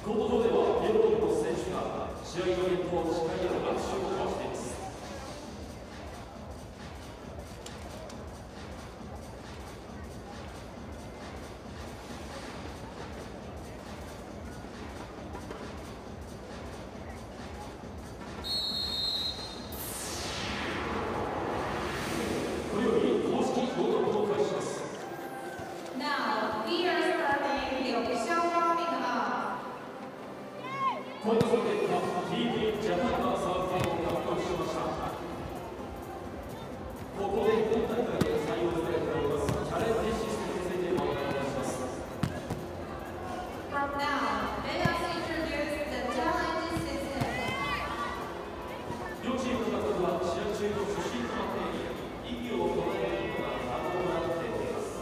コート上では両国の選手が試合の連投をしっかりと握手を交わしています。これより公式合格を開始します。Now, we are starting the official warming up. この結果、JPNジャパンがサーブ権を獲得しました。ここで本大会で採用されておりますチャレンジシステムについてご案内いたします。From now, let us introduce the challenge system. 両チームの獲得は試合中の主審となっていり、異議を唱えることが可能となっております。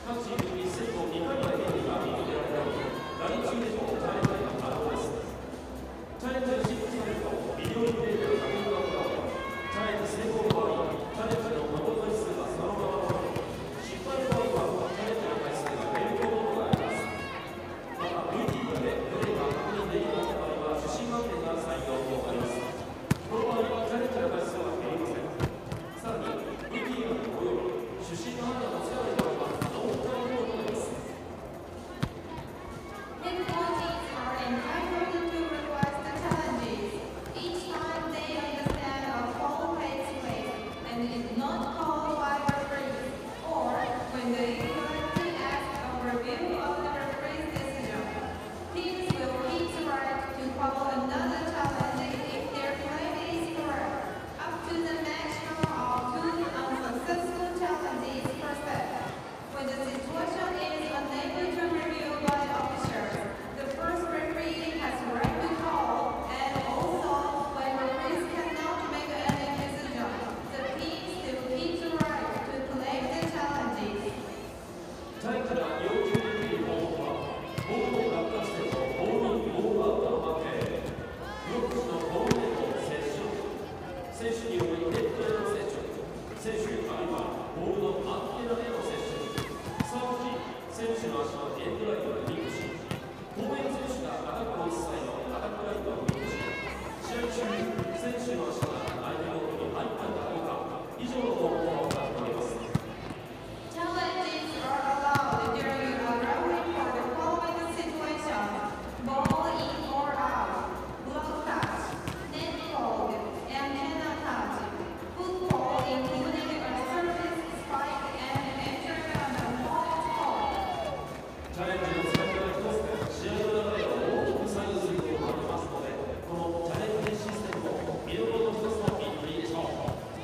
各チームに1セット2回の権利が認められたり、ラリー中でもチャレンジが可能です。チャレンジが失敗されるとビデオリプレイで確認が行われ、チャレンジ成功の場合、チャレンジの守る回数がそのまま残り、失敗の場合はチャレンジの回数が減ることがあります。また VTR でプレーが確認できなかった場合は主審判定が採用となります。この場合はチャレンジの回数は減りません。さらに VTR および主審の判断がつかない場合はノータイムとなります。Head coaches are entitled to request the challenges each time they understand a foul takes place and is not called by the referee, or when the authority asks a review of the referee's decision. Teams will keep the right to call another challenge if their claim is correct, up to the maximum of 2 unsuccessful challenges per set. When the situation is unable to review by officials, the first referee has the right to call, and also when referees cannot make any decision, the team still keeps the right to claim the challenges. タイから要求できるボールは、ボールを落下してとボールにボールアウトの関係、ブロック時のボールへの接触、選手によるネットへの接触、選手あるいはボールのアンテナへの接触、サーブ時、選手の足のエンドラインをリンクし、後衛の選手がアタックを打つ際のアタックラインをリンクし、試合中に選手の足が相手の奥に入ったかどうか、以上の項目を行っております。Challenges are allowed during a rowing for the following situations: ball in or out, block touch, net hold, antenna touch, football including a surface spike and entering an opponent's court. チャレンジの使い方一つで試合の流れを大きく左右することがありますので、このチャレンジシステムも見どころの一つと言っていいでしょう。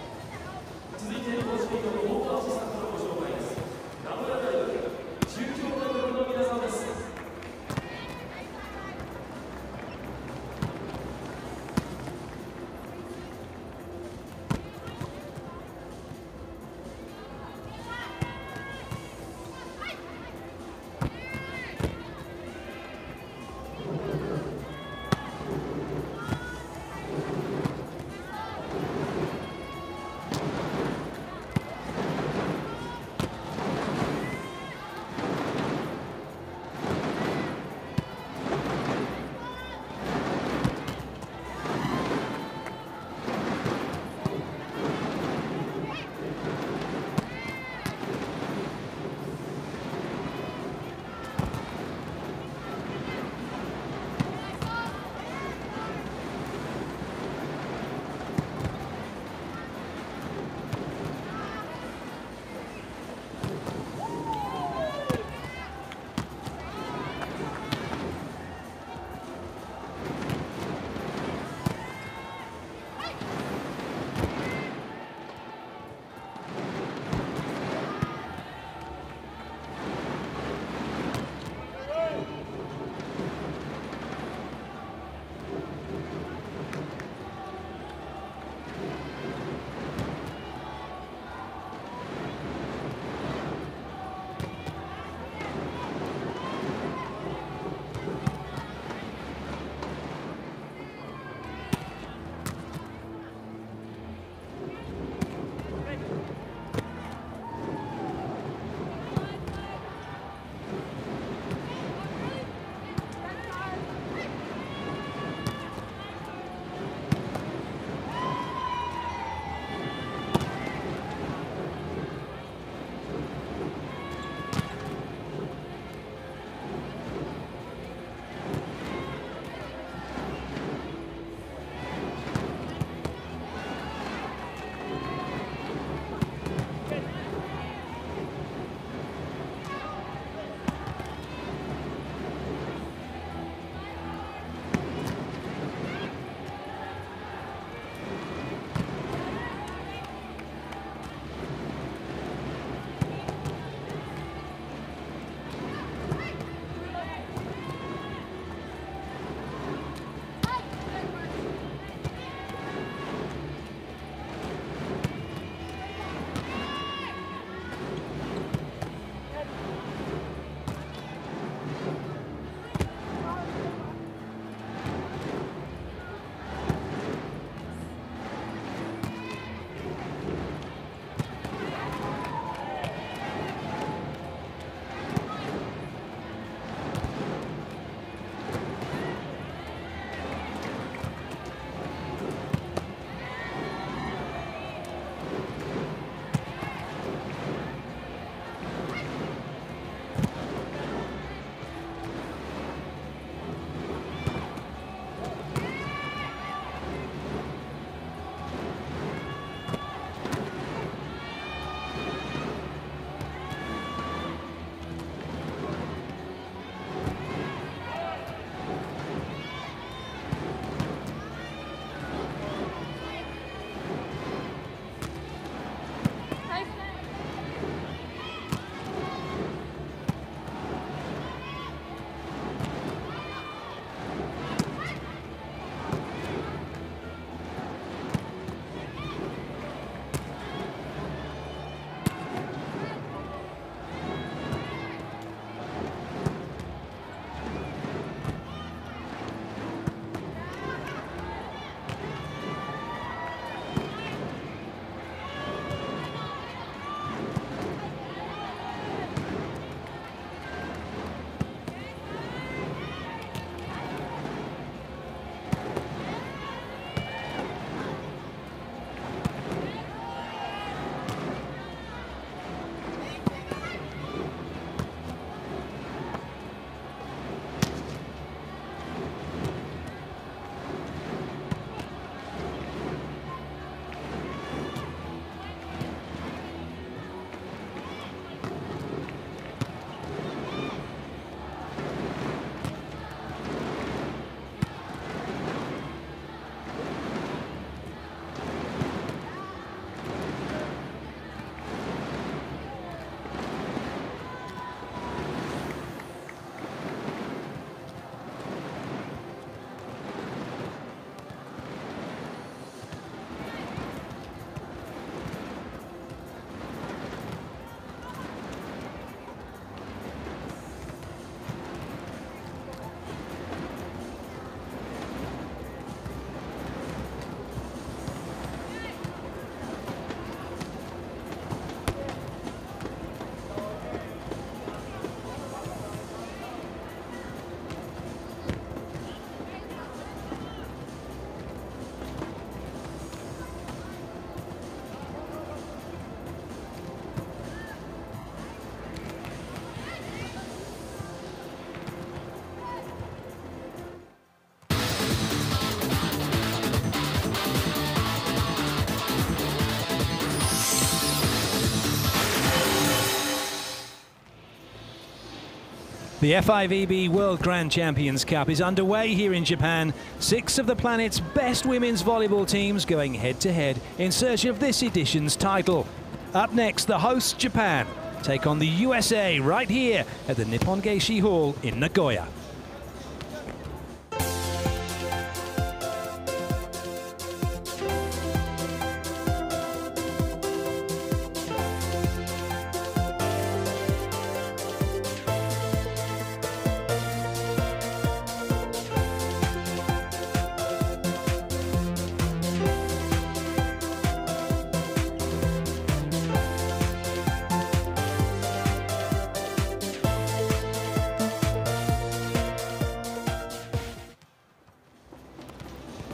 The FIVB World Grand Champions Cup is underway here in Japan. 6 of the planet's best women's volleyball teams going head-to-head in search of this edition's title. Up next, the hosts Japan take on the USA right here at the Nippon Gaeshi Hall in Nagoya.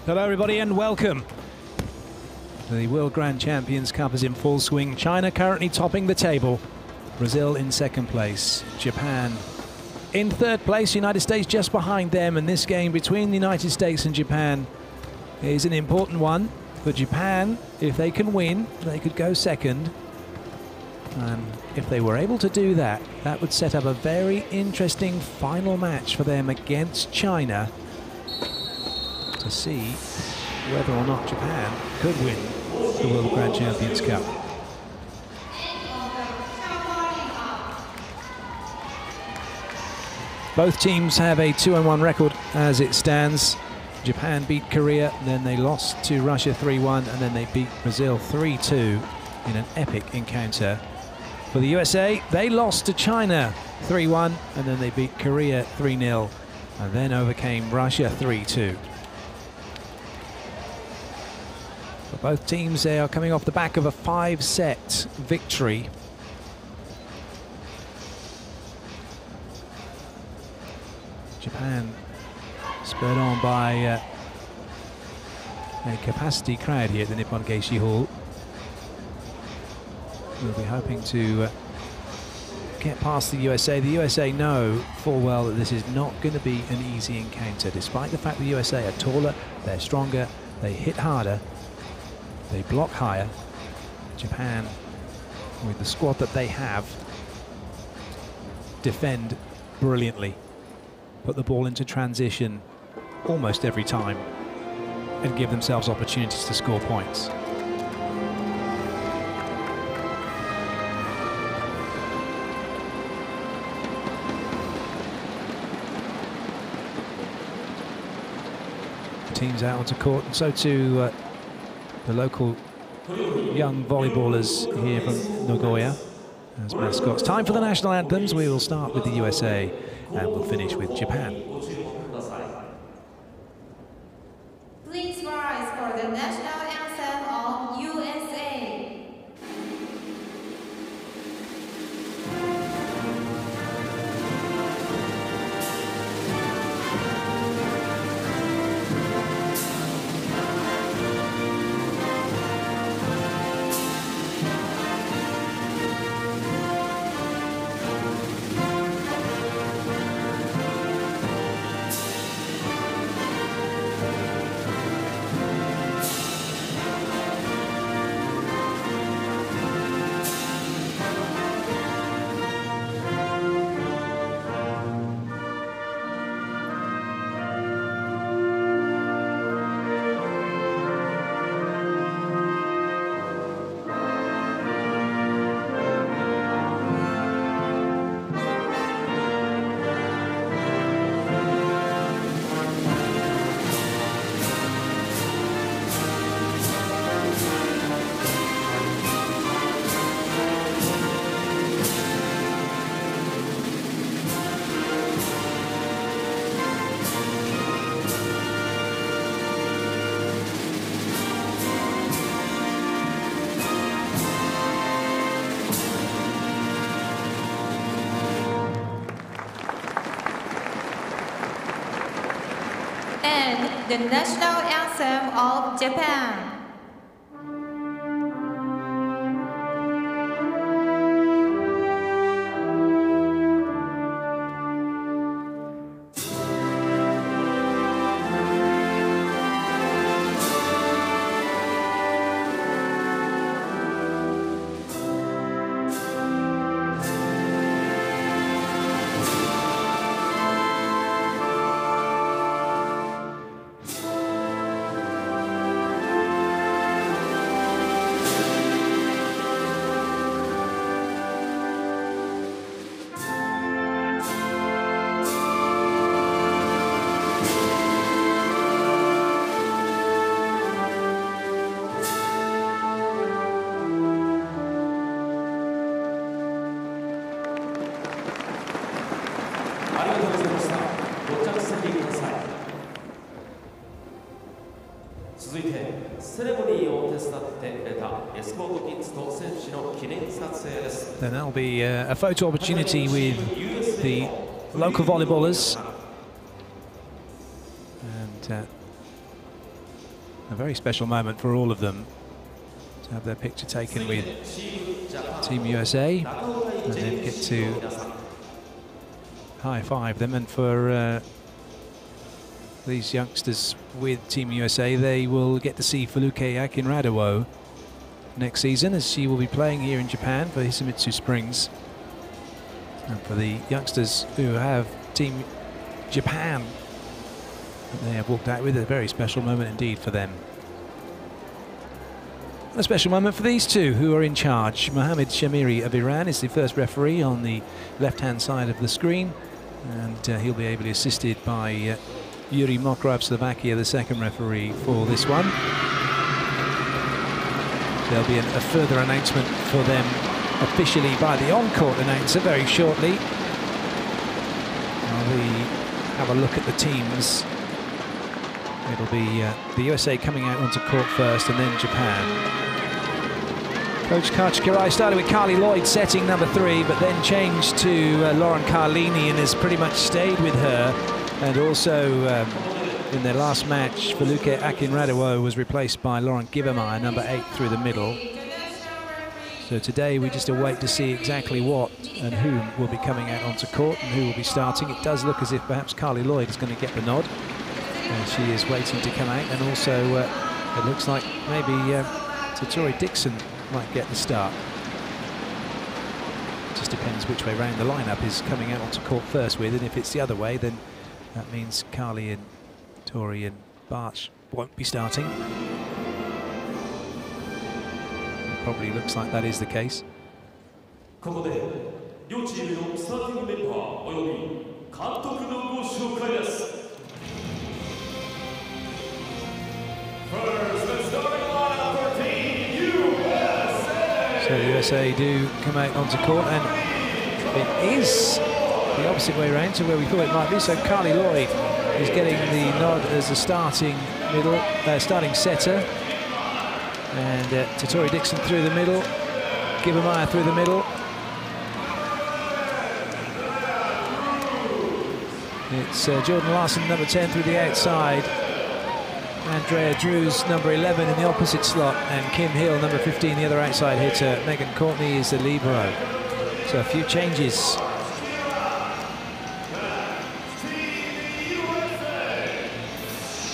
Hello everybody and welcome. The World Grand Champions Cup is in full swing. China currently topping the table. Brazil in second place. Japan in third place. United States just behind them. And this game between the United States and Japan is an important one. For Japan, if they can win, they could go second. And if they were able to do that, that would set up a very interesting final match for them against China, to see whether or not Japan could win the World Grand Champions Cup. Both teams have a 2-1 record as it stands. Japan beat Korea, then they lost to Russia 3-1, and then they beat Brazil 3-2 in an epic encounter. For the USA, they lost to China 3-1, and then they beat Korea 3-0, and then overcame Russia 3-2. Both teams, they are coming off the back of a 5-set victory. Japan spurred on by a capacity crowd here at the Nippon Gaeshi Hall. We'll be hoping to get past the USA. The USA know full well that this is not going to be an easy encounter, despite the fact the USA are taller, they're stronger, they hit harder, they block higher. Japan, with the squad that they have, defend brilliantly, put the ball into transition almost every time, and give themselves opportunities to score points. Teams out onto court, and so too the local young volleyballers here from Nagoya as mascots. Time for the national anthems. We will start with the USA and we'll finish with Japan. Please rise for the national anthem of USA. And the national anthem of Japan. ありがとうございました。ご着席ください。続いてセレモニーを手伝ってくれたエスコートキッズと選手の記念撮影です。 Then that'll be a photo opportunity with the local volleyballers. And a very special moment for all of them to have their picture taken with Team USA and then get to high-five them. And for these youngsters with Team USA, they will get to see Fuluke Akinradawo next season, as she will be playing here in Japan for Hisamitsu Springs. And for the youngsters who have Team Japan, they have walked out with a very special moment indeed for them. A special moment for these two who are in charge. Mohamed Shamiri of Iran is the first referee on the left-hand side of the screen, and he'll be ably assisted by Yuri Mokra of Slovakia, the second referee for this one. There'll be a further announcement for them officially by the on-court announcer very shortly. While we have a look at the teams, it'll be the USA coming out onto court first and then Japan. Coach Kachikirai started with Carli Lloyd setting number 3, but then changed to Lauren Carlini and has pretty much stayed with her. And also in their last match, Fuluke Akinradawo was replaced by Lauren Gibbermeyer, number 8 through the middle. So today we just await to see exactly what and whom will be coming out onto court and who will be starting. It does look as if perhaps Carli Lloyd is going to get the nod, and she is waiting to come out. And also it looks like maybe Tori Dixon might get the start. It just depends which way round the lineup is coming out onto court first with, and if it's the other way, then that means Carli and Tori and Barch won't be starting. It probably looks like that is the case. ここで両チームのスターティングメンバーおよび監督のご紹介です。So the USA do come out onto court, and it is the opposite way around to where we thought it might be. So Carli Lloyd is getting the nod as a starting setter, and Tori Dixon through the middle, Gibbermeyer through the middle. It's Jordan Larsen, number 10, through the outside. Andrea Drews, number 11, in the opposite slot, and Kim Hill, number 15, the other outside hitter. Megan Courtney is the libero. So a few changes.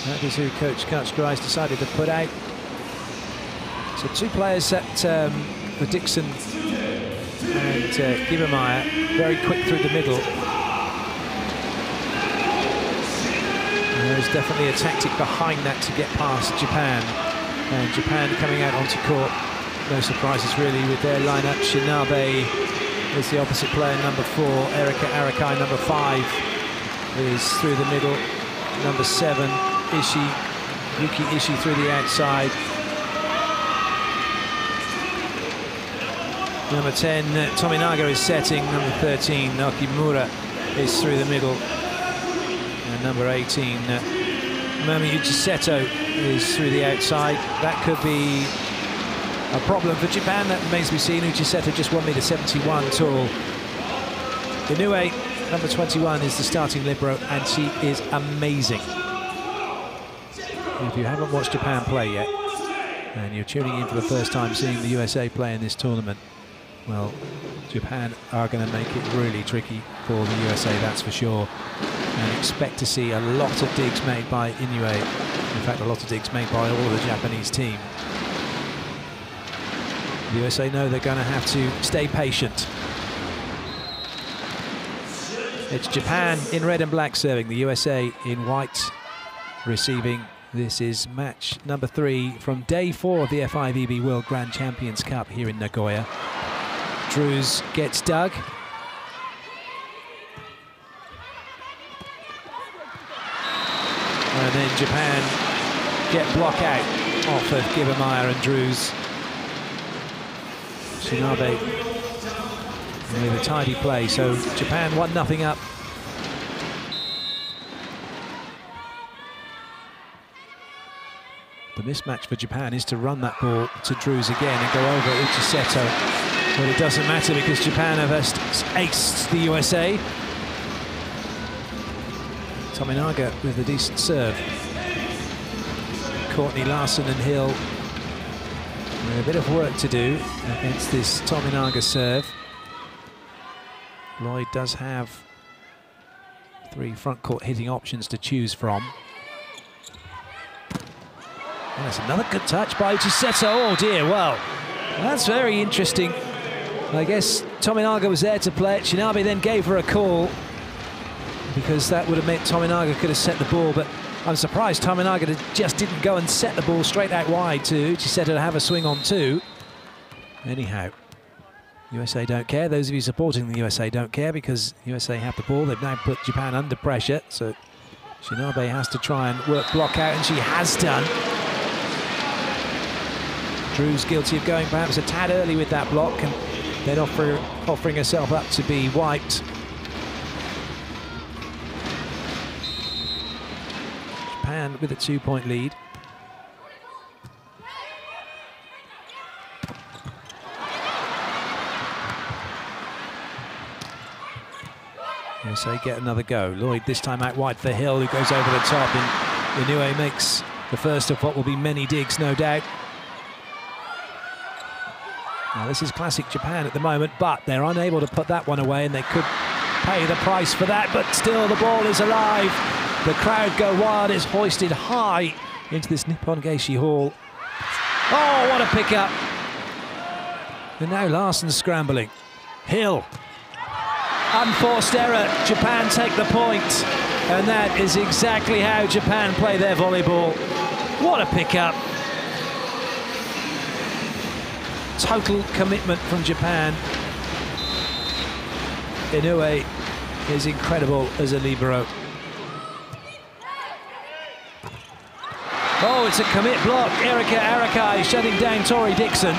That is who Coach Kachikirai has decided to put out. So 2 players set for Dixon and Gibbermeyer, very quick through the middle. There's definitely a tactic behind that to get past Japan. And Japan coming out onto court. No surprises really with their lineup. Shinabe is the opposite player, number 4. Erika Arakai, number 5, is through the middle. Number 7, Yuki Ishii through the outside. Number 10, Tominaga is setting. Number 13, Nakimura is through the middle. And number 18, Momi Uchiseto is through the outside. That could be a problem for Japan. That remains to be seen. Uchiseto just 1m71 tall. Inoue, number 21, is the starting libero, and she is amazing. If you haven't watched Japan play yet, and you're tuning in for the first time seeing the USA play in this tournament, well, Japan are going to make it really tricky for the USA, that's for sure. And expect to see a lot of digs made by Inoue. In fact, a lot of digs made by all of the Japanese team. The USA know they're going to have to stay patient. It's Japan in red and black serving, the USA in white receiving. This is match number 3 from day 4 of the FIVB World Grand Champions Cup here in Nagoya. Drews gets dug. And then Japan get block out off of Gibbermeyer and Drews. Shinabe with a tidy play. So Japan 1-0 up mismatch for Japan is to run that ball to Drews again and go over Uchiseto. But it doesn't matter because Japan have aced the USA. Tominaga with a decent serve. Courtney, Larsen and Hill with a bit of work to do against this Tominaga serve. Lloyd does have 3 front court hitting options to choose from. And that's another good touch by Uchiseto. Oh dear, well, that's very interesting. I guess Tominaga was there to play it. Shinabe then gave her a call because that would have meant Tominaga could have set the ball, but I'm surprised Tominaga just didn't go and set the ball straight out wide to Uchiseto to have a swing on 2. Anyhow, USA don't care. Those of you supporting the USA don't care because USA have the ball. They've now put Japan under pressure, so Shinabe has to try and work block out, and she has done. Drew's guilty of going perhaps a tad early with that block and then offering herself up to be wiped. Japan with a 2-point lead. USA get another go. Lloyd this time out wide for Hill, who goes over the top, and Inoue makes the first of what will be many digs, no doubt. Now this is classic Japan at the moment, but they're unable to put that one away, and they could pay the price for that, but still the ball is alive. The crowd go wild. It's hoisted high into this Nippon Gaeshi Hall. Oh, what a pick-up. And now Larsen scrambling. Hill. Unforced error. Japan take the point. And that is exactly how Japan play their volleyball. What a pick-up. Total commitment from Japan. Inoue is incredible as a libero. Oh, it's a commit block. Erika Arakai shutting down Tori Dixon.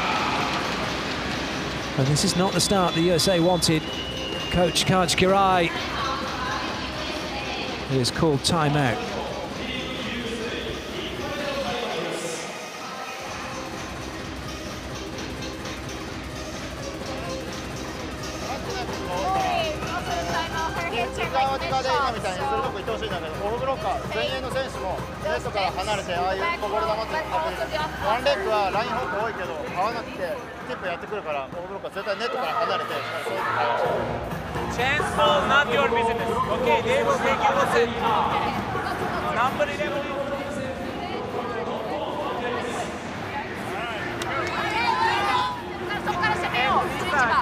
And this is not the start the USA wanted. Coach Kaj Kirai is called timeout. Chance ball, not your business. Okay, they will take you a set. Number 11.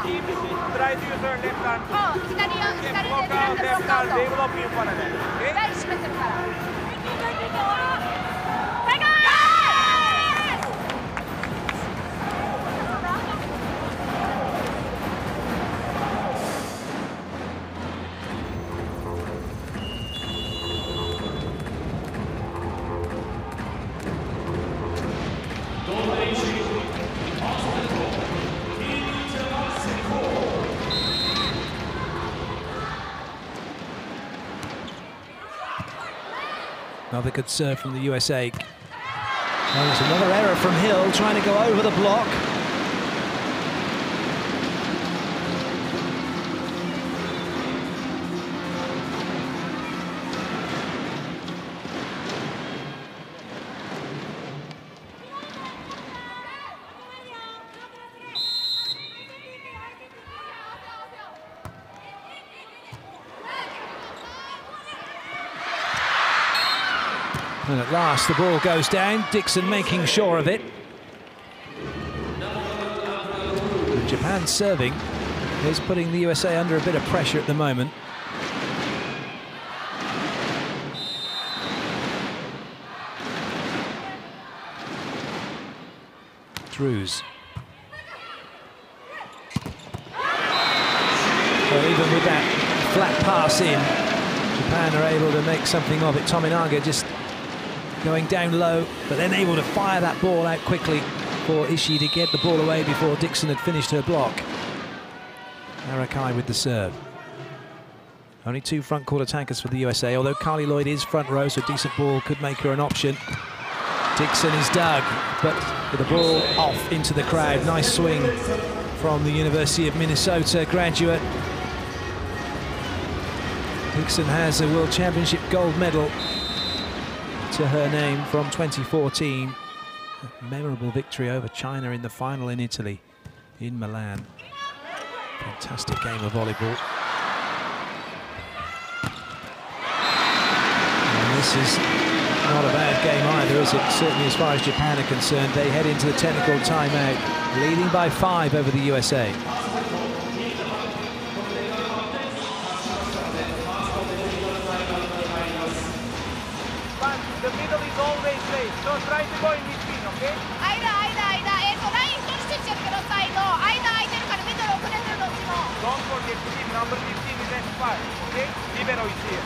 Keep try to use your left arm. Okay, block out left arm, develop you for a minute. Okay? Another good serve from the USA. Oh, there's another error from Hill, trying to go over the block. And at last the ball goes down, Dixon making sure of it. And Japan serving is putting the USA under a bit of pressure at the moment. Drews. Well, even with that flat pass in, Japan are able to make something of it. Tominaga just going down low, but then able to fire that ball out quickly for Ishii to get the ball away before Dixon had finished her block. Arakai with the serve. Only 2 front court attackers for the USA, although Carli Lloyd is front row, so a decent ball could make her an option. Dixon is dug, but with the ball off into the crowd. Nice swing from the University of Minnesota graduate. Dixon has a World Championship gold medal to her name from 2014. A memorable victory over China in the final in Italy, in Milan. Fantastic game of volleyball. And this is not a bad game either, is it? Certainly as far as Japan are concerned. They head into the technical timeout, leading by 5 over the USA. The middle is always safe, so try to go in between, okay? ライン閉じてっちゃうけどサイド間空いてるからミドル遅れてるどっちも Don't forget team number 15 is S5, okay? Libero is here.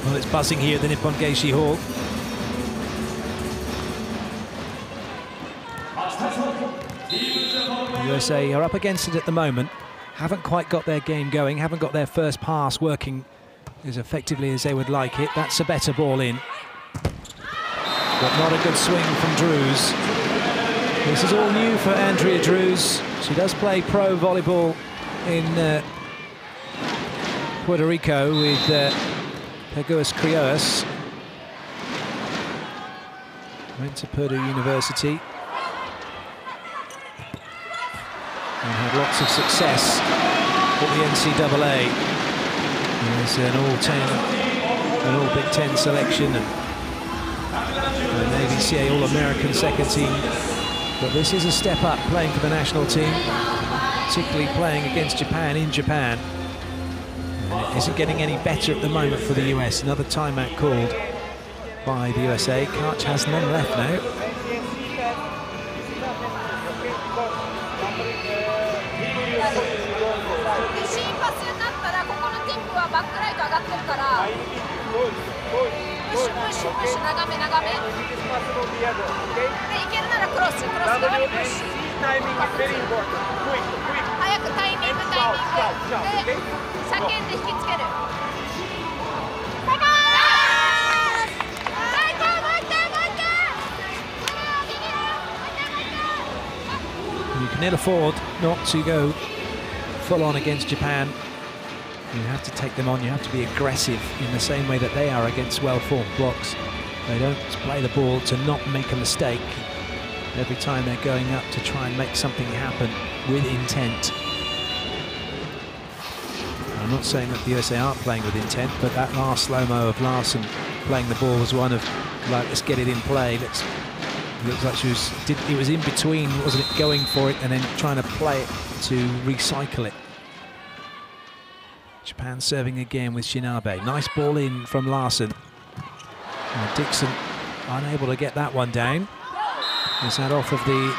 Well, it's buzzing here at the Nippon Gaeshi Hall. The USA are up against it at the moment. Haven't quite got their game going, haven't got their first pass working as effectively as they would like it. That's a better ball in. But not a good swing from Drews. This is all new for Andrea Drews. She does play pro volleyball in Puerto Rico with Peguas Criollas. Went to Purdue University and had lots of success at the NCAA. There's an all Big Ten selection and an ABCA All-American second team. But this is a step up playing for the national team, particularly playing against Japan in Japan. And it isn't getting any better at the moment for the US. Another timeout called by the USA. Karch has none left now. You can ill afford not to go full on against Japan. You have to take them on, you have to be aggressive in the same way that they are against well-formed blocks. They don't play the ball to not make a mistake. Every time they're going up to try and make something happen with intent. I'm not saying that the USA aren't playing with intent, but that last slow-mo of Larsen playing the ball was one of, like, let's get it in play. It looks like it was in between, wasn't it, going for it and then trying to play it to recycle it. Japan serving again with Shinabe. Nice ball in from Larsen. And Dixon unable to get that one down. Is that off of the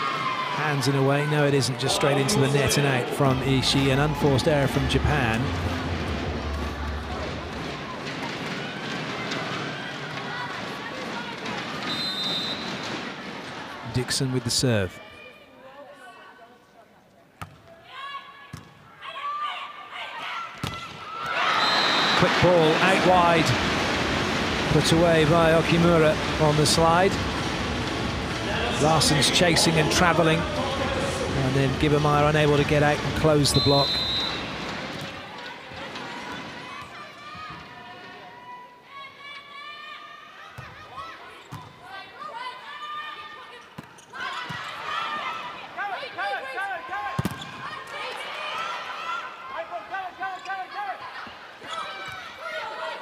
hands in a way? No, it isn't. Just straight into the net and out from Ishii. An unforced error from Japan. Dixon with the serve. Quick ball out wide, put away by Okimura on the slide. Larsen's chasing and travelling. And then Gibbermeyer unable to get out and close the block.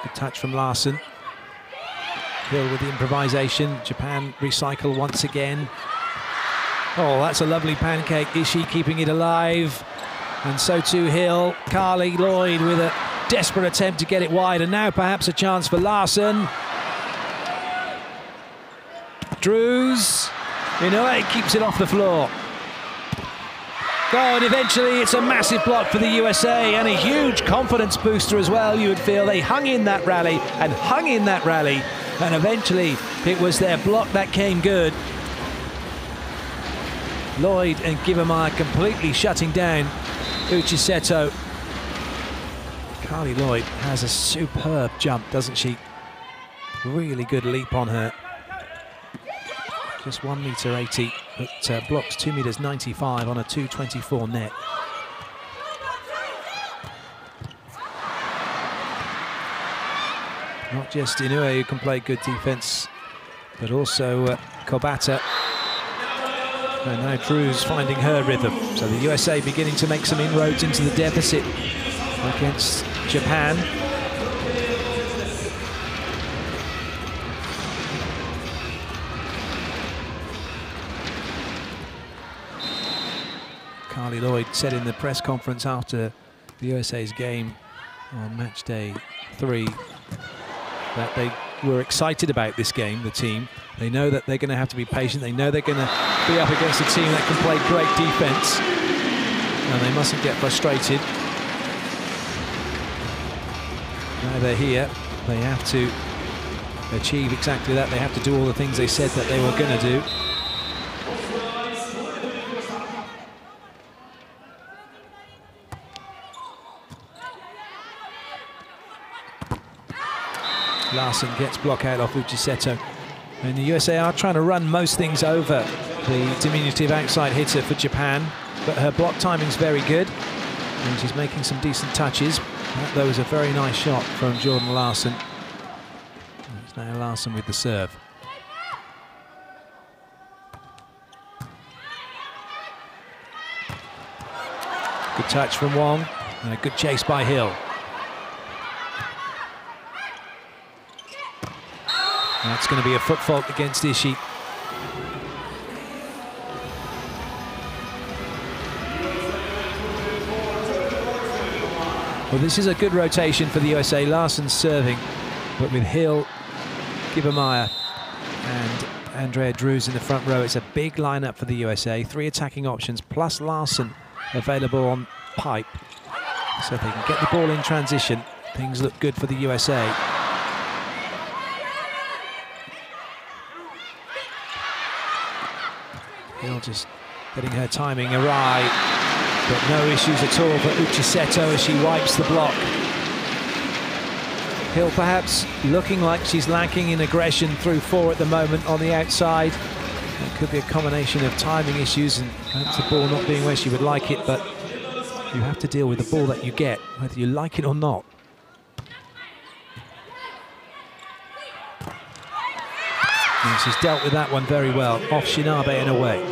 Good touch from Larsen. Hill with the improvisation. Japan recycle once again. Oh, that's a lovely pancake. Ishii keeping it alive. And so too Hill. Carli, Lloyd with a desperate attempt to get it wide. And now perhaps a chance for Larsen. Drews. Inoue keeps it off the floor. Oh, and eventually it's a massive block for the USA and a huge confidence booster as well, you would feel. They hung in that rally and hung in that rally. And eventually it was their block that came good. Lloyd and Gibbermeyer completely shutting down Uchiseto. Carli Lloyd has a superb jump, doesn't she? Really good leap on her. Just 1m80, but blocks 2m95 on a 224 net. Not just Inoue who can play good defense, but also Kobata. And now Drews finding her rhythm. So the USA beginning to make some inroads into the deficit against Japan. Carli Lloyd said in the press conference after the USA's game on match day 3 that they were excited about this game, the team. They know that they're going to have to be patient. They know they're going to be up against a team that can play great defense. And they mustn't get frustrated. Now they're here. They have to achieve exactly that. They have to do all the things they said that they were going to do. Larsen gets block out off Uchiseto. And the USA are trying to run most things over the diminutive outside hitter for Japan, but her block timing's very good, and she's making some decent touches. That, though, was a very nice shot from Jordan Larsen. It's now Larsen with the serve. Good touch from Wong, and a good chase by Hill. That's going to be a foot fault against Ishii. Well, this is a good rotation for the USA. Larsen's serving, but with Hill, Gibbermeyer and Andrea Drews in the front row, it's a big lineup for the USA. 3 attacking options, plus Larsen available on pipe. So if they can get the ball in transition, things look good for the USA. Hill just getting her timing awry, but no issues at all for Uchiseto as she wipes the block. Hill perhaps looking like she's lacking in aggression through 4 at the moment on the outside. It could be a combination of timing issues and perhaps the ball not being where she would like it, but you have to deal with the ball that you get, whether you like it or not. And she's dealt with that one very well, off Shinabe and away.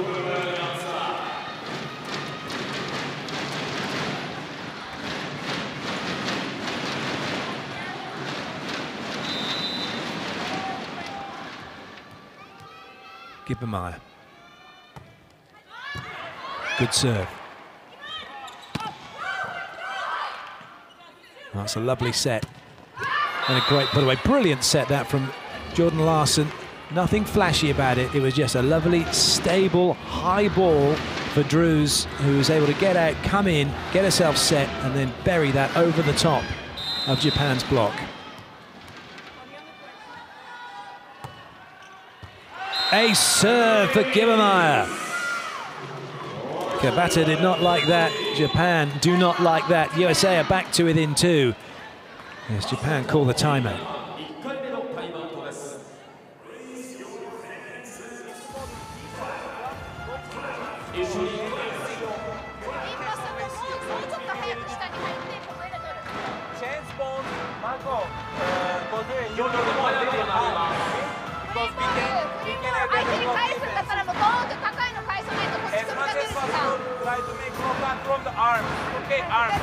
Gibbermeyer. Good serve. That's a lovely set. And a great put away. Brilliant set that from Jordan Larsen. Nothing flashy about it. It was just a lovely, stable, high ball for Drews, who was able to get out, come in, get herself set, and then bury that over the top of Japan's block. A serve for Gibbermeyer. Kobata did not like that. Japan do not like that. USA are back to within 2. Yes, Japan call the timeout. was doing, you know the one they did hard. Because we can have better block defense. As much as possible, try to make block out from the arms. Okay, arms.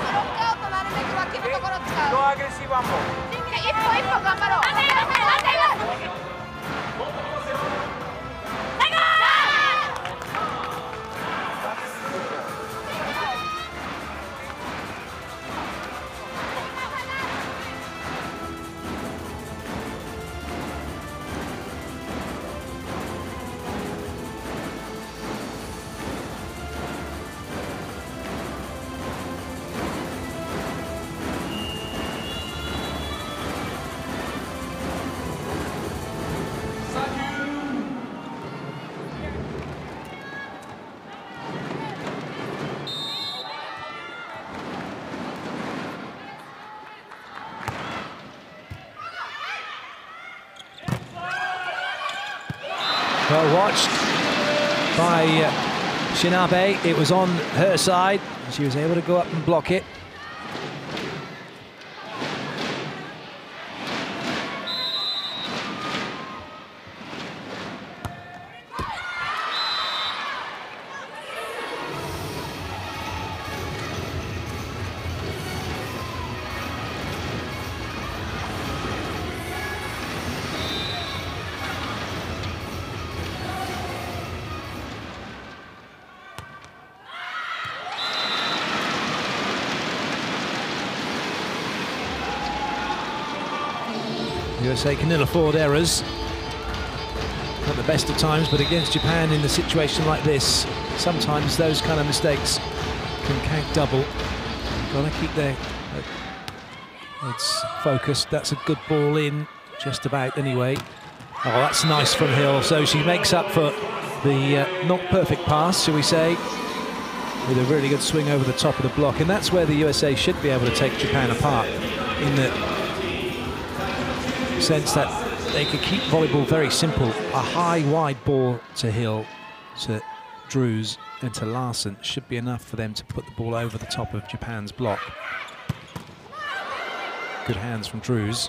Okay? Go aggressive one more. Well watched by Shinabe. It was on her side. She was able to go up and block it. USA can ill afford errors. Not the best of times, but against Japan in a situation like this, sometimes those kind of mistakes can count double. Gotta keep their heads focused. That's a good ball in, just about anyway. Oh, that's nice from Hill. So she makes up for the not perfect pass, shall we say, with a really good swing over the top of the block. And that's where the USA should be able to take Japan apart, in the sense that they could keep volleyball very simple. A high, wide ball to Hill, to Drews and to Larsen should be enough for them to put the ball over the top of Japan's block. Good hands from Drews.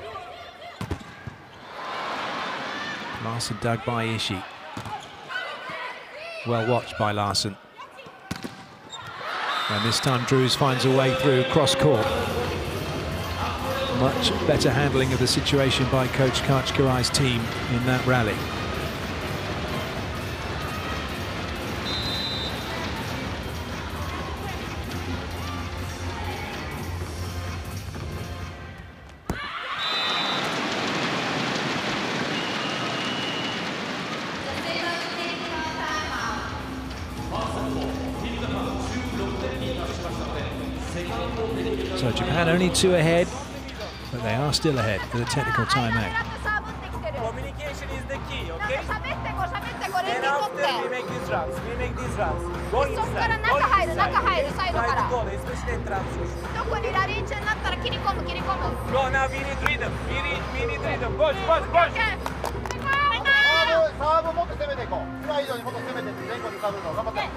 Larsen dug by Ishii. Well watched by Larsen. And this time Drews finds a way through cross court. Much better handling of the situation by Coach Kachkarai's team in that rally. So Japan only 2 ahead. But they are still ahead with a technical timeout. Communication is the key, okay? And after we make these runs, Go inside, go inside. Try to go, especially in transition. Go now, we need rhythm. We need rhythm. Push. サーブをもっと攻めていこう。今以上にもっと攻めて前後にサーブの頑張って。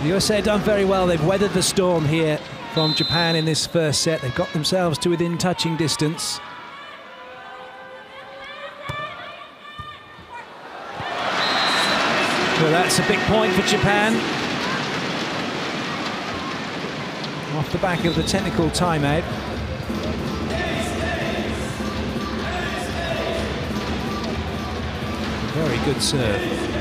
The USA have done very well. They've weathered the storm here from Japan in this first set. They've got themselves to within touching distance. Well, that's a big point for Japan. off the back of the technical timeout. Very good serve.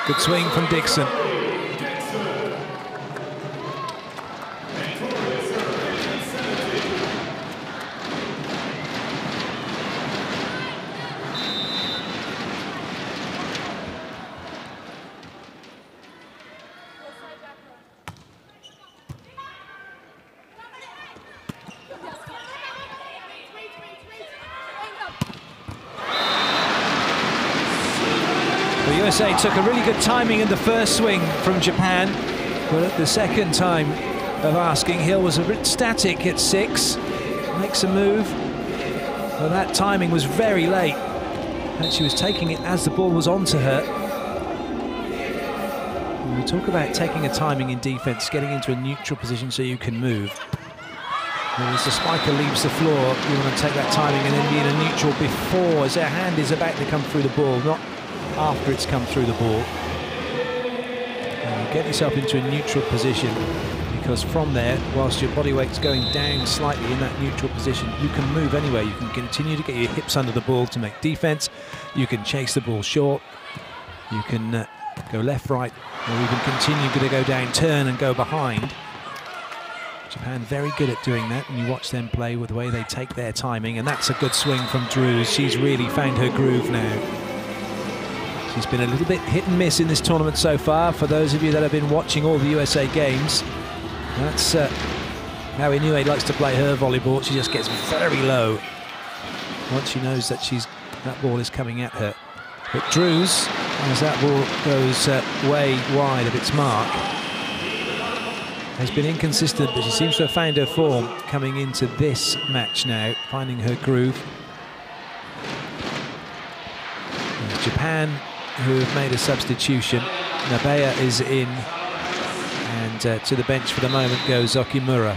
Good swing from Dixon. The USA took a really good timing in the first swing from Japan, but at the second time of asking, Hill was a bit static at 6, makes a move, but that timing was very late, and she was taking it as the ball was onto her. When we talk about taking a timing in defense, getting into a neutral position so you can move. As the spiker leaves the floor, you want to take that timing and then be in a neutral before, as their hand is about to come through the ball, not after it's come through the ball. And you get yourself into a neutral position, because from there, whilst your body weight's going down slightly in that neutral position, you can move anywhere. You can continue to get your hips under the ball to make defense. You can chase the ball short. You can go left, right, or even continue to go down, turn and go behind. Japan very good at doing that, and you watch them play with the way they take their timing, and that's a good swing from Drews. She's really found her groove now. She's been a little bit hit and miss in this tournament so far. For those of you that have been watching all the USA games, that's how Inoue likes to play her volleyball. She just gets very low once she knows that that ball is coming at her. But Drews, as that ball goes way wide of its mark, has been inconsistent, but she seems to have found her form coming into this match now, finding her groove. And Japan, who have made a substitution. Nabea is in, and to the bench for the moment goes Okimura.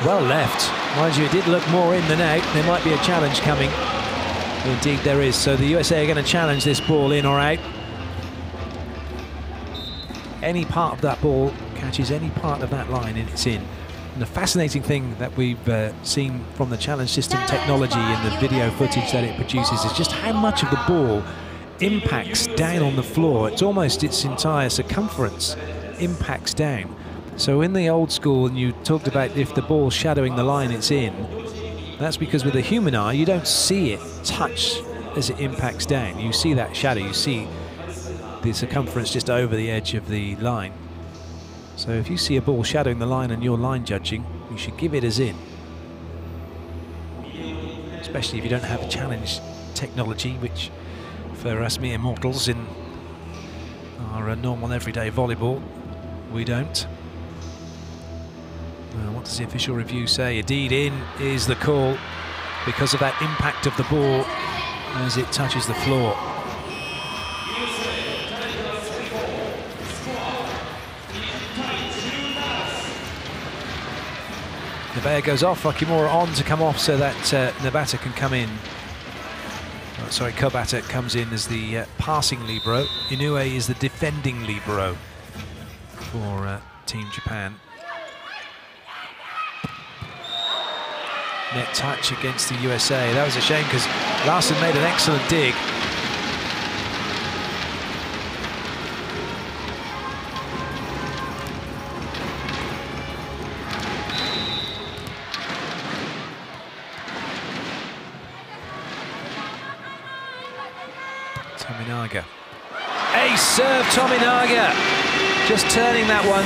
Well left. Mind you, it did look more in than out. There might be a challenge coming. Indeed there is. So the USA are going to challenge this ball in or out. Any part of that ball catches any part of that line and it's in. And the fascinating thing that we've seen from the challenge system technology and the video footage that it produces is just how much of the ball impacts down on the floor. It's almost its entire circumference impacts down. So in the old school, and you talked about if the ball's shadowing the line it's in, that's because with the human eye you don't see it touch as it impacts down. You see that shadow, you see the circumference just over the edge of the line. So if you see a ball shadowing the line and you're line judging, you should give it as in. Especially if you don't have a challenge technology, which for us mere mortals in our normal everyday volleyball, we don't. What does the official review say? Indeed, in is the call because of that impact of the ball as it touches the floor. Nabea goes off, Okimura on to come off so that Nabata can come in. Oh, sorry, Kobata comes in as the passing libero. Inoue is the defending libero for Team Japan. Net touch against the USA. That was a shame because Larsen made an excellent dig. Tominaga. Ace serve, Tominaga. Just turning that one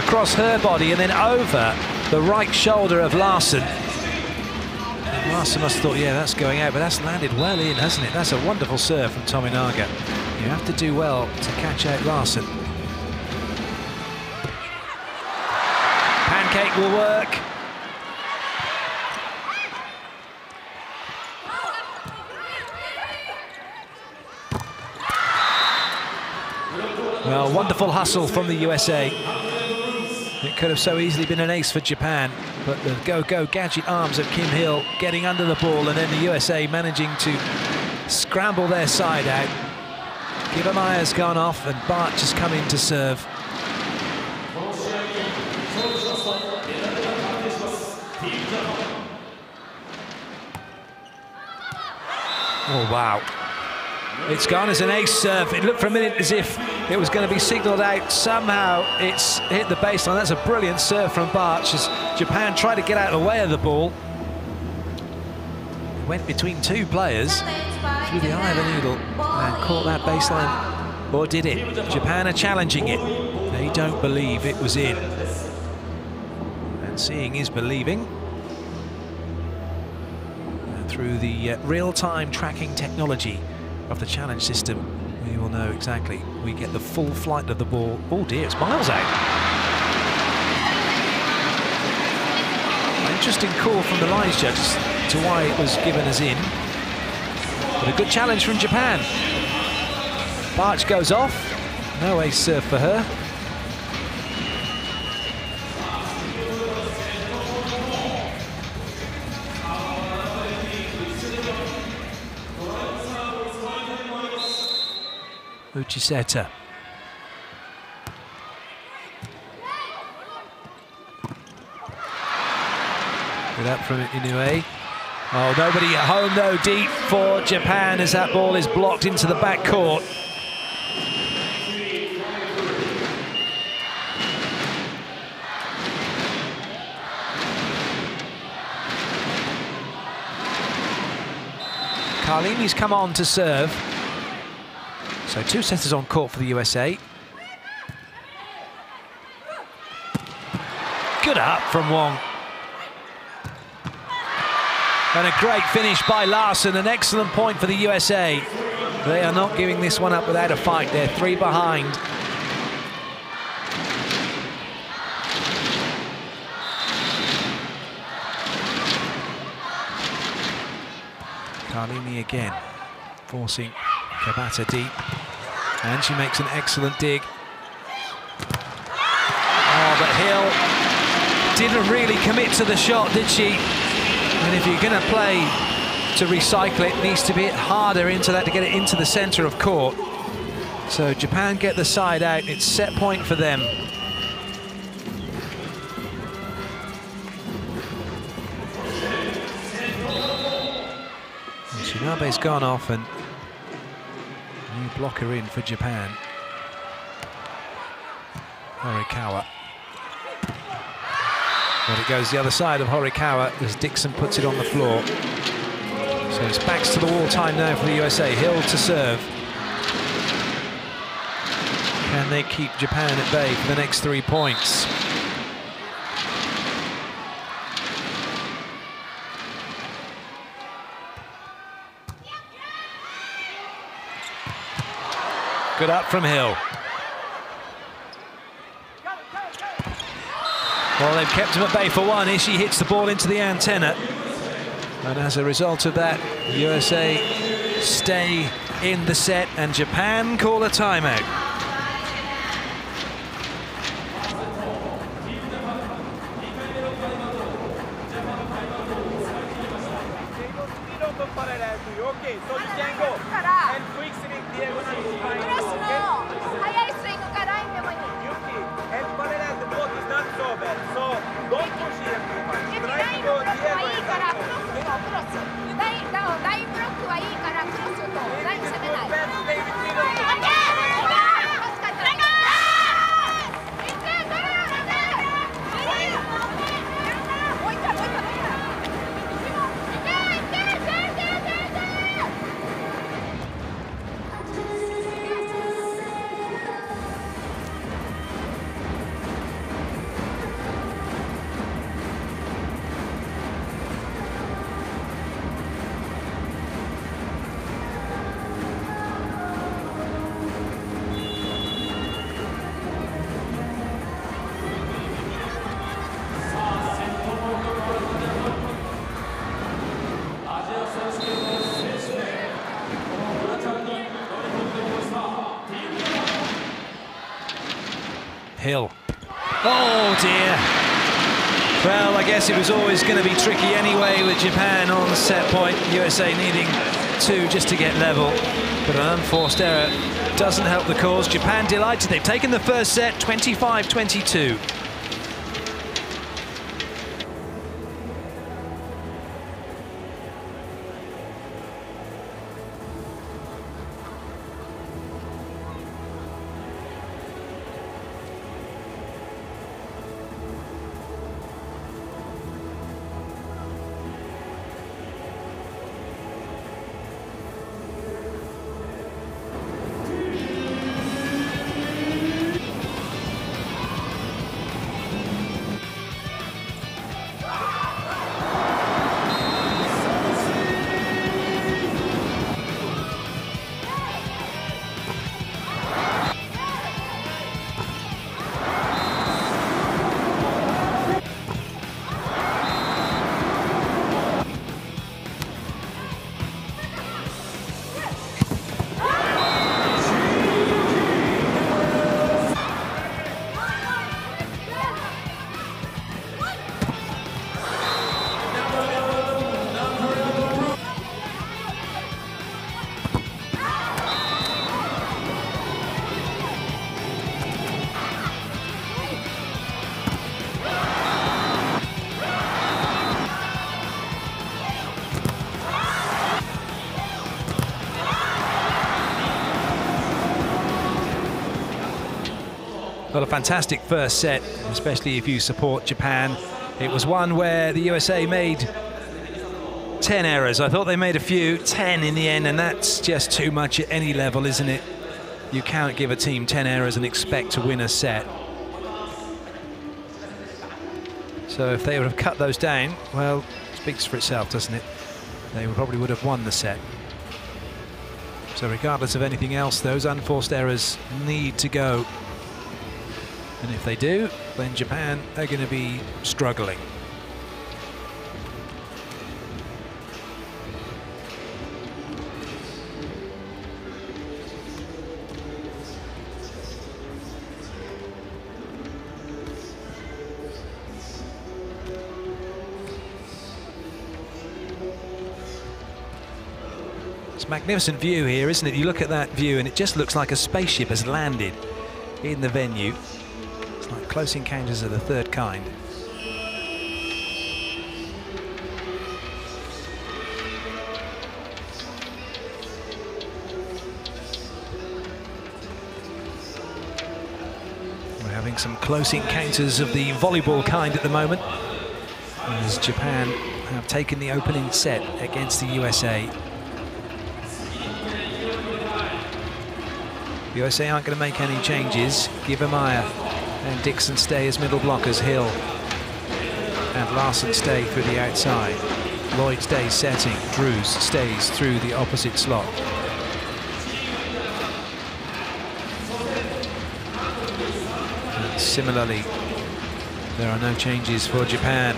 across her body and then over the right shoulder of Larsen. Larsen must have thought, yeah, that's going out, but that's landed well in, hasn't it? That's a wonderful serve from Tominaga. You have to do well to catch out Larsen. pancake will work. Well, wonderful hustle from the USA. It could have so easily been an ace for Japan, but the go-go gadget arms of Kim Hill getting under the ball, and then the USA managing to scramble their side out. Kibamaya's gone off, and Bart just come in to serve. Oh, wow. It's gone as an ace serve. It looked for a minute as if it was going to be signalled out. Somehow it's hit the baseline. That's a brilliant serve from Barch as Japan tried to get out of the way of the ball. Went between two players through the eye of the needle and caught that baseline. Or did it? Japan are challenging it. They don't believe it was in. And seeing is believing. And through the real-time tracking technology of the challenge system, we will know exactly. We get the full flight of the ball. Oh dear, it's miles out. An interesting call from the lines judges to why it was given as in. But a good challenge from Japan. Barch goes off. No ace serve for her. Uchiseta. Good up from Inoue. Oh, nobody at home though, deep for Japan as that ball is blocked into the back court. Carlini's come on to serve. So two setters on court for the USA. Good up from Wong. And a great finish by Larsen, an excellent point for the USA. They are not giving this one up without a fight. They're 3 behind. Carlini again, forcing Kabata deep. And she makes an excellent dig. Oh, but Hill didn't really commit to the shot, did she? And if you're going to play to recycle it, needs to be hit harder into that to get it into the center of court. So Japan get the side out. It's set point for them. And Shinabe's gone off, and new blocker in for Japan. Horikawa. But it goes the other side of Horikawa as Dixon puts it on the floor. So it's backs to the wall time now for the USA. Hill to serve. Can they keep Japan at bay for the next 3 points? Good up from Hill. Well, they've kept him at bay for one. Ishii hits the ball into the antenna. And as a result of that, USA stay in the set and Japan call a timeout. Oh dear. Well, I guess it was always going to be tricky anyway with Japan on set point. USA needing 2 just to get level. But an unforced error doesn't help the cause. Japan delighted. They've taken the first set, 25-22. Well, a fantastic first set, especially if you support Japan. It was one where the USA made 10 errors. I thought they made a few, 10 in the end, and that's just too much at any level, isn't it? You can't give a team 10 errors and expect to win a set. So if they would have cut those down, well, it speaks for itself, doesn't it? They probably would have won the set. So regardless of anything else, those unforced errors need to go. And if they do, then Japan are going to be struggling. It's a magnificent view here, isn't it? You look at that view and it just looks like a spaceship has landed in the venue. Like close encounters of the third kind. We're having some close encounters of the volleyball kind at the moment, as Japan have taken the opening set against the USA. The USA aren't going to make any changes. Givamaya and Dixon stay as middle blockers. Hill and Larsen stay through the outside. Lloyd stays setting. Drews stays through the opposite slot. And similarly, there are no changes for Japan.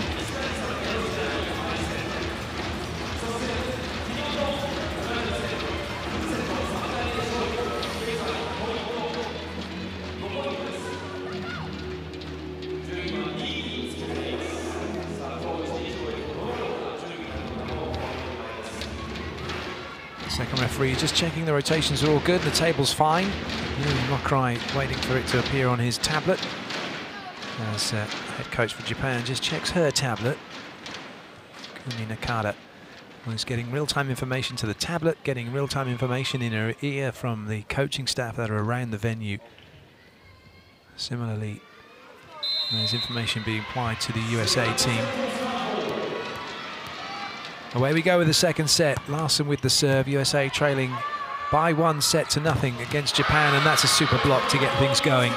Second referee just checking the rotations are all good, the table's fine. Mokrai waiting for it to appear on his tablet. As head coach for Japan just checks her tablet. Kumi Nakata was getting real-time information to the tablet, getting real-time information in her ear from the coaching staff that are around the venue. Similarly, there's information being applied to the USA team. Away we go with the second set. Larsen with the serve. USA trailing by 1-0 against Japan, and that's a super block to get things going.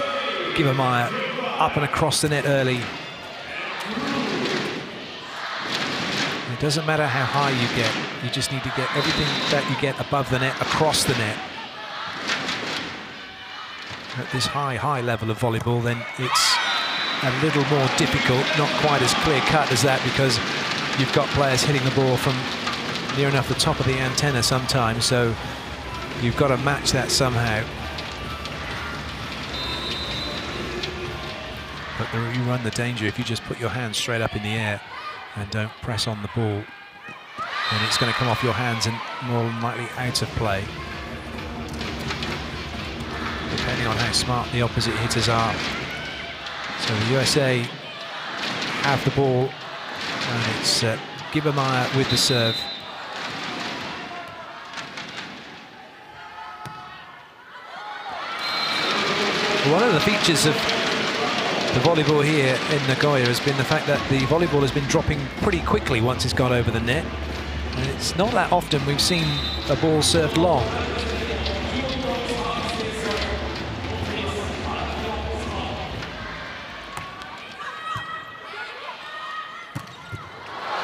Givamaya up and across the net early. It doesn't matter how high you get. You just need to get everything that you get above the net across the net. At this high level of volleyball, then it's a little more difficult, not quite as clear-cut as that, because you've got players hitting the ball from near enough the top of the antenna sometimes, so you've got to match that somehow. but you run the danger if you just put your hands straight up in the air and don't press on the ball, then it's going to come off your hands and more than likely out of play, depending on how smart the opposite hitters are. So the USA have the ball, and it's Gibbermeyer with the serve. One of the features of the volleyball here in Nagoya has been the fact that the volleyball has been dropping pretty quickly once it's got over the net. And it's not that often we've seen a ball served long.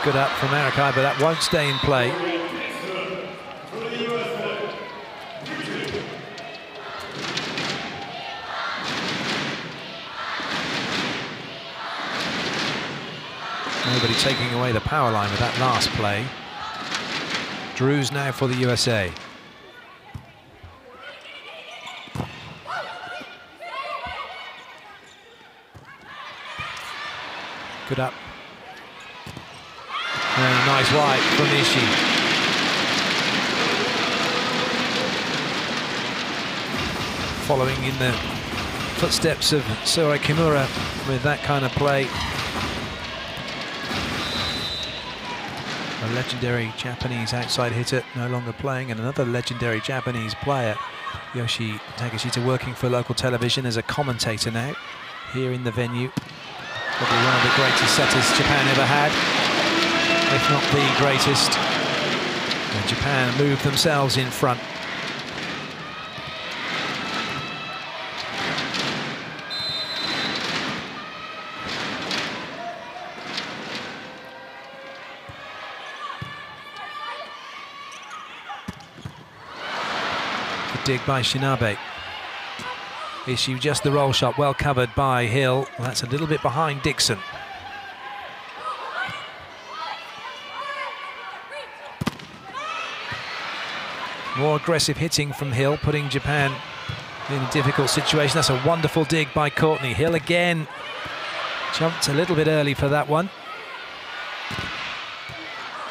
Good up from Arakai, but that won't stay in play. Nobody taking away the power line with that last play. Drews now for the USA. Good up. And a nice wide from Ishii. Following in the footsteps of Surai Kimura with that kind of play. A legendary Japanese outside hitter no longer playing, and another legendary Japanese player, Yoshi Takeshita, working for local television as a commentator now here in the venue. Probably one of the greatest setters Japan ever had, if not the greatest. And Japan move themselves in front. Dig by Shinabe. Ishii just the roll shot, well covered by Hill. Well, that's a little bit behind Dixon. More aggressive hitting from Hill, putting Japan in a difficult situation. That's a wonderful dig by Courtney. Hill again jumped a little bit early for that one.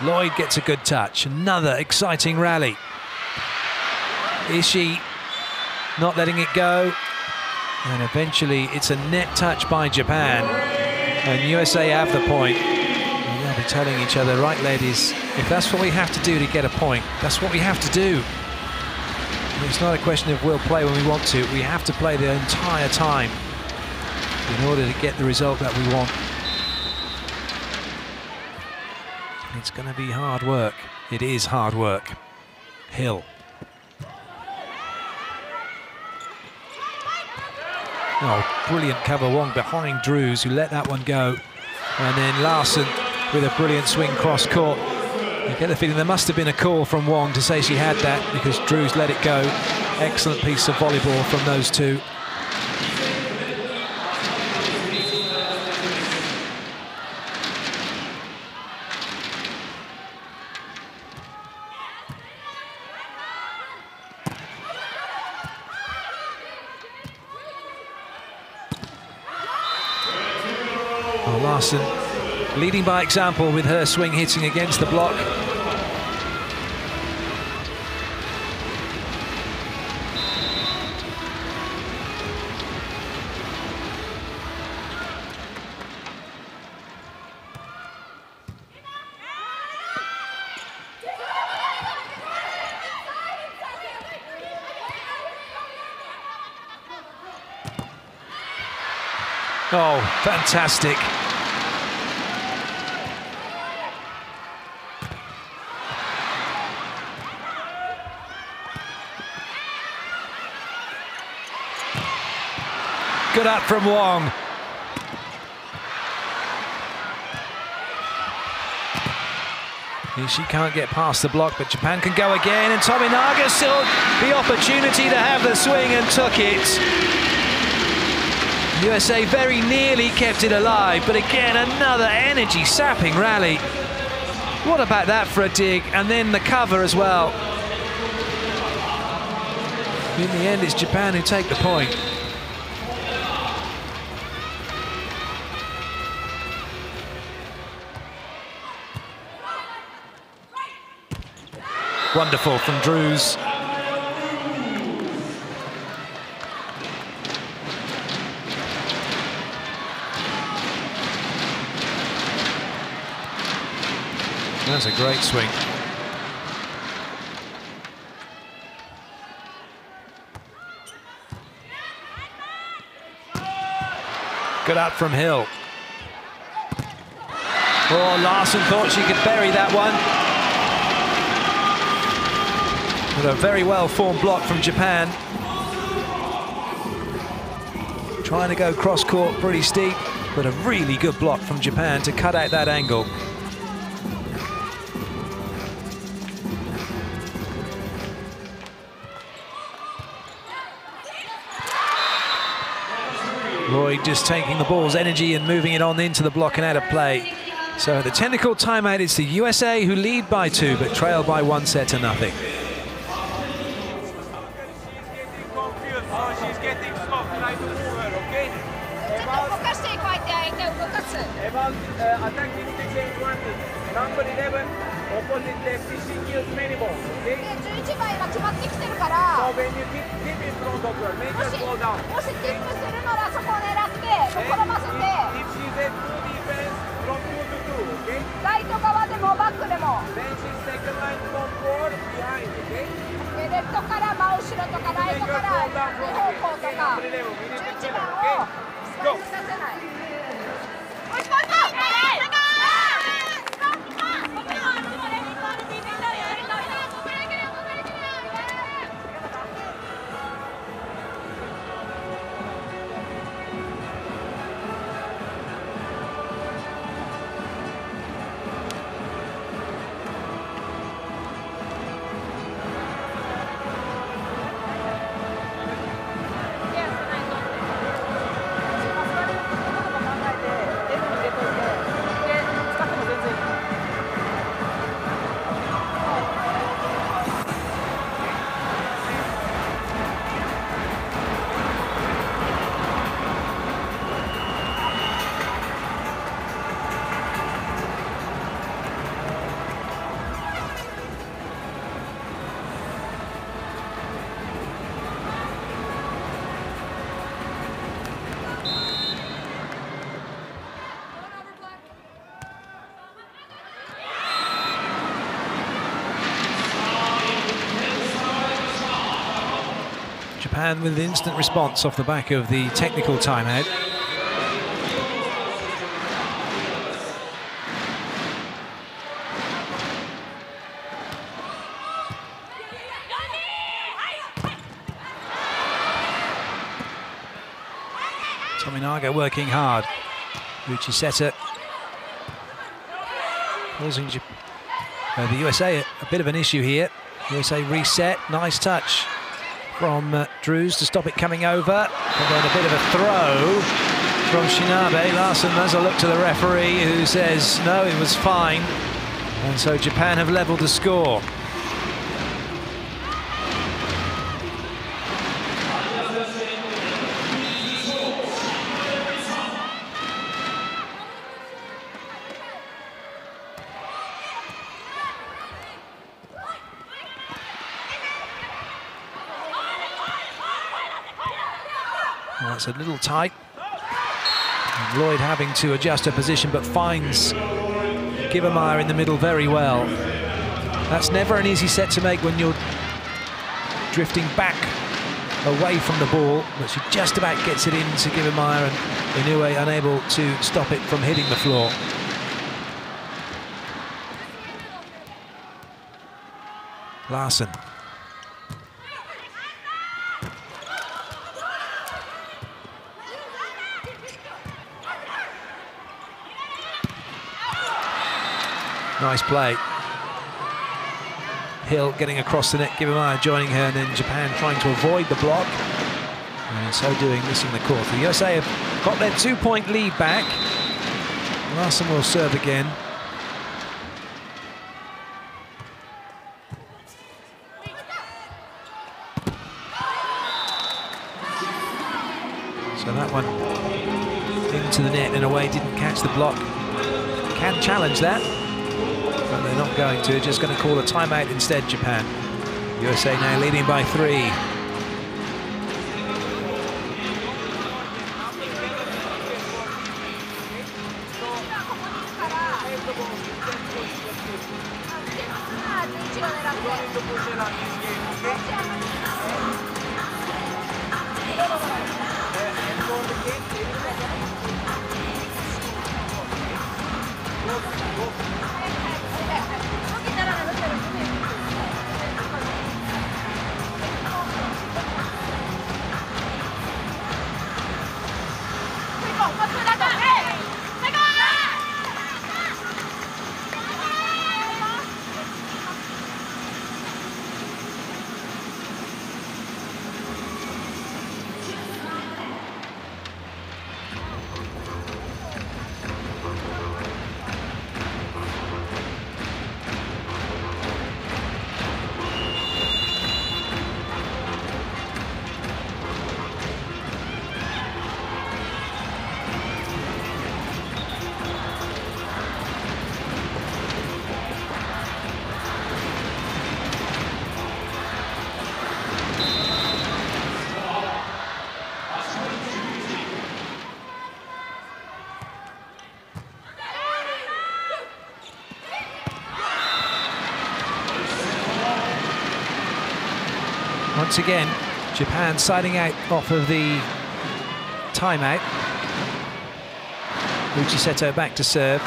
Lloyd gets a good touch. Another exciting rally. Ishii not letting it go, and eventually it's a net touch by Japan, and USA have the point. And they'll be telling each other, right ladies, if that's what we have to do to get a point, that's what we have to do. And it's not a question of we'll play when we want to, we have to play the entire time in order to get the result that we want. It's going to be hard work. It is hard work. Hill. Oh, brilliant cover, Wong behind Drews, who let that one go. And then Larsen with a brilliant swing cross court. You get the feeling there must have been a call from Wong to say she had that, because Drews let it go. Excellent piece of volleyball from those two. Larsen leading by example with her swing hitting against the block. Oh, fantastic. Good up from Wong. She can't get past the block, but Japan can go again, and Tominaga still the opportunity to have the swing and took it. USA very nearly kept it alive, but again another energy-sapping rally. What about that for a dig, and then the cover as well. In the end, it's Japan who take the point. Wonderful from Drews. That's a great swing. Good up from Hill. Oh, Larsen thought she could bury that one. With a very well-formed block from Japan. Trying to go cross-court pretty steep, but a really good block from Japan to cut out that angle. Lloyd just taking the ball's energy and moving it on into the block and out of play. So the technical timeout, it's the USA who lead by 2 but trail by 1 set to nothing. She's getting confused, so she's getting slow. Try to move her, okay? About attacking the change one. Number 11, opposite left, she kills many balls, okay? So when you keep in front of her, make her fall down. If she's at full defense, from 2 to 2, okay? Then she's second line from 4 behind, okay? Make her fall down from here, okay? Number 11, we need to kill her, okay? Go! Japan with instant response off the back of the technical timeout. Tominaga working hard. Uchiseta causing the USA a bit of an issue here. USA reset, nice touch from Drews to stop it coming over. And then a bit of a throw from Shinabe. Larsen has a look to the referee who says, no, it was fine. And so Japan have leveled the score. Well, it's a little tight. And Lloyd having to adjust her position, but finds Givermeyer in the middle very well. That's never an easy set to make when you're drifting back away from the ball, but she just about gets it into Givermeyer, and Inoue unable to stop it from hitting the floor. Larsen. Nice play. Hill getting across the net, Givermeyer joining her, and then Japan trying to avoid the block. And in so doing, missing the court. The USA have got their 2-point lead back. Larsen will serve again. So that one into the net in a way, didn't catch the block. Can challenge that. But they're not going to, just going to call a timeout instead, Japan. USA now leading by 3. Once again, Japan siding out off of the timeout. Uchiseto back to serve.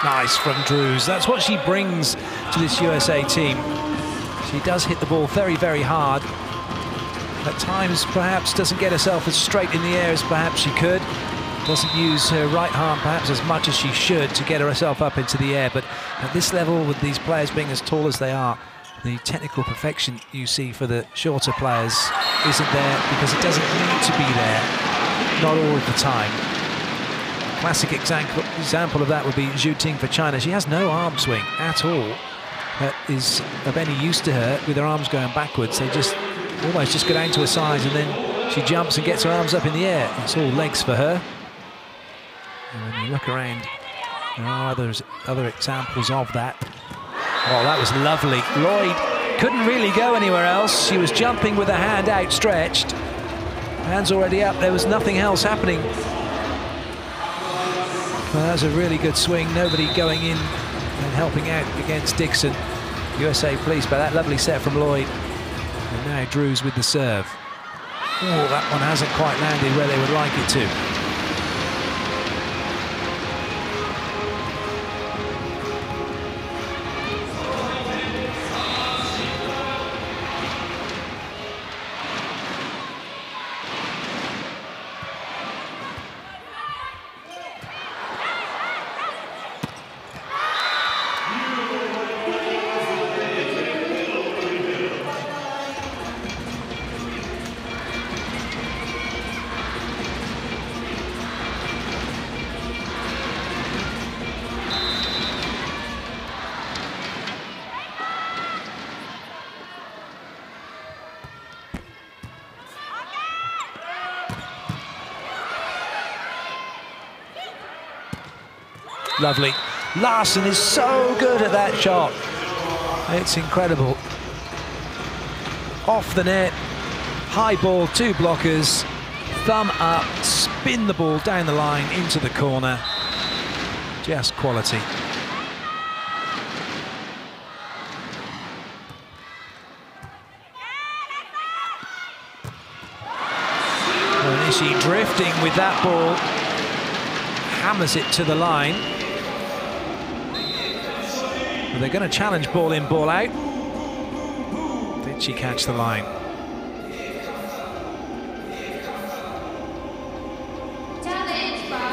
Nice from Drews. That's what she brings to this USA team. She does hit the ball very, very hard. At times, perhaps doesn't get herself as straight in the air as perhaps she could. Doesn't use her right arm perhaps as much as she should to get herself up into the air. But at this level, with these players being as tall as they are, the technical perfection you see for the shorter players isn't there because it doesn't need to be there, not all of the time. Classic example of that would be Zhu Ting for China. She has no arm swing at all that is of any use to her with her arms going backwards. They just almost just go down to her sides and then she jumps and gets her arms up in the air. It's all legs for her. And when you look around, there are other examples of that. Oh, that was lovely. Lloyd couldn't really go anywhere else. She was jumping with her hand outstretched. Hands already up. There was nothing else happening. Well, that was a really good swing. Nobody going in and helping out against Dixon. USA pleased by that lovely set from Lloyd. And now Drews with the serve. Oh, that one hasn't quite landed where they would like it to. Lovely. Larsen is so good at that shot. It's incredible. Off the net, high ball, 2 blockers, thumb up, spin the ball down the line into the corner. Just quality. Nishi drifting with that ball, hammers it to the line. But they're going to challenge ball in, ball out. Did she catch the line? Challenge by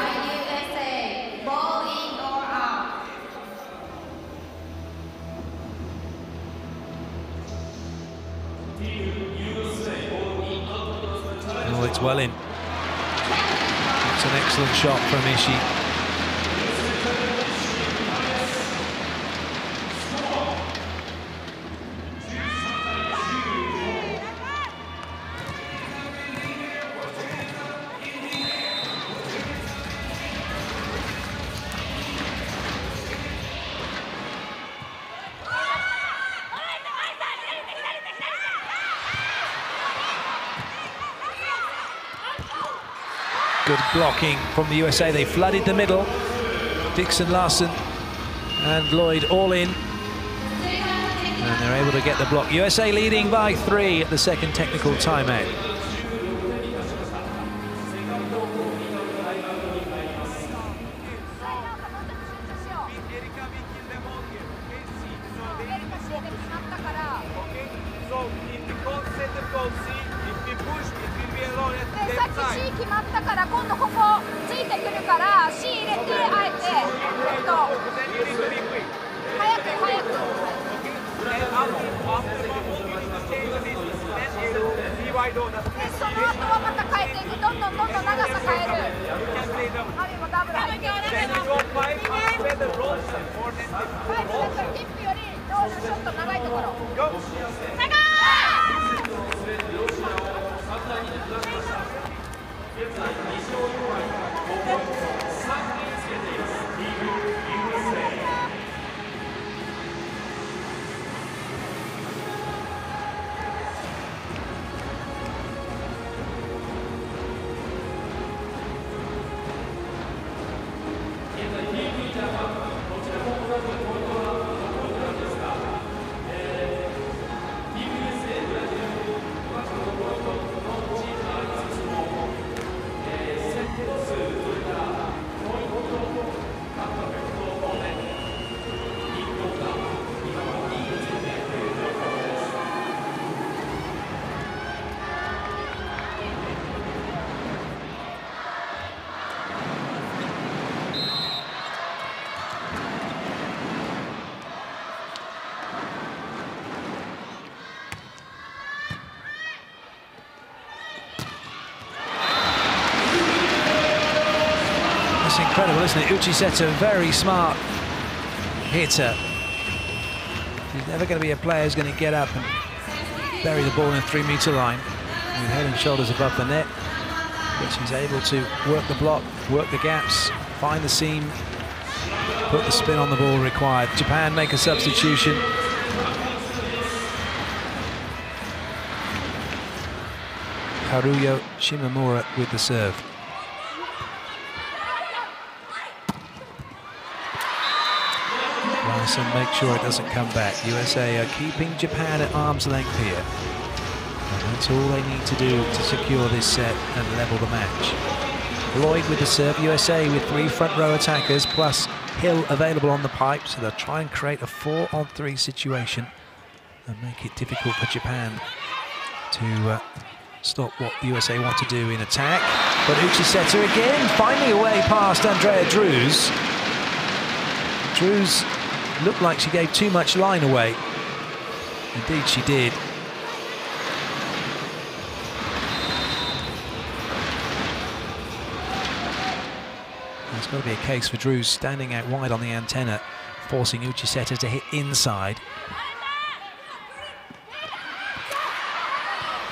well in. It's an excellent shot from Ishii. Good blocking from the USA. They flooded the middle. Dixon, Larsen and Lloyd all in. And they're able to get the block. USA leading by 3 at the second technical timeout. Incredible, isn't it? Uchiseta, very smart hitter. He's never going to be a player who's going to get up and bury the ball in the 3-meter line with head and shoulders above the net. But she's able to work the block, work the gaps, find the seam, put the spin on the ball required. Japan make a substitution. Haruyo Shimamura with the serve. Larsen make sure it doesn't come back. USA are keeping Japan at arm's length here. And that's all they need to do to secure this set and level the match. Lloyd with the serve. USA with 3 front row attackers plus Hill available on the pipe, so they'll try and create a 4-on-3 situation and make it difficult for Japan to stop what the USA want to do in attack. But Uchiseta again finding a way past Andrea Drews. Drews looked like she gave too much line away. Indeed she did. There's got to be a case for Drews standing out wide on the antenna, forcing Uchiseta to hit inside.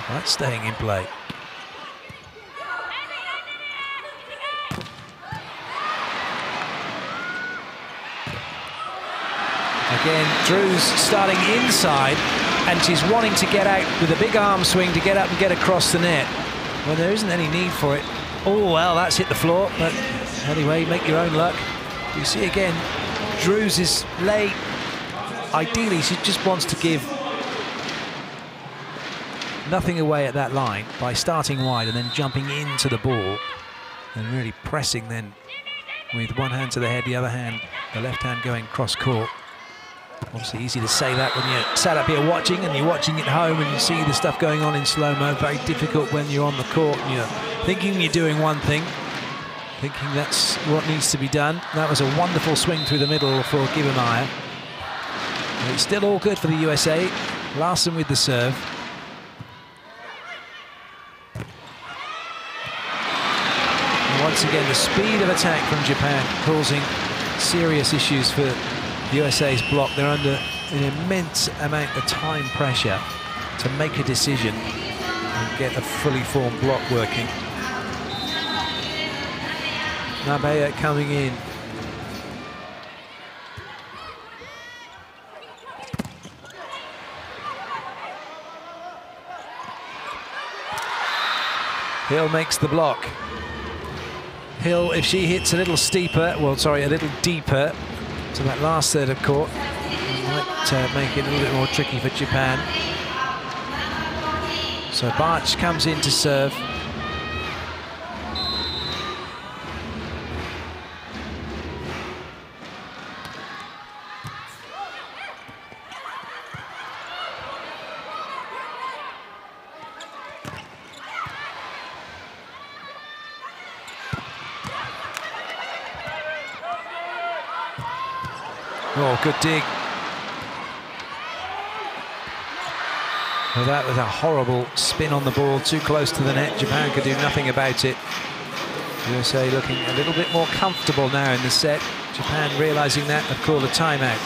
That's staying in play. Again, Drews starting inside, and she's wanting to get out with a big arm swing to get up and get across the net when there isn't any need for it. Oh, well, that's hit the floor, but anyway, make your own luck. You see again, Drews is late. Ideally, she just wants to give nothing away at that line by starting wide and then jumping into the ball and really pressing then with one hand to the head, the other hand, the left hand going cross court. Obviously easy to say that when you're sat up here watching and you're watching at home and you see the stuff going on in slow-mo. Very difficult when you're on the court and you're thinking you're doing one thing, thinking that's what needs to be done. That was a wonderful swing through the middle for Gibemeyer. It's still all good for the USA. Larsen with the serve. once again, the speed of attack from Japan causing serious issues for USA's block. They're under an immense amount of time pressure to make a decision and get a fully formed block working. Nabeya coming in. Hill makes the block. Hill, if she hits a little steeper, well, sorry, a little deeper to that last third of court, might make it a little bit more tricky for Japan. So Barch comes in to serve. Oh, good dig. Well, that was a horrible spin on the ball, too close to the net. Japan could do nothing about it. USA looking a little bit more comfortable now in the set. Japan realizing that, have called a timeout.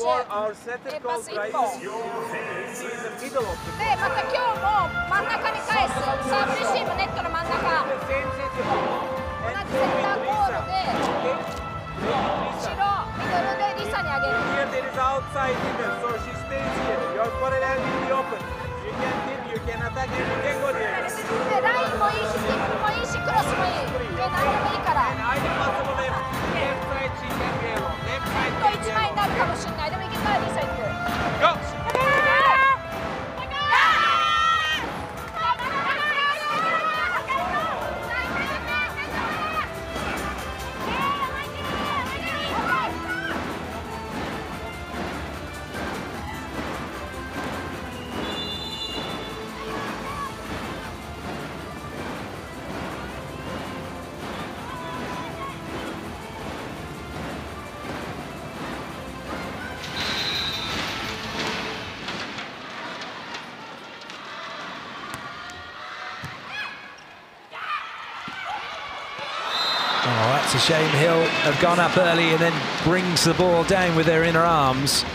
For our setter called right is in the middle of the court. また今日も真ん中に返すサーブレシーブネットの真ん中 The same system. 同じセンターコールで後ろミドルでリサに上げる Here there is outside middle, so she stays here. Your foreland will be open. You can tip, you can attack, and you can go there. でラインもいいしティップもいいしクロスもいいで何でもいいから And either possible left side she can be alone. Left ネ side ット can be 1枚に alone. なるかもしれないでもいけたらリサ行く Go! Oh, that's a shame. Hill have gone up early and then brings the ball down with their inner arms.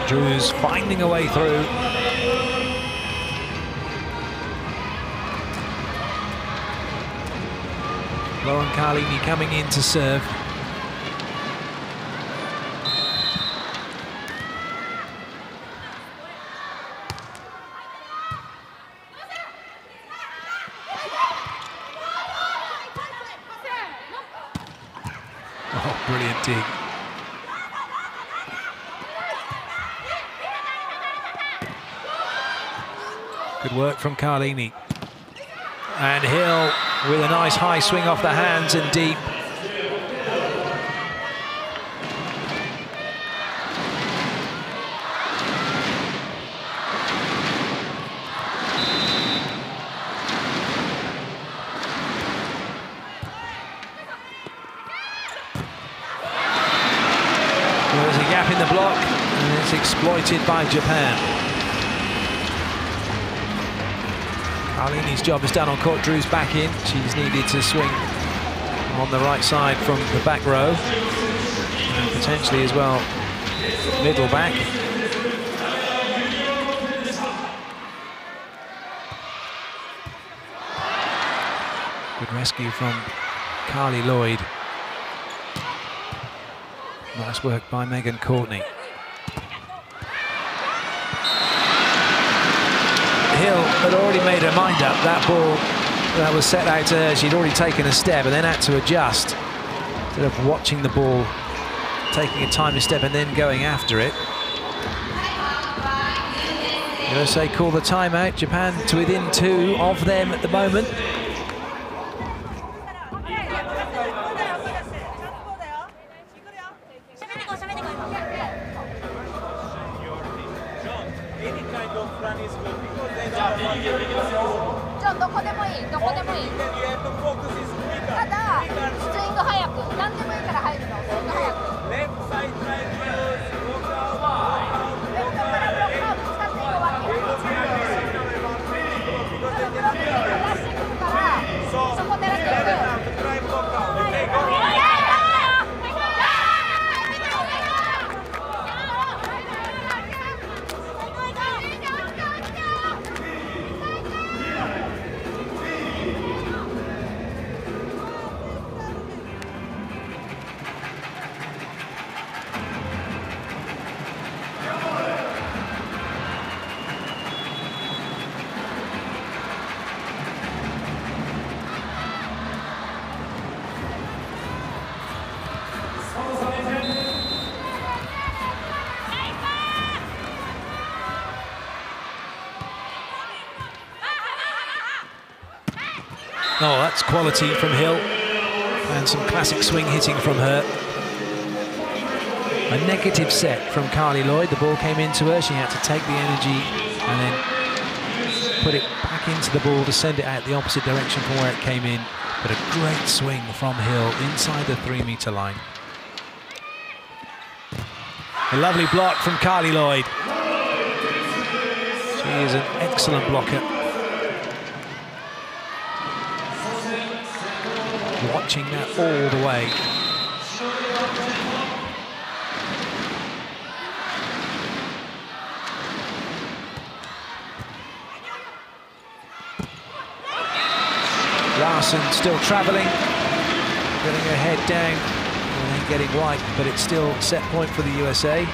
Drew's finding a way through. Lauren Carli coming in to serve. Oh, brilliant dig. Good work from Carlini. And Hill with a nice high swing off the hands and deep. There's a gap in the block and it's exploited by Japan. Carlini's job is done on court. Drew's back in. She's needed to swing on the right side from the back row. And potentially as well, middle back. Good rescue from Carli Lloyd. Nice work by Megan Courtney. Hill had already made her mind up. That ball that was set out to her. She'd already taken a step and then had to adjust. Instead of watching the ball, taking a timely step and then going after it. USA call the timeout. Japan to within 2 of them at the moment. Oh, that's quality from Hill, and some classic swing hitting from her. A negative set from Carli Lloyd. The ball came into her, she had to take the energy and then put it back into the ball to send it out the opposite direction from where it came in. But a great swing from Hill inside the 3-meter line. A lovely block from Carli Lloyd. She is an excellent blocker. Watching that all the way. Larsen still travelling, getting her head down and then getting white, but it's still set point for the USA.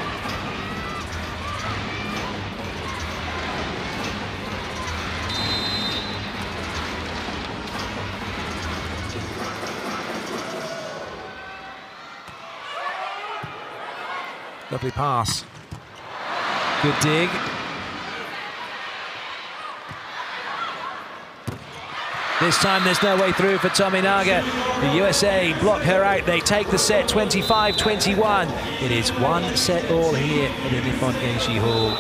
Lovely pass. Good dig. This time there's no way through for Tominaga. The USA block her out. They take the set 25-21. It is 1 set all here at the Nippon Gaeshi Hall.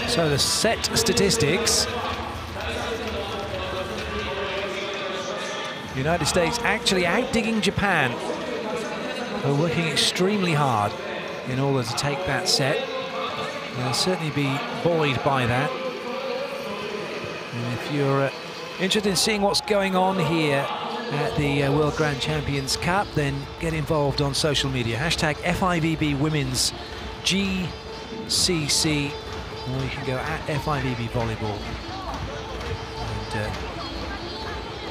So the set statistics. United States actually outdigging Japan. They're working extremely hard in order to take that set. They'll certainly be buoyed by that. And if you're interested in seeing what's going on here at the World Grand Champions Cup, then get involved on social media. Hashtag FIVB Women's G CC, or you can go at FIVB Volleyball.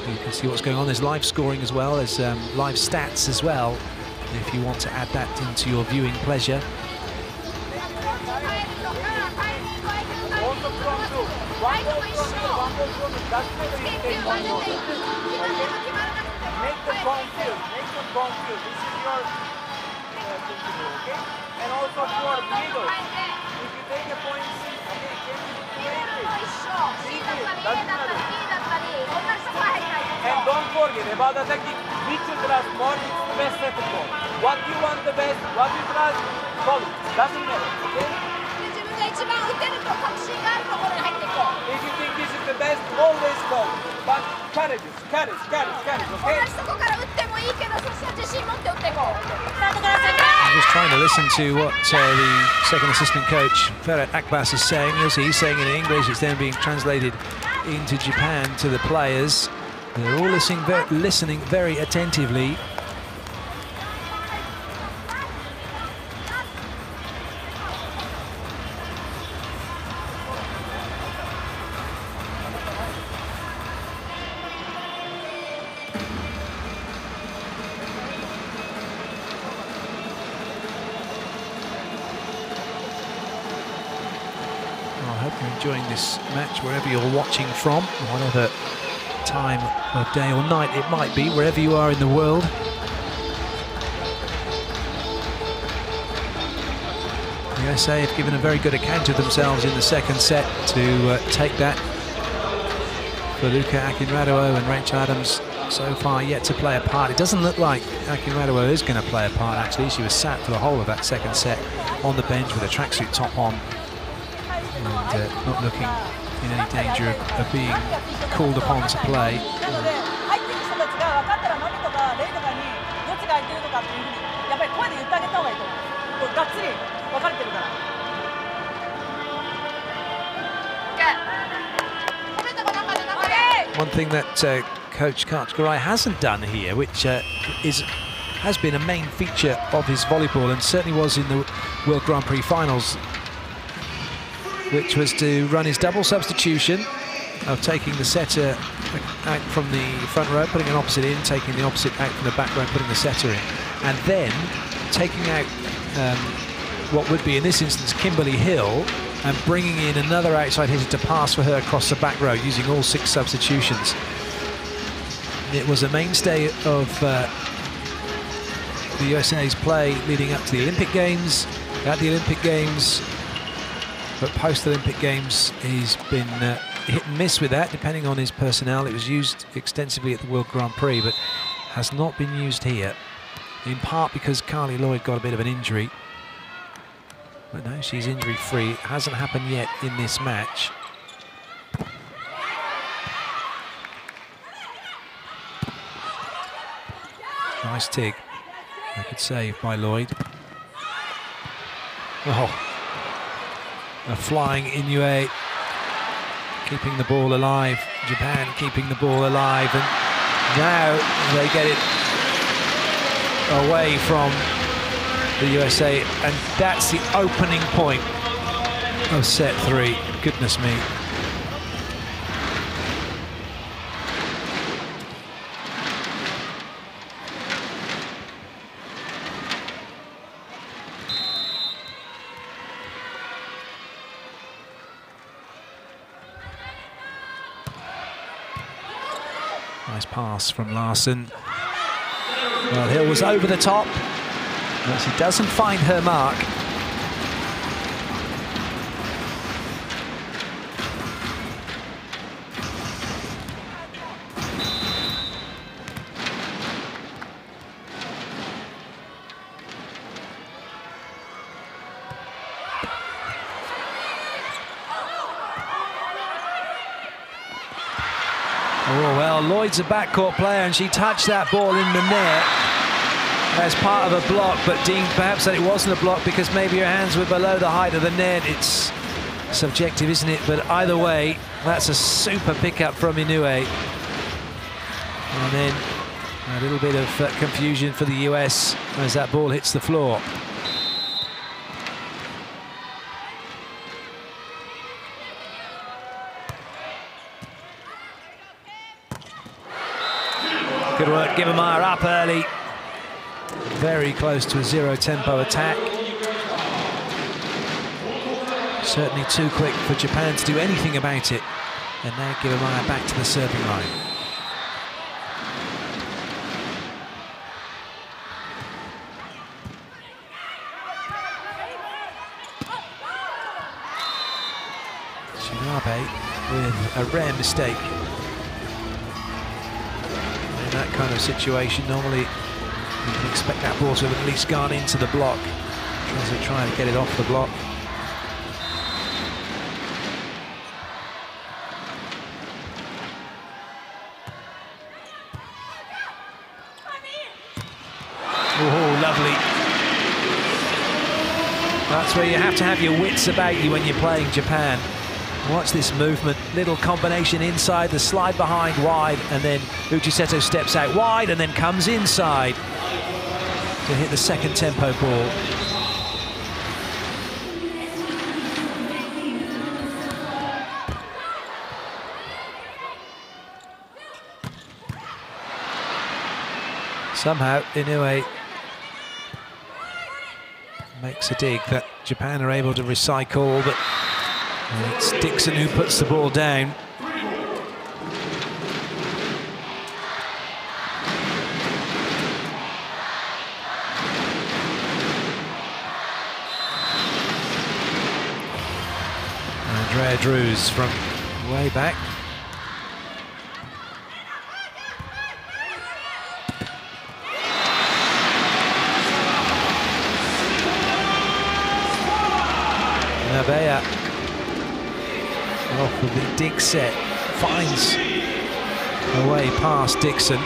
And you can see what's going on. There's live scoring as well. There's live stats as well, if you want to add that into your viewing pleasure. Make them confused. This is your thing to do, okay? And also for middle, if you take a point, okay, can you and don't forget about the technique. Which you trust more, it's the best set of ball. What you want the best, what you trust, follow. Doesn't matter, okay? If you think this is the best, always go. But courage, okay? I'm just trying to listen to what the second assistant coach, Ferhat Akbas, is saying. You'll see he's saying it in English, it's then being translated into Japan to the players. They're all listening very attentively. Enjoying this match wherever you're watching from, whatever time of day or night it might be, wherever you are in the world. The USA have given a very good account of themselves in the second set to take that. For Luca Akinradou and Rachel Adams so far yet to play a part. It doesn't look like Akinradou is going to play a part actually. She was sat for the whole of that second set on the bench with a tracksuit top on. And not looking in any danger of being called upon to play. One thing that Coach Kartgaray hasn't done here, which has been a main feature of his volleyball and certainly was in the World Grand Prix finals, which was to run his double substitution of taking the setter out from the front row, putting an opposite in, taking the opposite out from the back row, putting the setter in, and then taking out what would be, in this instance, Kimberly Hill, and bringing in another outside hitter to pass for her across the back row, using all 6 substitutions. It was a mainstay of the USA's play leading up to the Olympic Games. At the Olympic Games, but post-Olympic Games, he's been hit and miss with that, depending on his personnel. It was used extensively at the World Grand Prix, but has not been used here, in part because Carli Lloyd got a bit of an injury. But no, she's injury-free. It hasn't happened yet in this match. Nice tig. A good save by Lloyd. Oh. A flying Inoue, keeping the ball alive. Japan keeping the ball alive, and now they get it away from the USA, and that's the opening point of set 3. Goodness me. Nice pass from Larsen. Well, Hill was over the top, but she doesn't find her mark. Oh, well, Lloyd's a backcourt player, and she touched that ball in the net as part of a block, but deemed perhaps that it wasn't a block because maybe her hands were below the height of the net. It's subjective, isn't it? But either way, that's a super pickup from Inoue. And then a little bit of confusion for the US as that ball hits the floor. Good work, Gibbermeyer up early. Very close to a zero tempo attack. Certainly too quick for Japan to do anything about it. And now Gibbermeyer back to the serving line. Shinabe with a rare mistake. In that kind of situation, normally you can expect that ball to have at least gone into the block. As they try to get it off the block. Oh, lovely. That's where you have to have your wits about you when you're playing Japan. Watch this movement, little combination inside, the slide behind wide, and then Uchiseto steps out wide and then comes inside to hit the second tempo ball. Somehow, Inoue makes a dig that Japan are able to recycle, but it's Dixon who puts the ball down. Andrea Drews from way back. Nabeya off with the dig set, finds a way past Dixon.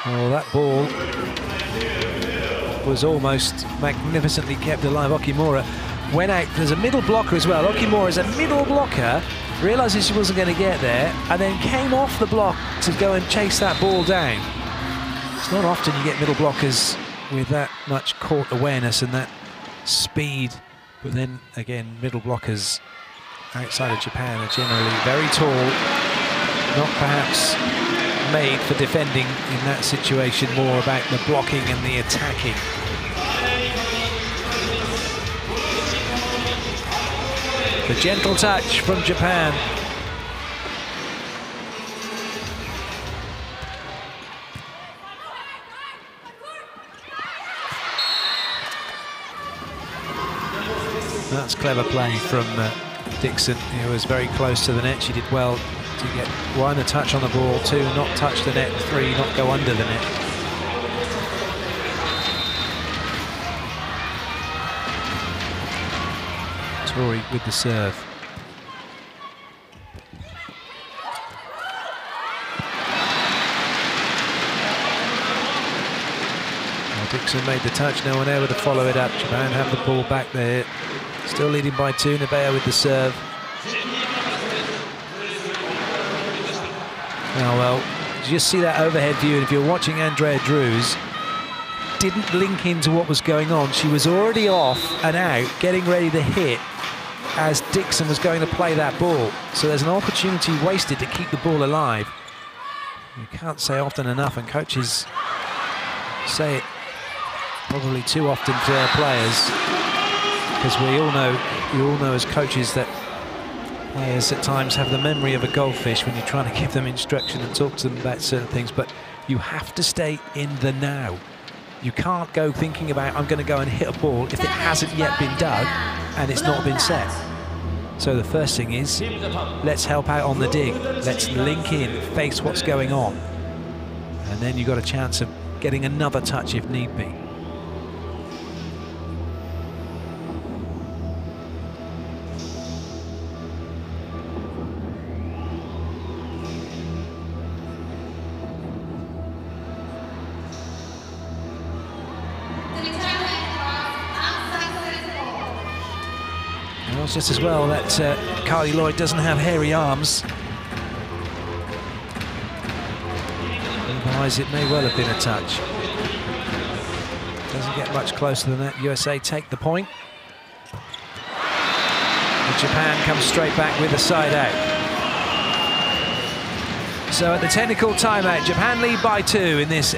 Oh, that ball was almost magnificently kept alive. Okimura went out. There's a middle blocker as well. Okimura is a middle blocker, realises she wasn't going to get there, and then came off the block to go and chase that ball down. It's not often you get middle blockers with that much court awareness and that speed, but then again, middle blockers outside of Japan are generally very tall, not perhaps made for defending in that situation, more about the blocking and the attacking. The gentle touch from Japan. That's clever play from Dixon. He was very close to the net. She did well to get one, a touch on the ball, two, not touch the net, three, not go under the net. Tori with the serve. Well, Dixon made the touch, no one able to follow it up. Japan have the ball back there. Still leading by two, Nabeya with the serve. Oh well, you just see that overhead view, and if you're watching Andrea Drews, didn't link into what was going on. She was already off and out, getting ready to hit as Dixon was going to play that ball. So there's an opportunity wasted to keep the ball alive. You can't say often enough, and coaches say it probably too often to their players, because we all know as coaches that players at times have the memory of a goldfish when you're trying to give them instruction and talk to them about certain things, but you have to stay in the now. You can't go thinking about, I'm going to go and hit a ball if it hasn't yet been dug and it's not been set. So the first thing is, let's help out on the dig. Let's link in, face what's going on. And then you've got a chance of getting another touch if need be. Just as well that Carli Lloyd doesn't have hairy arms. Otherwise, it may well have been a touch. Doesn't get much closer than that. USA take the point. And Japan comes straight back with a side out. So at the technical timeout, Japan lead by 2 in this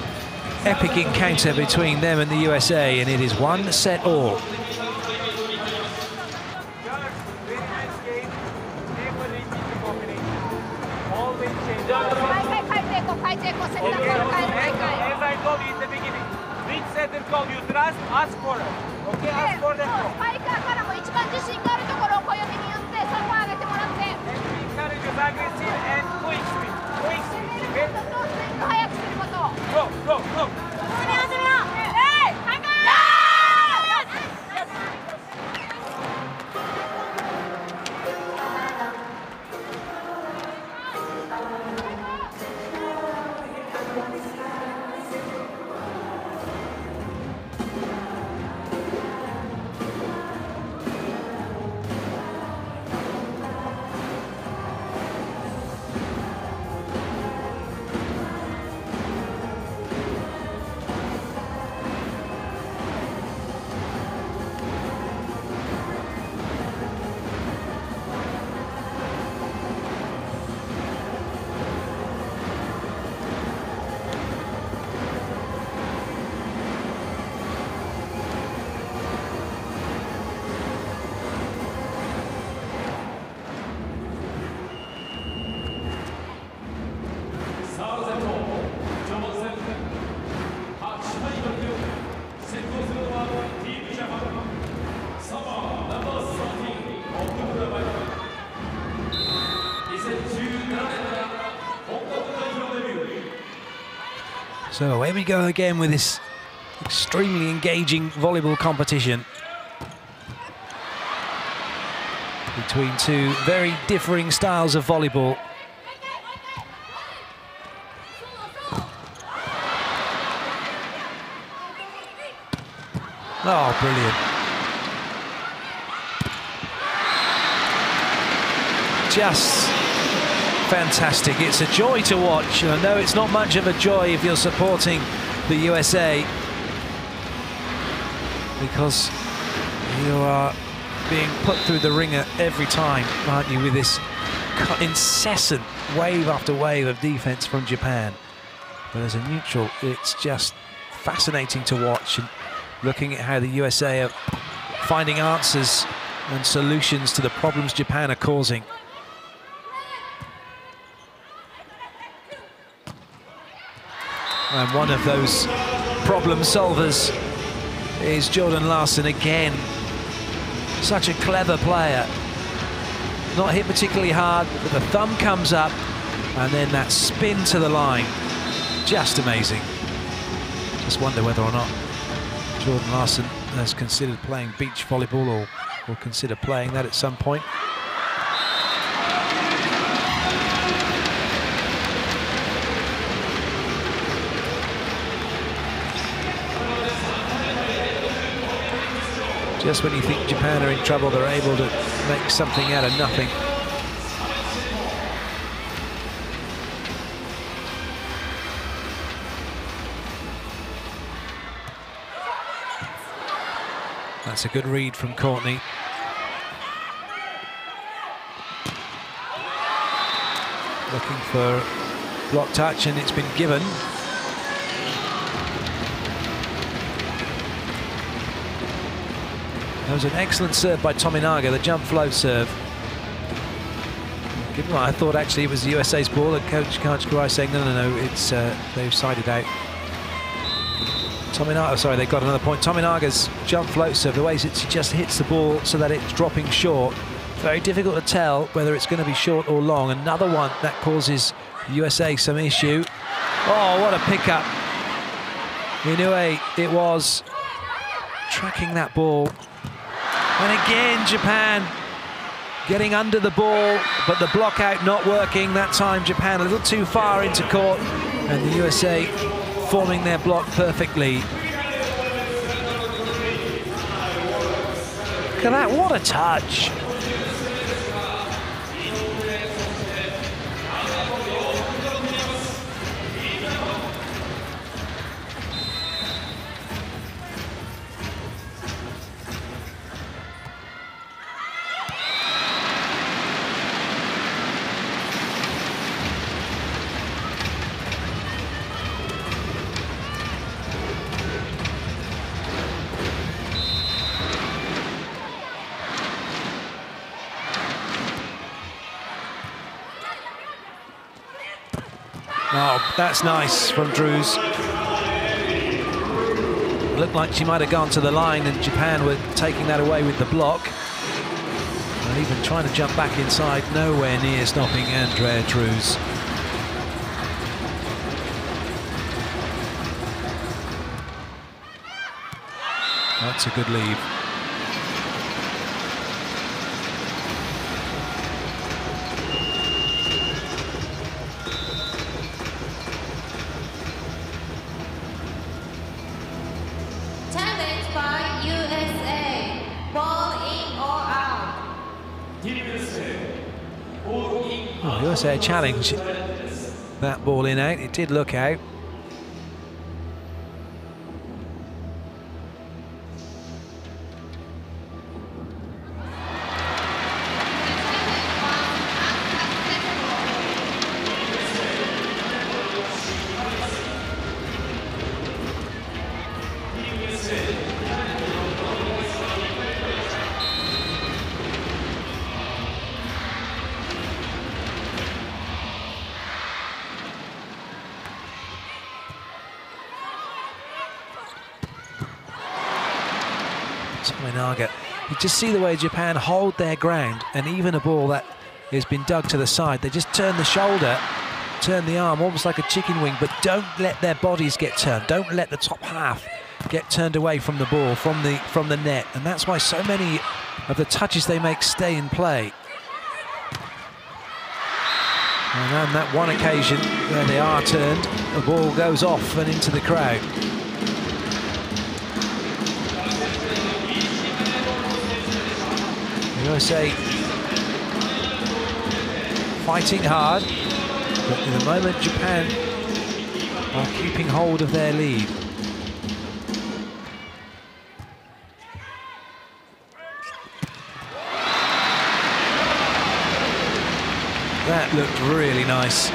epic encounter between them and the USA, and it is 1 set all. Call you trust, ask for it. Okay, ask for them. And we encourage you aggressive and quick speed. Quick speed, okay? Go, go, go. So away we go again with this extremely engaging volleyball competition between 2 very differing styles of volleyball. Oh, brilliant. Just fantastic. It's a joy to watch. I know it's not much of a joy if you're supporting the USA, because you are being put through the ringer every time, aren't you, with this incessant wave after wave of defense from Japan. But as a neutral, it's just fascinating to watch, and looking at how the USA are finding answers and solutions to the problems Japan are causing. And one of those problem solvers is Jordan Larsen again. Such a clever player. Not hit particularly hard, but the thumb comes up, and then that spin to the line. Just amazing. Just wonder whether or not Jordan Larsen has considered playing beach volleyball, or will consider playing that at some point. Just when you think Japan are in trouble, they're able to make something out of nothing. That's a good read from Courtney. Looking for block touch, and it's been given. That was an excellent serve by Tominaga, the jump float serve. Given what I thought actually it was the USA's ball, and Coach Karai saying no, it's they've sided out. Tominaga, sorry, they got another point. Tominaga's jump float serve, the way it just hits the ball so that it's dropping short. Very difficult to tell whether it's going to be short or long. Another one that causes the USA some issue. Oh, what a pickup. Inoue, it was, tracking that ball. And again, Japan getting under the ball, but the block out not working. That time, Japan a little too far into court, and the USA forming their block perfectly. Look at that, what a touch. Oh, that's nice from Drews. Looked like she might have gone to the line and Japan were taking that away with the block. And even trying to jump back inside, nowhere near stopping Andrea Drews. That's a good lead. Challenge by USA. Ball in or out. Oh, USA challenge. That ball in out. It did look out. You just see the way Japan hold their ground, and even a ball that has been dug to the side, they just turn the shoulder, turn the arm, almost like a chicken wing, but don't let their bodies get turned. Don't let the top half get turned away from the ball, from the net, and that's why so many of the touches they make stay in play. And on that one occasion where they are turned, the ball goes off and into the crowd. USA fighting hard, but in the moment Japan are keeping hold of their lead. That looked really nice.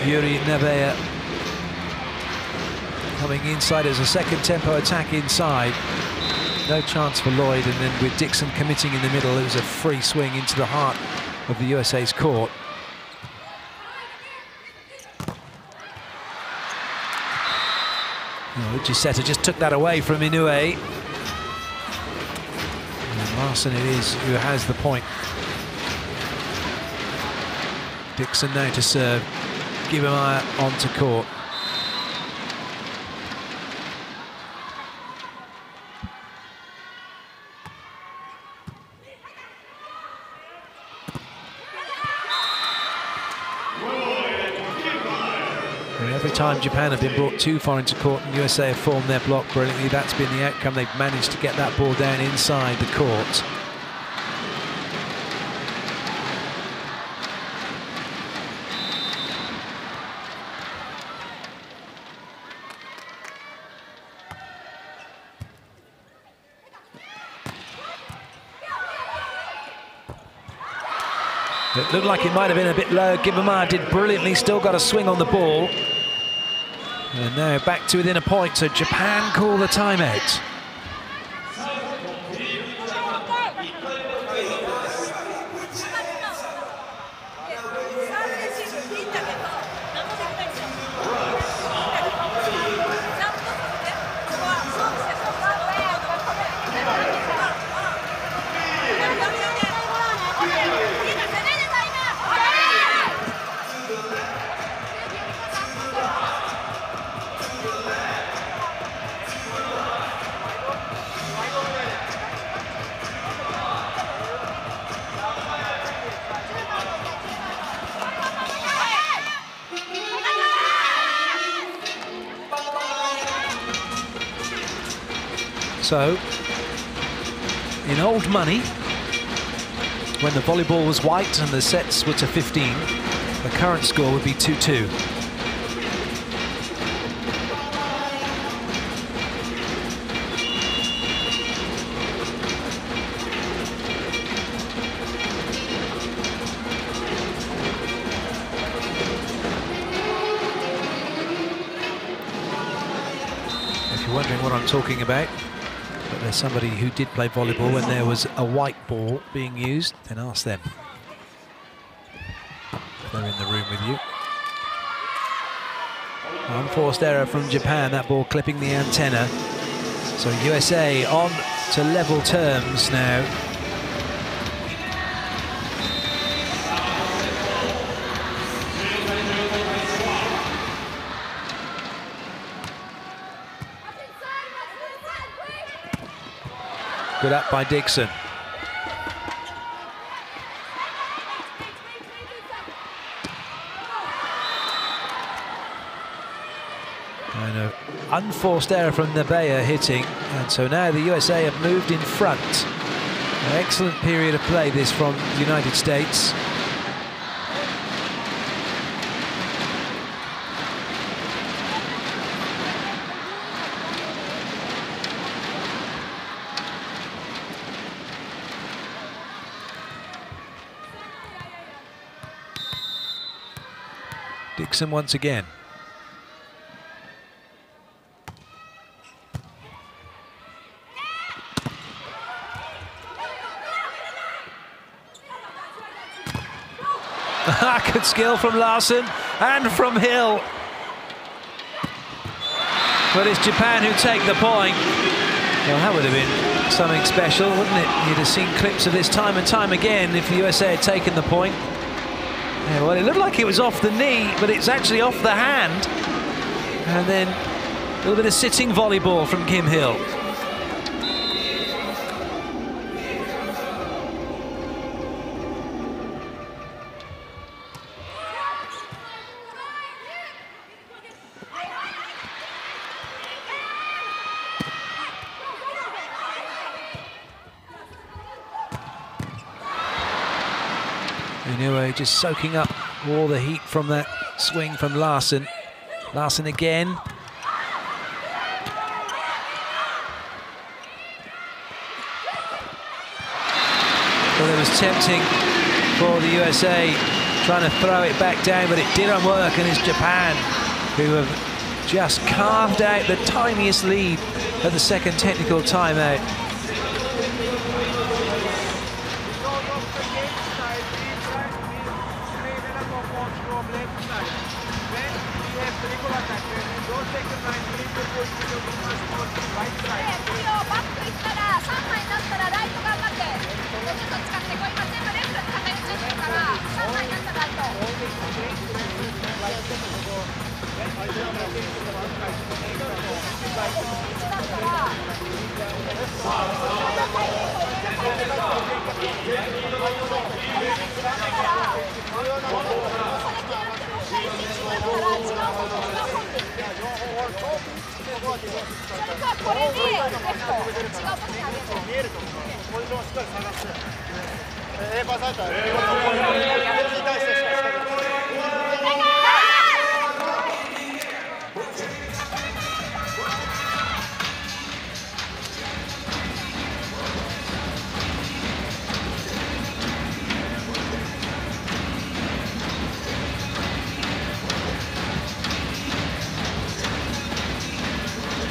Yuri Nevea coming inside as a second tempo attack inside. No chance for Lloyd, and then with Dixon committing in the middle, it was a free swing into the heart of the USA's court. Oh, Gisetta just took that away from Inoue. And Larsen it is who has the point. Dixon now to serve. Gibamaya onto court. Every time Japan have been brought too far into court and USA have formed their block brilliantly, that's been the outcome. They've managed to get that ball down inside the court. It looked like it might have been a bit low. Gibamaya did brilliantly, still got a swing on the ball. And now back to within a point, so Japan call the timeout. So, in old money, when the volleyball was white and the sets were to 15, the current score would be 2-2. If you're wondering what I'm talking about, but there's somebody who did play volleyball when there was a white ball being used, then ask them if they're in the room with you. Unforced error from Japan, that ball clipping the antenna. So USA on to level terms now. Good up by Dixon. And an unforced error from Nabeya hitting, and so now the USA have moved in front. An excellent period of play this from the United States. Dixon once again. Good skill from Larsen and from Hill. But it's Japan who take the point. Well, that would have been something special, wouldn't it? You'd have seen clips of this time and time again if the USA had taken the point. Yeah, well, it looked like it was off the knee, but it's actually off the hand. And then a little bit of sitting volleyball from Kim Hill. Anyway, just soaking up all the heat from that swing from Larsen. Larsen again. Well, it was tempting for the USA trying to throw it back down, but it didn't work, and it's Japan who have just carved out the tiniest lead at the second technical timeout.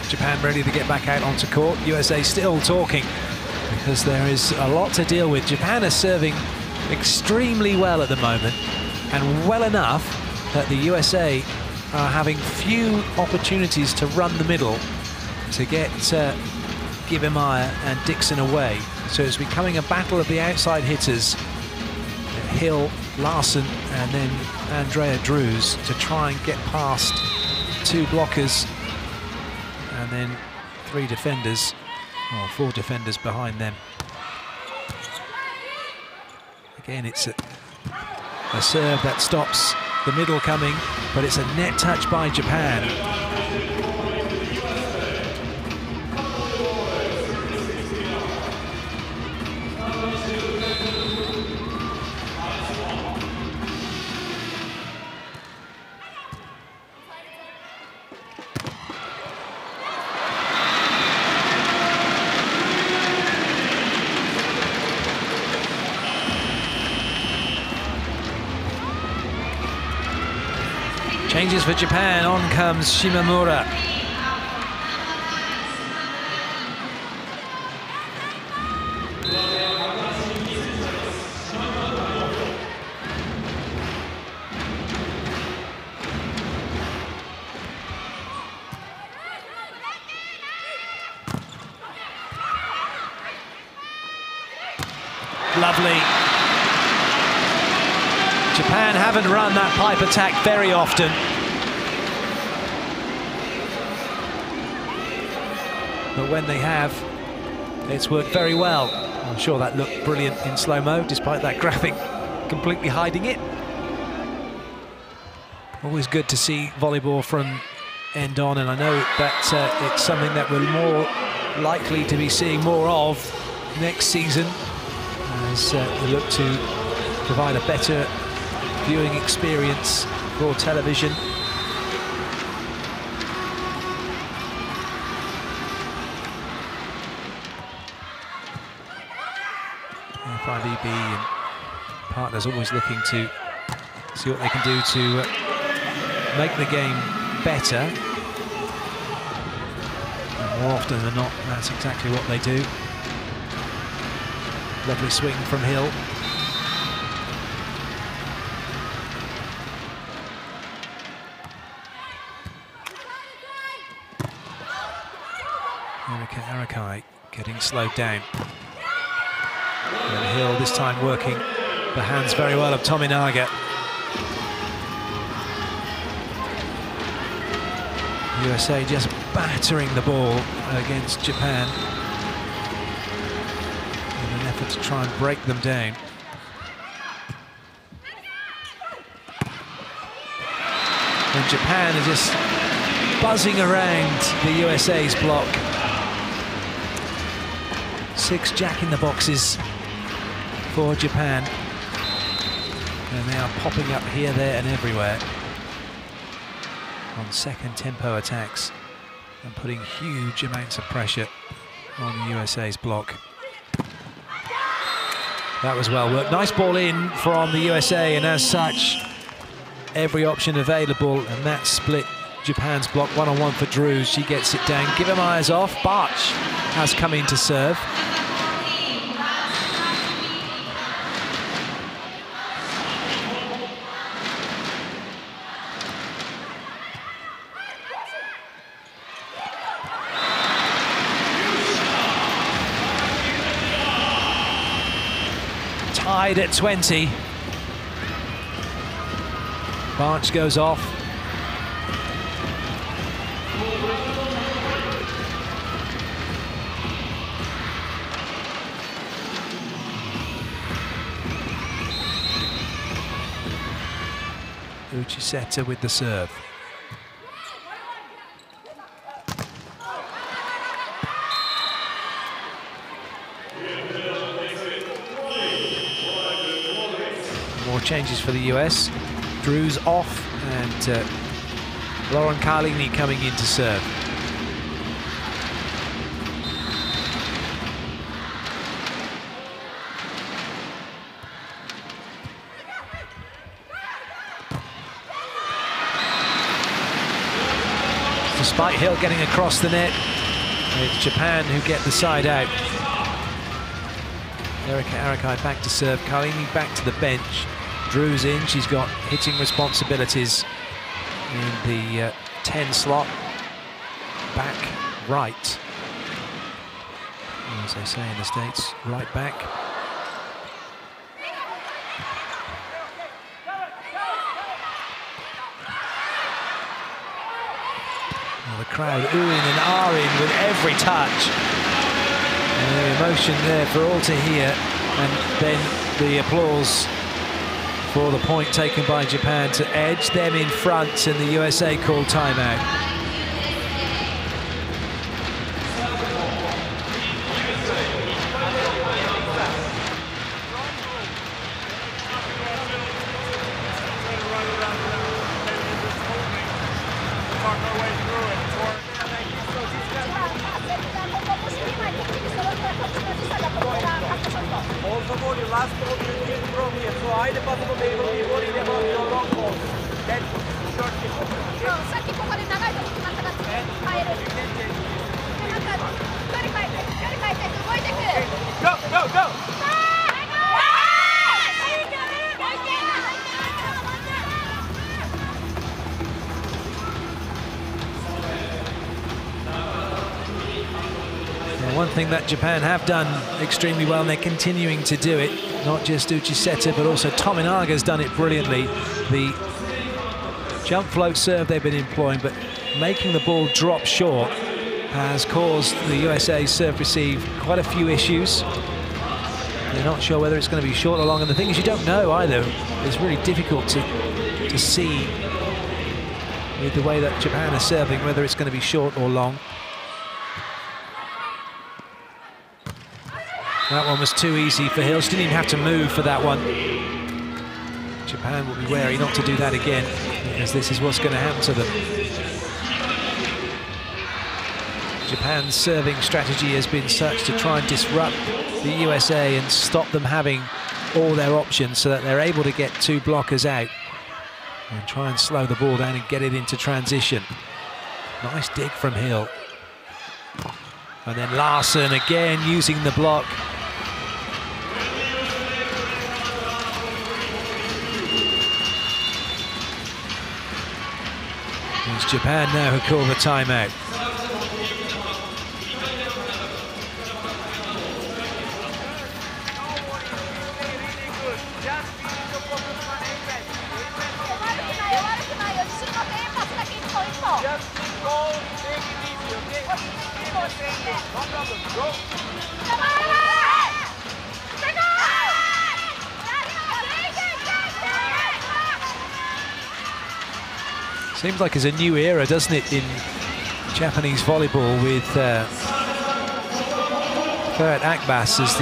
Japan ready to get back out onto court. USA still talking because there is a lot to deal with. Japan is serving extremely well at the moment, and well enough that the USA are having few opportunities to run the middle to get Gibimaya and Dixon away. So it's becoming a battle of the outside hitters, Hill, Larsen, and then Andrea Drews, to try and get past two blockers and then three defenders, or four defenders behind them. Again, it's a serve that stops the middle coming, but it's a net touch by Japan. Changes for Japan, on comes Shimamura. Lovely. Japan haven't run that pipe attack very often. But when they have, it's worked very well. I'm sure that looked brilliant in slow-mo, despite that graphic completely hiding it. Always good to see volleyball from end on, and I know that it's something that we're more likely to be seeing more of next season as we look to provide a better viewing experience for television. FIVB and partners always looking to see what they can do to make the game better. And more often than not, that's exactly what they do. Lovely swing from Hill. Erika Arakai getting slowed down. And Hill this time working the hands very well of Tominaga. USA just battering the ball against Japan in an effort to try and break them down. And Japan are just buzzing around the USA's block. 6 jack-in-the-boxes for Japan. And they are popping up here, there and everywhere on second tempo attacks and putting huge amounts of pressure on the USA's block. That was well worked. Nice ball in from the USA, and as such, every option available, and that split Japan's block one-on-one for Drews. She gets it down. Give him eyes off. Barch has come in to serve. Tied at 20. Barch goes off. Uchiseta with the serve. More changes for the US. Drews off, and Lauren Carlini coming in to serve. Despite Hill getting across the net, it's Japan who get the side out. Erika Arakai back to serve, Carlini back to the bench. Drews in, she's got hitting responsibilities in the 10 slot, back right. As they say in the States, right back. Well, the crowd oohing and ahhing with every touch. And the emotion there for all to hear, and then the applause for the point taken by Japan to edge them in front, and the USA called timeout. One thing that Japan have done extremely well, and they're continuing to do it, not just Uchiseta, but also Tominaga's done it brilliantly. The jump float serve they've been employing, but making the ball drop short has caused the USA serve receive quite a few issues. They're not sure whether it's going to be short or long, and the thing is you don't know either. It's really difficult to see with the way that Japan is serving whether it's going to be short or long. That one was too easy for Hill. She didn't even have to move for that one. Japan will be wary not to do that again, because this is what's going to happen to them. Japan's serving strategy has been such to try and disrupt the USA and stop them having all their options so that they're able to get two blockers out and try and slow the ball down and get it into transition. Nice dig from Hill. And then Larsen again using the block. It's Japan now who call the timeout. Seems like it's a new era, doesn't it, in Japanese volleyball, with Ferret Akbas as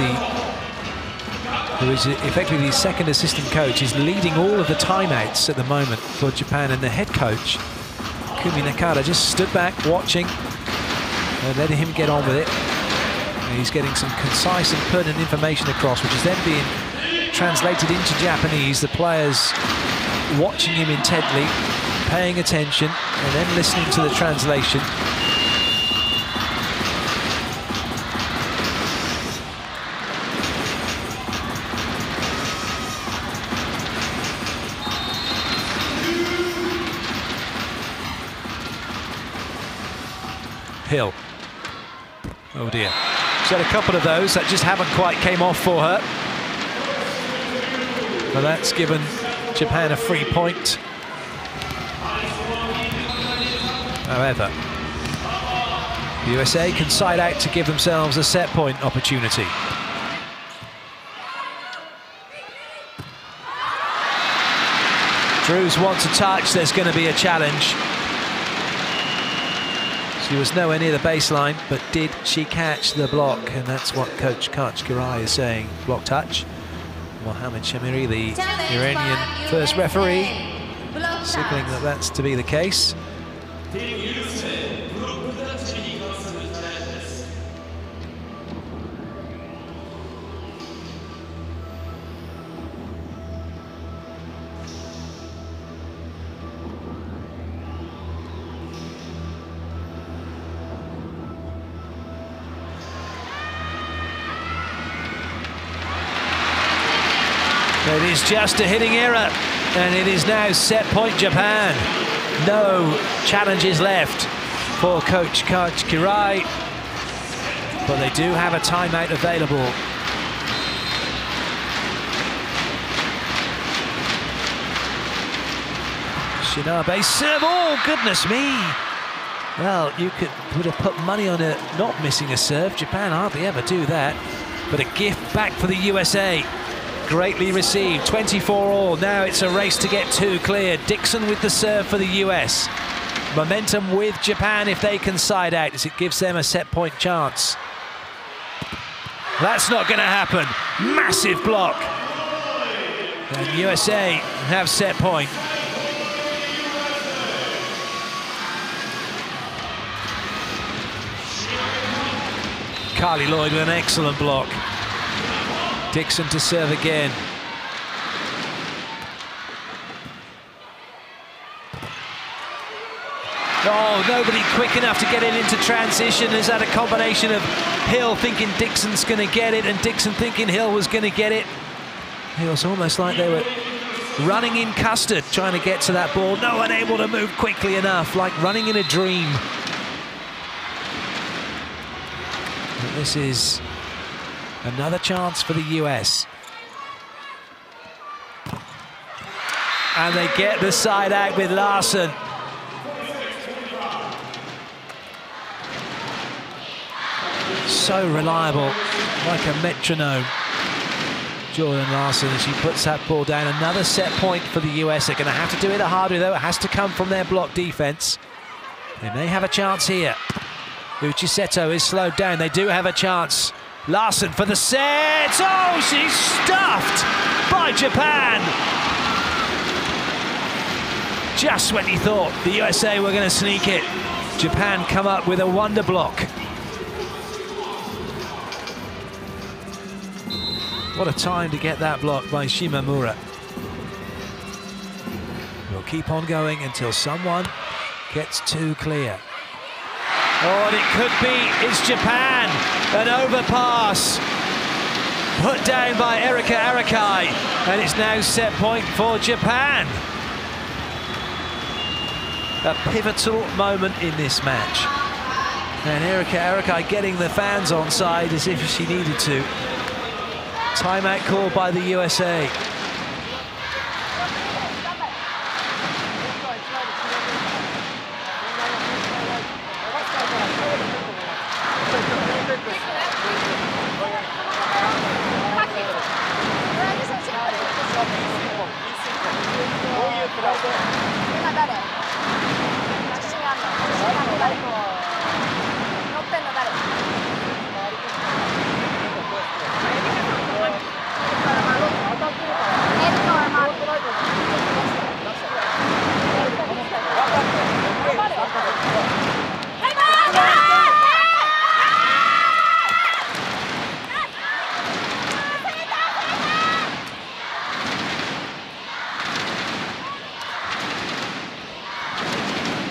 who is effectively the second assistant coach, is leading all of the timeouts at the moment for Japan, and the head coach, Kumi Nakada, just stood back watching and letting him get on with it. And he's getting some concise and pertinent information across, which is then being translated into Japanese. The players watching him intently, paying attention, and then listening to the translation. Hill. Oh dear. She's had a couple of those that just haven't quite came off for her. But that's given Japan a free point. However, the USA can side out to give themselves a set point opportunity. Drews wants a touch, there's going to be a challenge. She was nowhere near the baseline, but did she catch the block? And that's what Coach Kirai is saying, block touch. Mohamed Shamiri, the Iranian first referee, signaling that that's to be the case. It is just a hitting error, and it is now set point Japan. No challenges left for Coach Kirai, but they do have a timeout available. Shinabe serve, oh goodness me! Well, would have put money on it not missing a serve. Japan hardly ever do that, but a gift back for the USA. Greatly received, 24 all. Now it's a race to get two clear. Dixon with the serve for the US. Momentum with Japan if they can side out, as it gives them a set point chance. That's not going to happen. Massive block. And USA have set point. Carli Lloyd with an excellent block. Dixon to serve again. Oh, nobody quick enough to get it into transition. Is that a combination of Hill thinking Dixon's going to get it and Dixon thinking Hill was going to get it? It was almost like they were running in custard trying to get to that ball. No one able to move quickly enough, like running in a dream. But this is another chance for the US. And they get the side out with Larsen. So reliable, like a metronome. Jordan Larsen, as she puts that ball down. Another set point for the US. They're going to have to do it hardly, though. It has to come from their block defense. They may have a chance here. Uchiseto is slowed down. They do have a chance. Larsen for the set. Oh, she's stuffed by Japan. Just when you thought the USA were going to sneak it, Japan come up with a wonder block. What a time to get that block by Shimamura. We'll keep on going until someone gets too clear. Oh, and it could be, it's Japan. An overpass put down by Erika Arakai, and it's now set point for Japan. A pivotal moment in this match. And Erika Arakai getting the fans on side as if she needed to. Timeout called by the USA.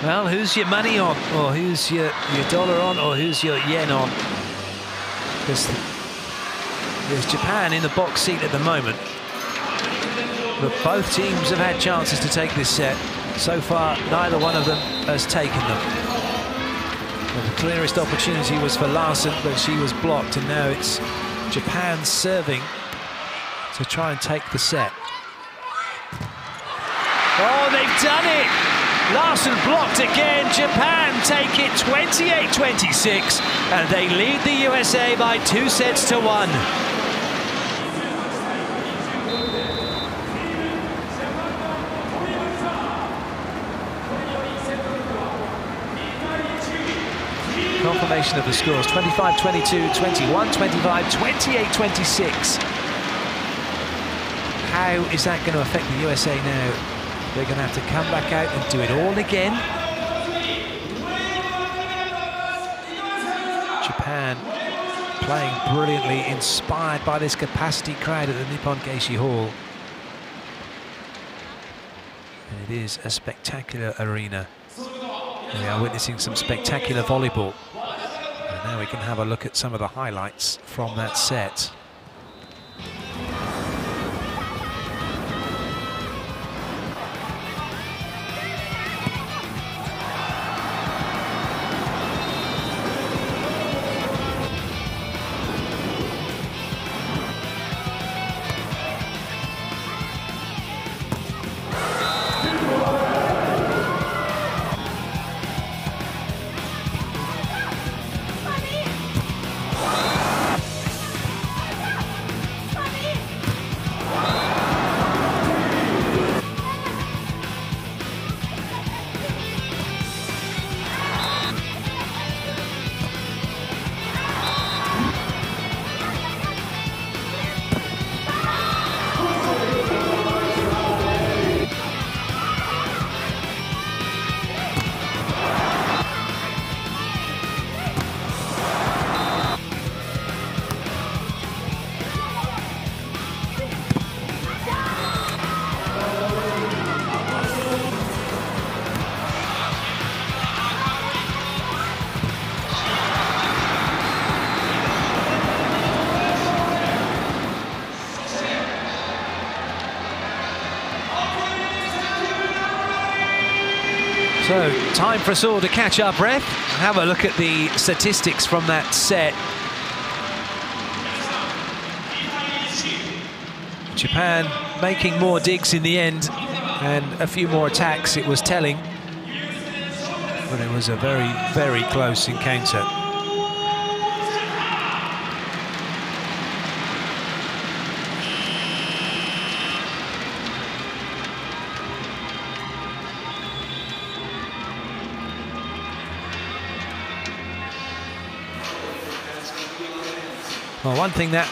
Well, who's your money on, or who's your dollar on, or who's your yen on? Because there's Japan in the box seat at the moment. But both teams have had chances to take this set. So far, neither one of them has taken them. Well, the clearest opportunity was for Larsen, but she was blocked, and now it's Japan serving to try and take the set. Oh, they've done it! Larsen blocked again. Japan take it 28-26, and they lead the USA by 2 sets to 1. Confirmation of the scores: 25-22, 21-25, 28-26. How is that going to affect the USA now? They're going to have to come back out and do it all again. Japan playing brilliantly, inspired by this capacity crowd at the Nippon Gaeshi Hall. And it is a spectacular arena. We are witnessing some spectacular volleyball. And now we can have a look at some of the highlights from that set. So, time for us all to catch our breath, have a look at the statistics from that set. Japan making more digs in the end, and a few more attacks, it was telling. But it was a very, very close encounter. Well, one thing that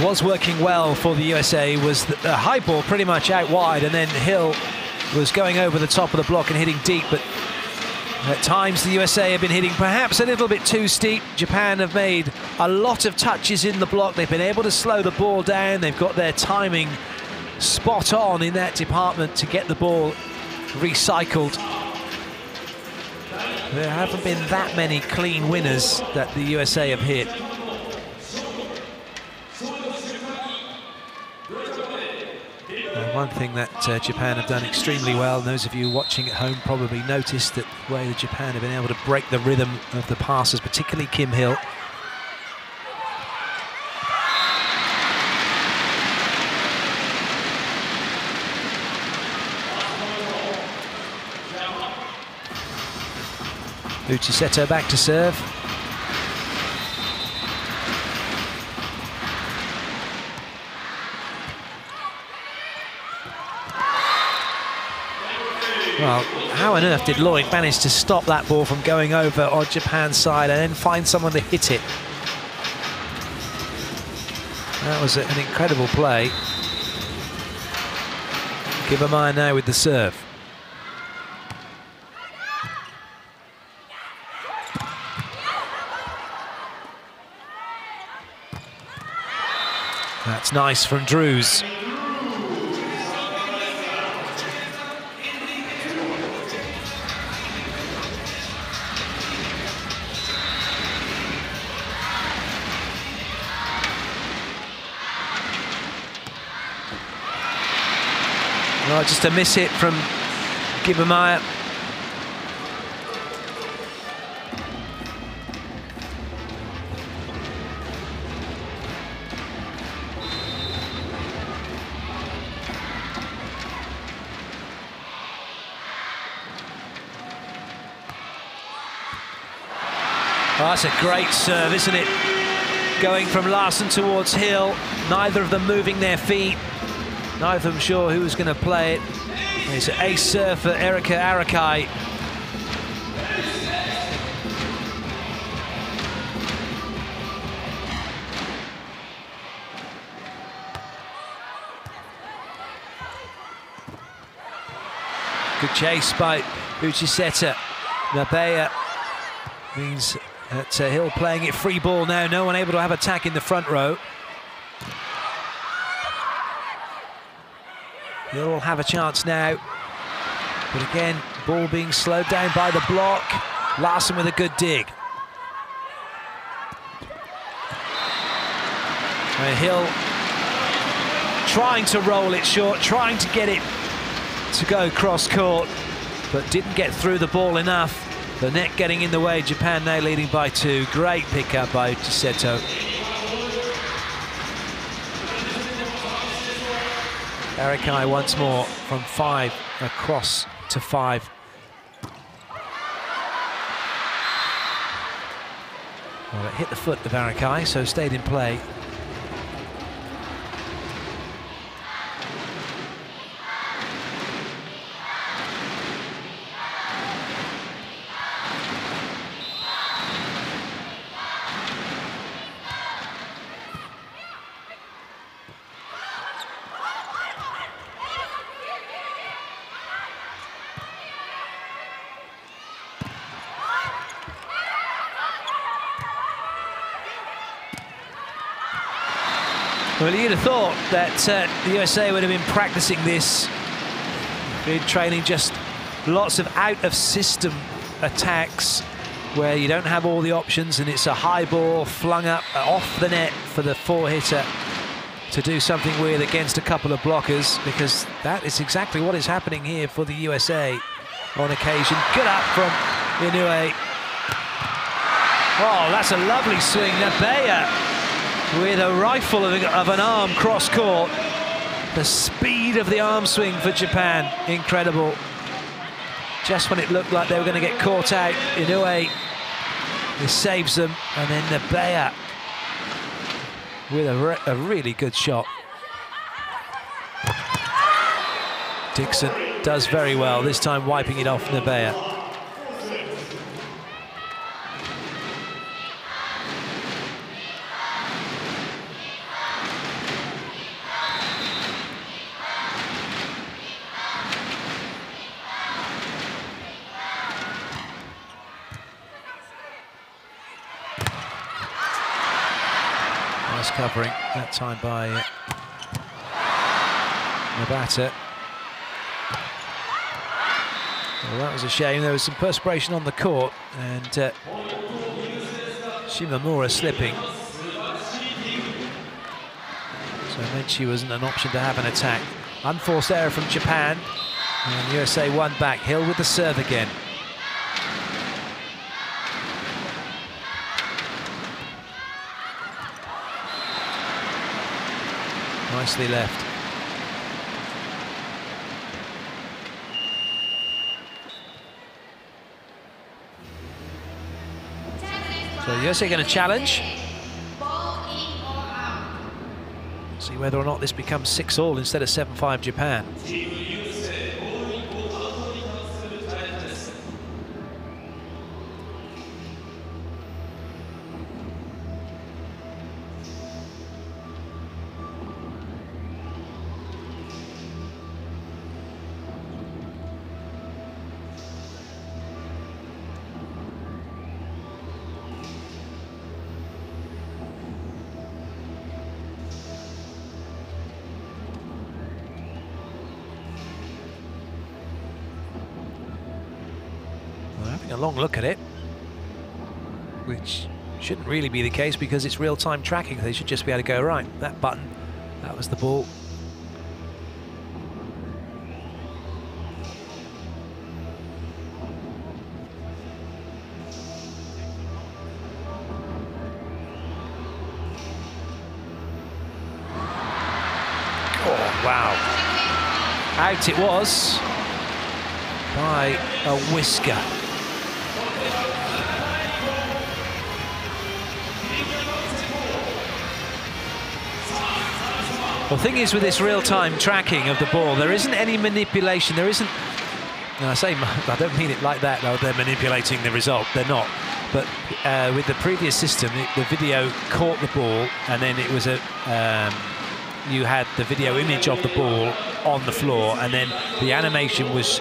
was working well for the USA was that the high ball pretty much out wide, and then Hill was going over the top of the block and hitting deep, but at times the USA have been hitting perhaps a little bit too steep. Japan have made a lot of touches in the block. They've been able to slow the ball down. They've got their timing spot on in that department to get the ball recycled. There haven't been that many clean winners that the USA have hit. One thing that Japan have done extremely well, and those of you watching at home probably noticed that the way that Japan have been able to break the rhythm of the passes, particularly Kim Hill. Uchiseto back to serve. Well, how on earth did Lloyd manage to stop that ball from going over on Japan's side and then find someone to hit it? That was an incredible play. Kibamaya now with the serve. That's nice from Drews. Oh, just a miss hit from Kibamaya. Oh, that's a great serve, isn't it? Going from Larsen towards Hill, neither of them moving their feet. Neither of them sure who was going to play it. It's an ace serve for Erika Arakai. Good chase by Uchiseto. Nabeya means that Hill playing it free ball now. No one able to have attack in the front row. They'll all have a chance now. But again, ball being slowed down by the block. Larsen with a good dig. Hill trying to roll it short, trying to get it to go cross court, but didn't get through the ball enough. The net getting in the way. Japan now leading by 2. Great pickup by Uchiseto. Arakai once more from 5 across to 5. Well, it hit the foot of Arakai, so stayed in play. Well, you'd have thought that the USA would have been practicing this, been training just lots of out-of-system attacks where you don't have all the options and it's a high ball flung up off the net for the 4-hitter to do something weird against a couple of blockers, because that is exactly what is happening here for the USA on occasion. Good up from Inoue. Oh, that's a lovely swing. Nabeya with a rifle of an arm cross court. The speed speed of the arm swing for Japan, incredible. Just when it looked like they were going to get caught out, Inoue saves them, and then Nabeya with a really good shot. Dixon does very well, this time wiping it off Nabeya. Nice covering, that time by Nabata. Well, that was a shame. There was some perspiration on the court, and Shimamura slipping. So it meant she wasn't an option to have an attack. Unforced error from Japan, and USA won back. Hill with the serve again. Nicely left. So USA going to challenge. See whether or not this becomes 6-all instead of 7-5 Japan. A long look at it, which shouldn't really be the case because it's real-time tracking. They should just be able to go, right, that button, that was the ball. Oh, wow. Out it was by a whisker. Well, the thing is with this real-time tracking of the ball, there isn't any manipulation. There isn't, and I don't mean it like that, though, they're manipulating the result. They're not. But with the previous system, the video caught the ball, and then it was you had the video image of the ball on the floor, and then the animation was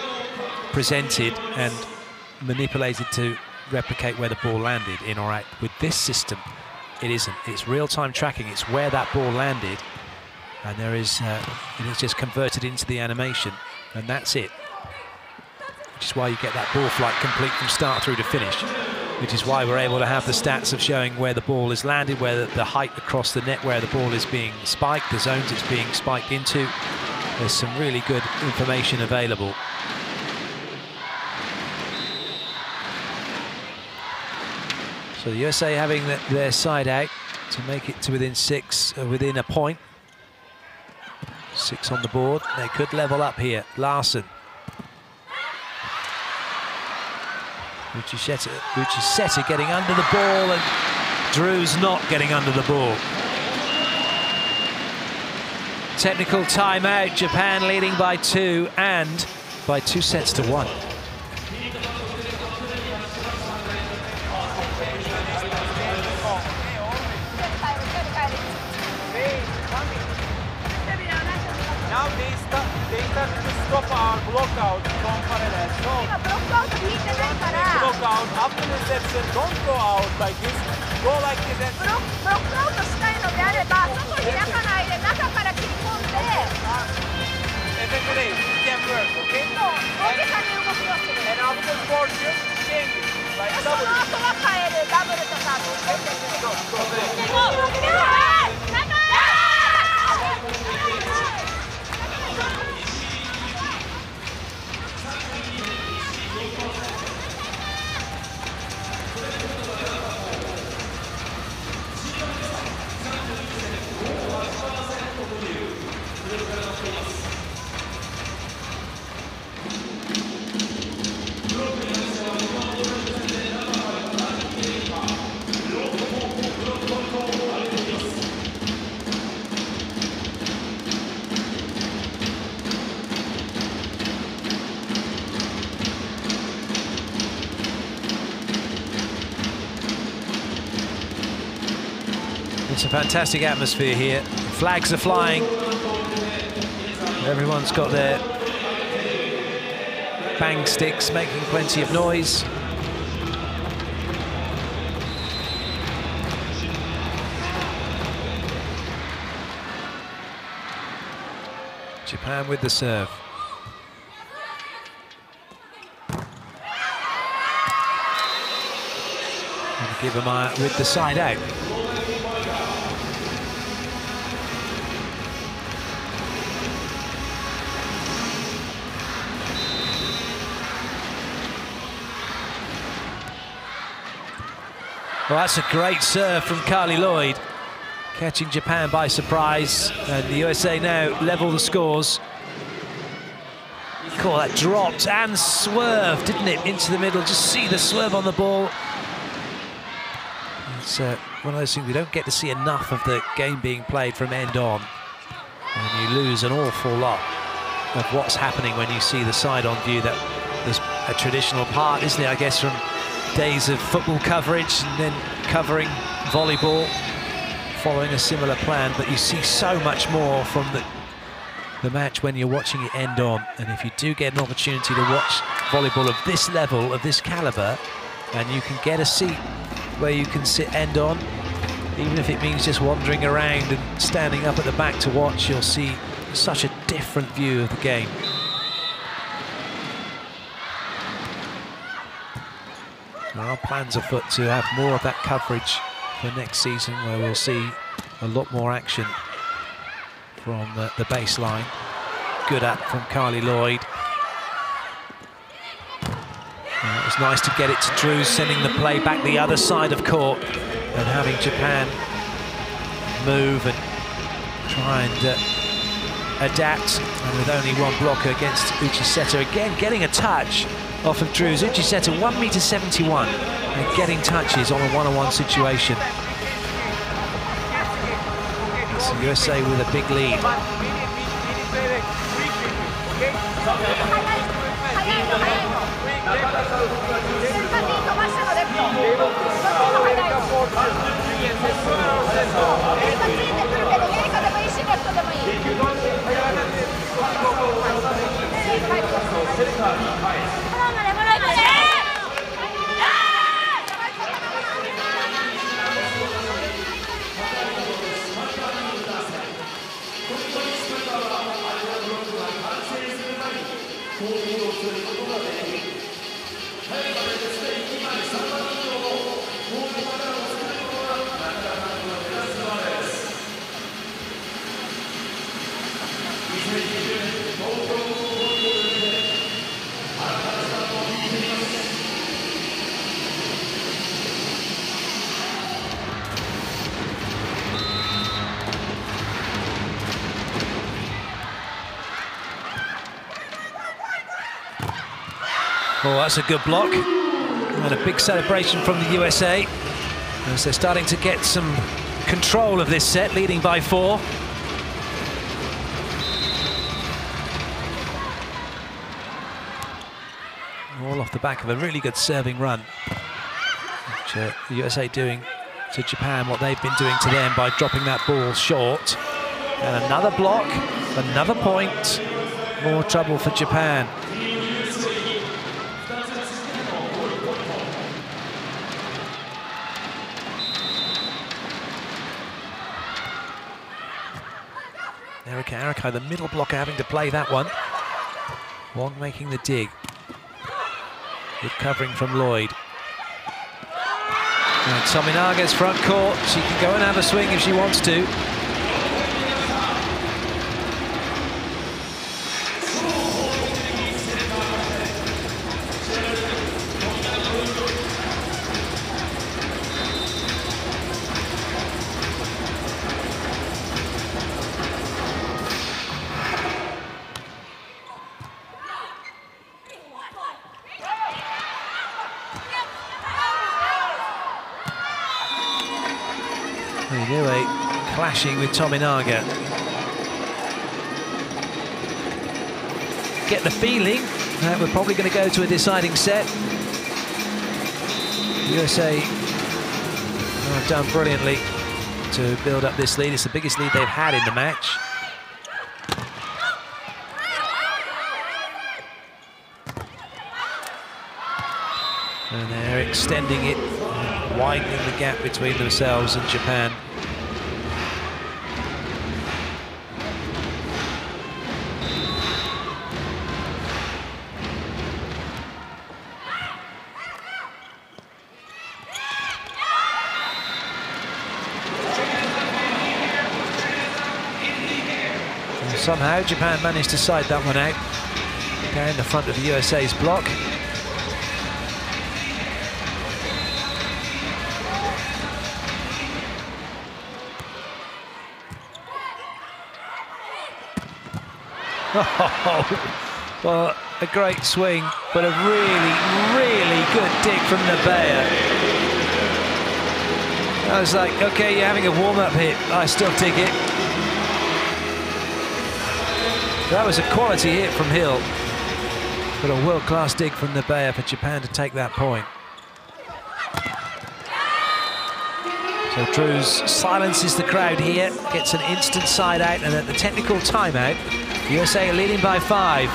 presented and manipulated to replicate where the ball landed, in or out. With this system, it isn't. It's real-time tracking. It's where that ball landed. And there is, it is just converted into the animation, and that's it. Which is why you get that ball flight complete from start through to finish. Which is why we're able to have the stats of showing where the ball is landed, where the height across the net, where the ball is being spiked, the zones it's being spiked into. There's some really good information available. So the USA having their side out to make it to within 6, within a point. 6 on the board. They could level up here. Larsen. Uchiseta getting under the ball, and Drew's not getting under the ball. Technical timeout. Japan leading by 2 and by 2 sets to 1. Now they start to stop our blockout from parallel. So blockout after the reception, don't go out like this. Go like this and eventually it can work, okay? And after fortune, change it. Like double. It's a fantastic atmosphere here. Flags are flying. Everyone's got their bang sticks making plenty of noise. Japan with the serve. And give him with the side out. Well, that's a great serve from Carli Lloyd, catching Japan by surprise, and the USA now level the scores. Cool, that dropped and swerved, didn't it, into the middle? Just see the swerve on the ball. It's one of those things we don't get to see enough of the game being played from end on, and you lose an awful lot of what's happening when you see the side-on view. That there's a traditional part, isn't it, I guess, from days of football coverage and then covering volleyball, following a similar plan, but you see so much more from the match when you're watching it end on. And if you do get an opportunity to watch volleyball of this level, of this caliber, and you can get a seat where you can sit end on, even if it means just wandering around and standing up at the back to watch, you'll see such a different view of the game. There are plans afoot to have more of that coverage for next season, where we'll see a lot more action from the baseline. Good up from Carli Lloyd. It was nice to get it to Drews, sending the play back the other side of court and having Japan move and try and adapt. And with only one blocker against Uchiseta, again getting a touch off of Drews. Uchiseta 1.71 m and getting touches on a one-on-one situation. It's the USA with a big lead. Oh, that's a good block. And a big celebration from the USA as they're starting to get some control of this set, leading by 4. All off the back of a really good serving run, which the USA doing to Japan what they've been doing to them by dropping that ball short. And another block, another point, more trouble for Japan. Araka, the middle blocker, having to play that one. Wong making the dig. Good covering from Lloyd. And Tominaga's front court. She can go and have a swing if she wants to. Clashing with Tominaga. Get the feeling that we're probably going to go to a deciding set. USA have done brilliantly to build up this lead. It's the biggest lead they've had in the match. And they're extending it, widening the gap between themselves and Japan. And somehow Japan managed to side that one out. Down the front of the USA's block. Oh, well, a great swing, but a really, really good dig from Nippon. I was like, okay, you're having a warm-up hit. I still dig it. That was a quality hit from Hill, but a world-class dig from Nippon for Japan to take that point. So Drews silences the crowd here, gets an instant side out, and at the technical timeout, USA are leading by 5.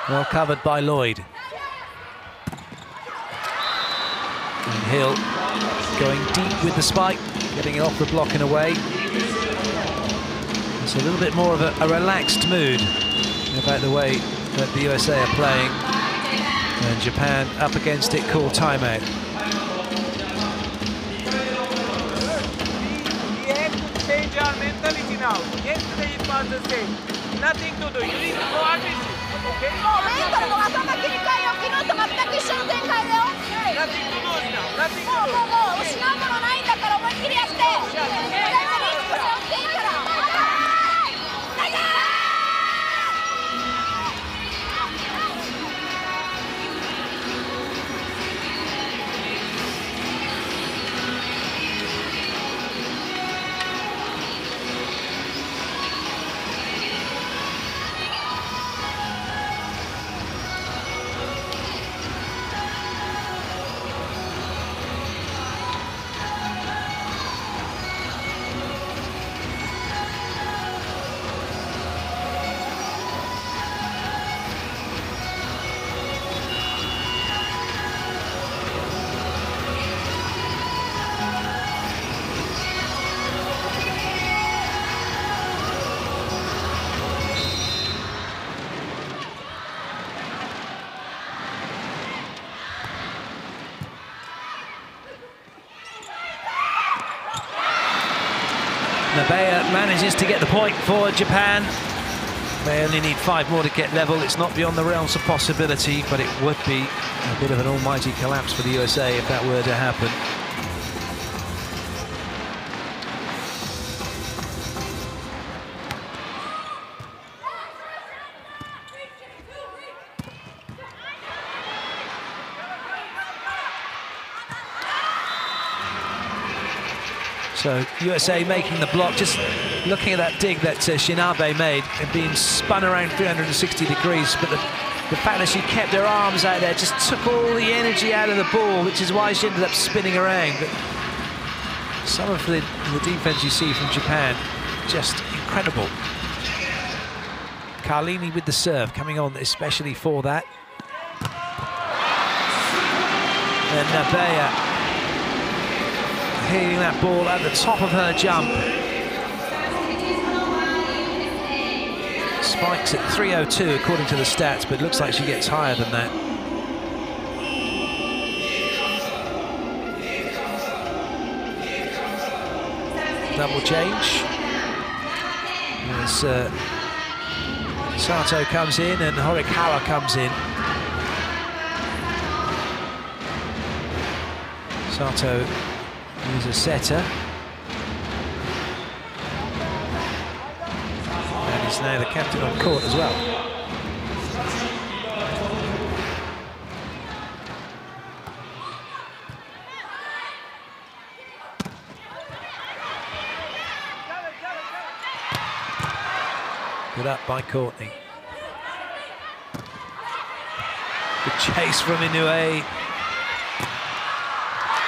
Well covered by Lloyd. And Hill going deep with the spike, getting it off the block and away. It's a little bit more of a relaxed mood about the way that the USA are playing. And Japan up against it, called timeout. We have to change our mentality now. Yesterday it was the same. Nothing to do. You need to go aggressive. Okay? Nothing to lose now. Nothing to Nippon manages to get the point for Japan. They only need 5 more to get level. It's not beyond the realms of possibility, but it would be a bit of an almighty collapse for the USA if that were to happen. So USA making the block, just looking at that dig that Shinabe made and being spun around 360 degrees, but the fact that she kept her arms out there just took all the energy out of the ball, which is why she ended up spinning around. But some of the defense you see from Japan, just incredible. Carli with the serve, coming on especially for that. And Nabea hitting that ball at the top of her jump. Spikes at 3:02 according to the stats, but looks like she gets higher than that. Double change. As Sato comes in and Horikawa comes in. Sato is a setter. And he's now the captain on court as well. Good up by Courtney. Good chase from Inoue.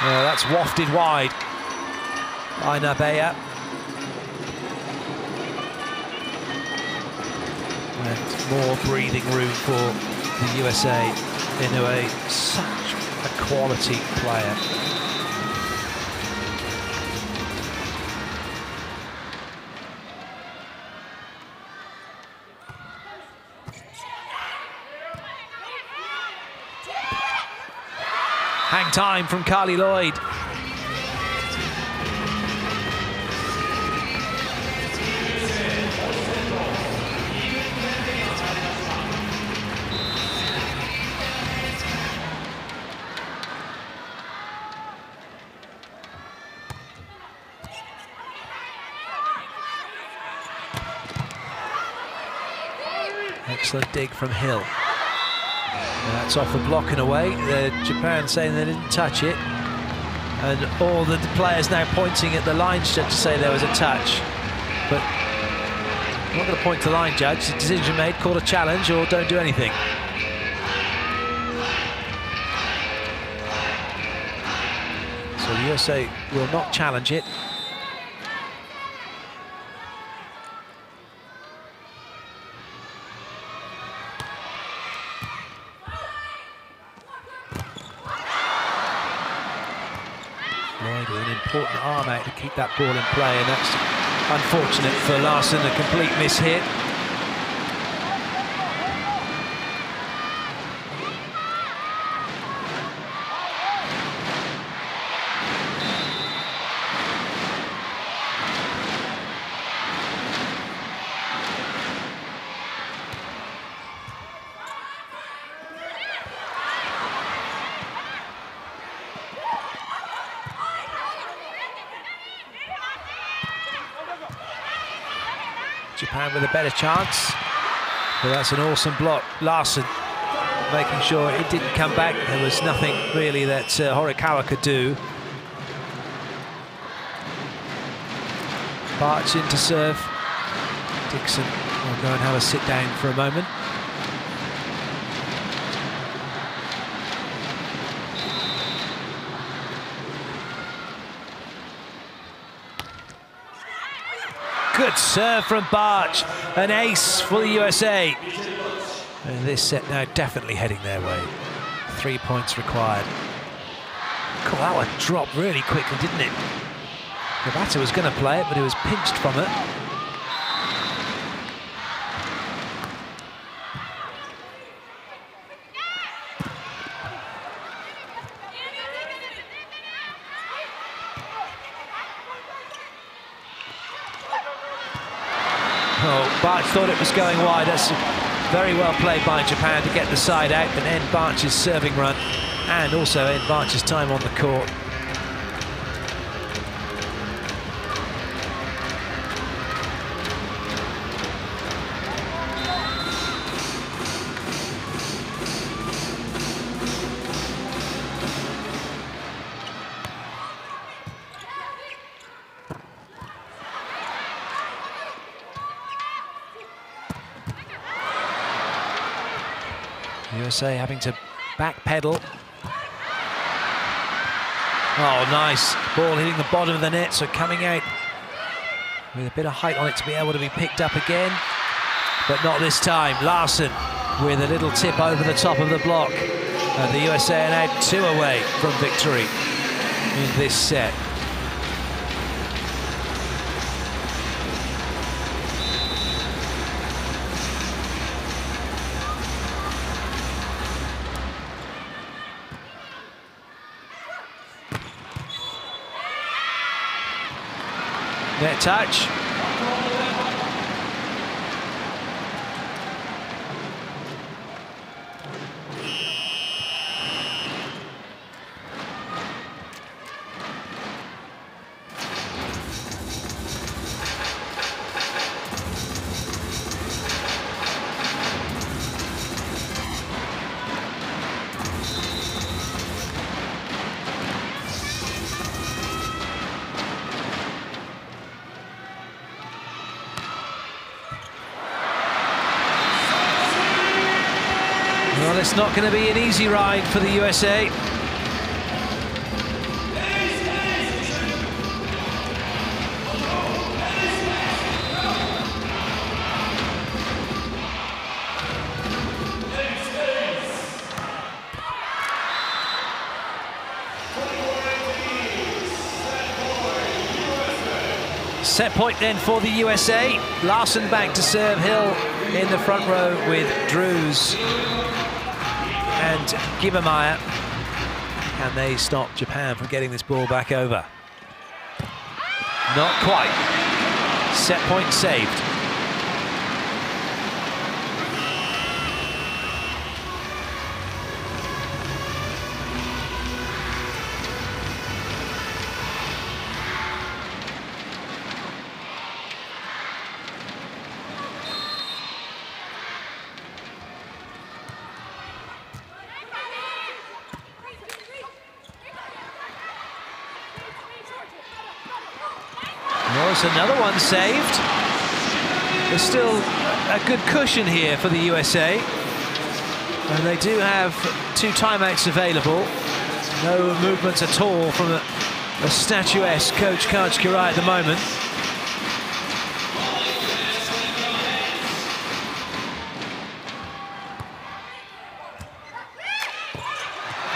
That's wafted wide by Nabea. And more breathing room for the USA. Inoue, such a quality player. Hang time from Carli Lloyd. Excellent dig from Hill. That's off the block in a way. Japan saying they didn't touch it. And all the players now pointing at the line judge to say there was a touch. But I'm not going to point to the line judge. The decision made, call a challenge or don't do anything. So the USA will not challenge it. Lloyd with an important arm out to keep that ball in play, and that's unfortunate for Larsen, a complete miss-hit. Japan with a better chance, but that's an awesome block. Larsen making sure it didn't come back. There was nothing really that Horikawa could do. Barch in to serve. Dixon will go and have a sit down for a moment. Good serve from Barch, an ace for the USA. And this set now definitely heading their way. 3 points required. Cool, that one dropped really quickly, didn't it? The batter was going to play it, but he was pinched from it. Barch thought it was going wide. That's very well played by Japan to get the side out and end Barch's serving run and also end Barch's time on the court. USA having to backpedal. Oh, nice. Ball hitting the bottom of the net, so coming out with a bit of height on it to be able to be picked up again. But not this time. Larsen with a little tip over the top of the block. And the USA are now 2 away from victory in this set. Net touch. Well, it's not going to be an easy ride for the USA. Set point then for the USA. Larsen back to serve. Hill in the front row with Drews and Givermeyer. Can they stop Japan from getting this ball back over? Not quite. Set point saved. Another one saved. There's still a good cushion here for the USA. And they do have 2 timeouts available. No movements at all from a statuesque Coach Kachikarai at the moment.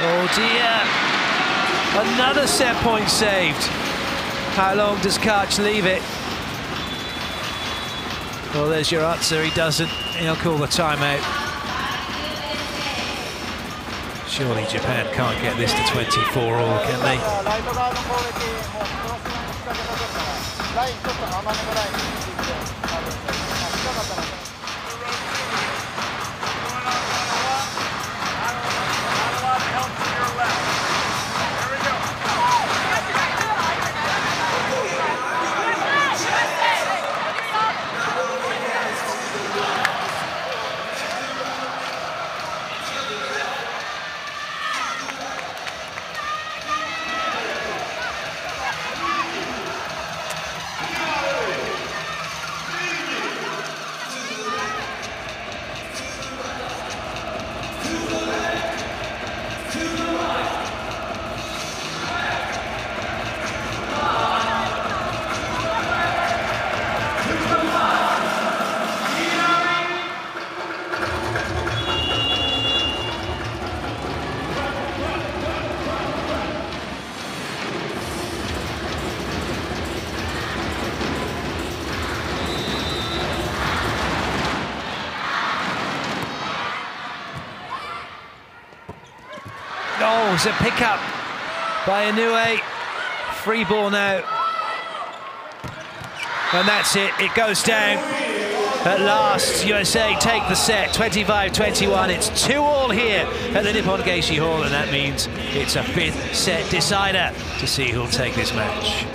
Oh dear. Another set point saved. How long does Karch leave it? Well, there's your answer. He doesn't. He'll call the timeout. Surely Japan can't get this to 24 all, can they? Oh, it's a pick-up by Inoue. Free ball now. And that's it. It goes down. At last, USA take the set, 25-21. It's 2-2 here at the Nippon Gaeshi Hall, and that means it's a fifth set decider to see who'll take this match.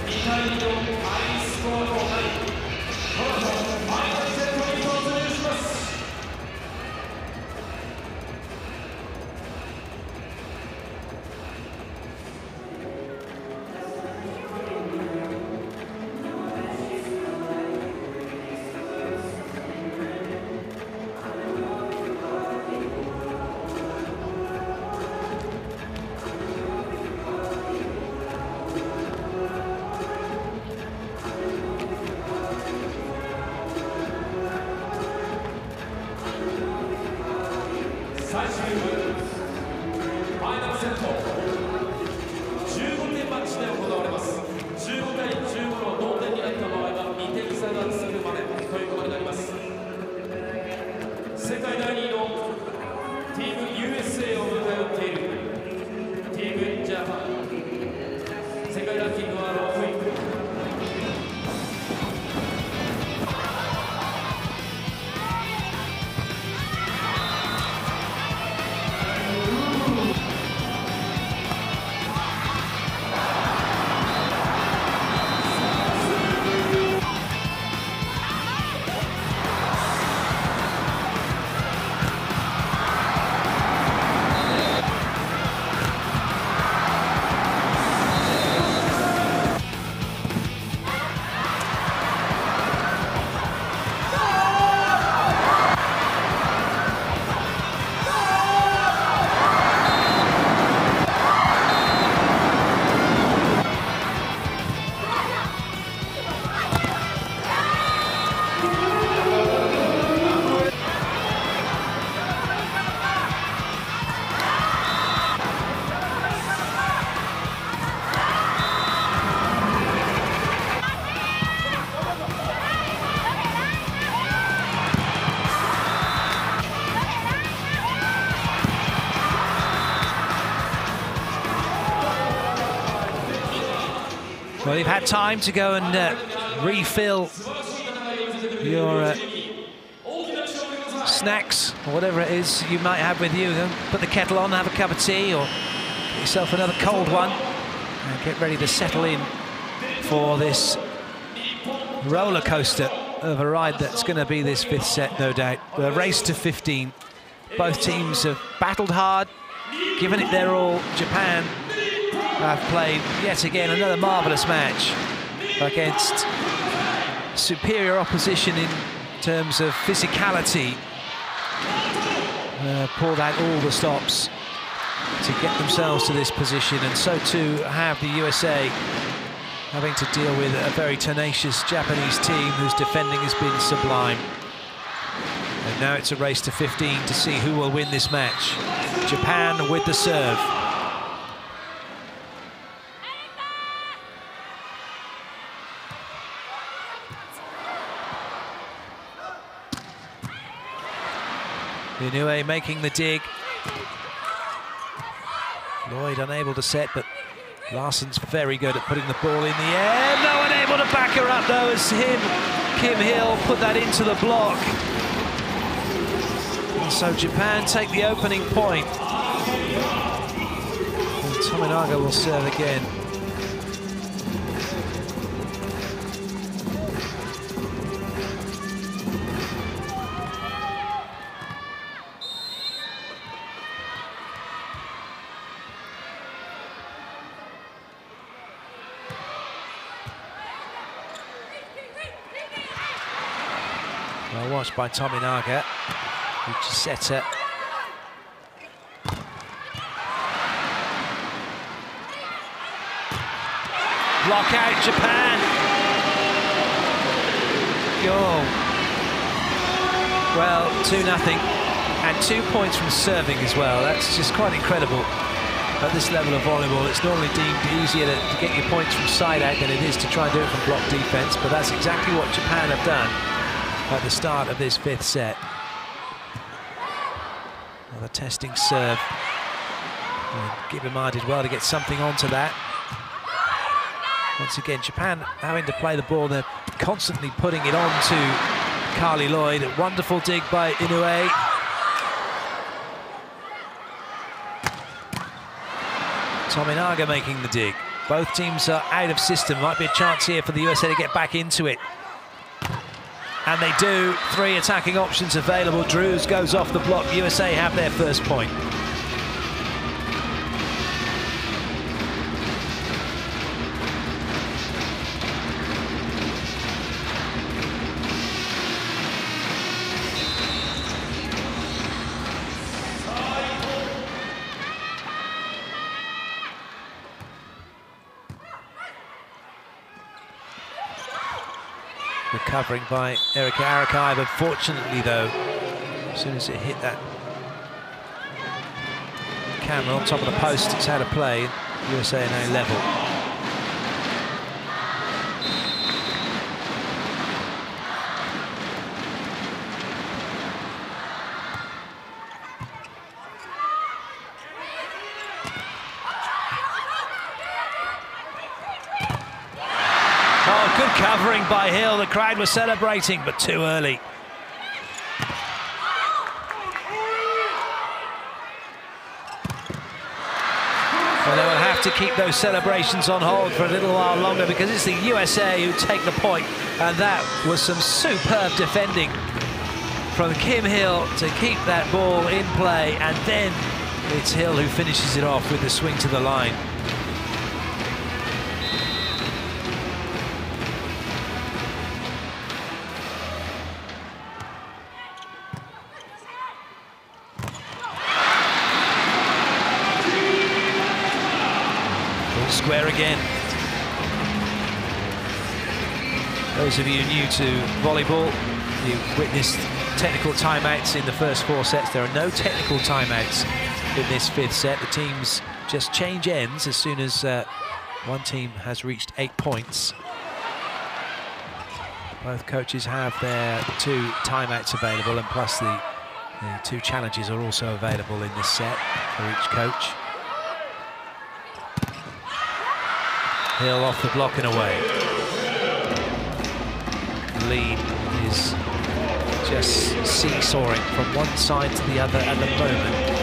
Well, you've had time to go and refill your snacks or whatever it is you might have with you. Put the kettle on, have a cup of tea, or get yourself another cold one, and get ready to settle in for this roller coaster of a ride that's going to be this fifth set, no doubt. A race to 15. Both teams have battled hard, given it their all. Japan have played yet again another marvellous match against superior opposition in terms of physicality. Pulled out all the stops to get themselves to this position, and so too have the USA, having to deal with a very tenacious Japanese team whose defending has been sublime. And now it's a race to 15 to see who will win this match. Japan with the serve. Inoue making the dig. Lloyd unable to set, but Larsen's very good at putting the ball in the air. No one able to back her up though, as Kim Hill put that into the block. And so Japan take the opening point. And Tominaga will serve again. Well watched by Tominaga, who just set it. Block out Japan. Goal. Well, 2-0, and 2 points from serving as well. That's just quite incredible. At this level of volleyball, it's normally deemed easier to get your points from side out than it is to try and do it from block defense, but that's exactly what Japan have done at the start of this fifth set. Another testing serve. Gibima did well to get something onto that. Once again, Japan having to play the ball, they're constantly putting it on to Carli Lloyd. A wonderful dig by Inoue. Tominaga making the dig. Both teams are out of system. Might be a chance here for the USA to get back into it. And they do. 3 attacking options available. Drews goes off the block. USA have their first point. Recovering by Erika Arakai, but fortunately though, as soon as it hit that camera on top of the post, it's out of play. USA are now level. Good covering by Hill. The crowd was celebrating, but too early. Well, they will have to keep those celebrations on hold for a little while longer because it's the USA who take the point, and that was some superb defending from Kim Hill to keep that ball in play, and then it's Hill who finishes it off with the swing to the line. Square again. Those of you new to volleyball, you've witnessed technical timeouts in the first 4 sets. There are no technical timeouts in this 5th set. The teams just change ends as soon as one team has reached 8 points. Both coaches have their 2 timeouts available, and plus the 2 challenges are also available in this set for each coach. Hill off the block and away. The lead is just seesawing from one side to the other at the moment.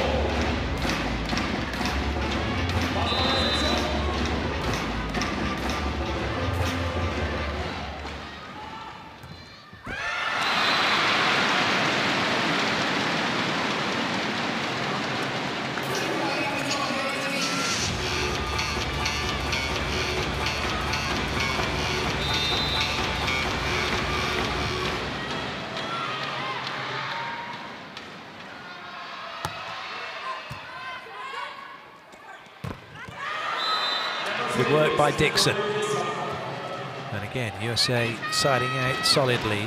Good work by Dixon. And again, USA siding out solidly.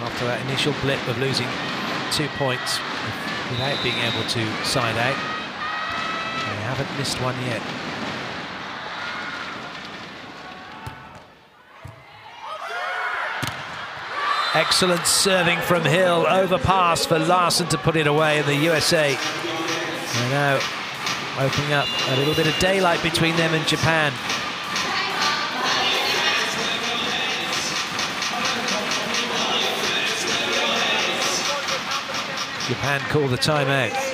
After that initial blip of losing 2 points without being able to side out. They haven't missed one yet. Excellent serving from Hill. Overpass for Larsen to put it away, and the USA are now opening up a little bit of daylight between them and Japan. Japan call the timeout.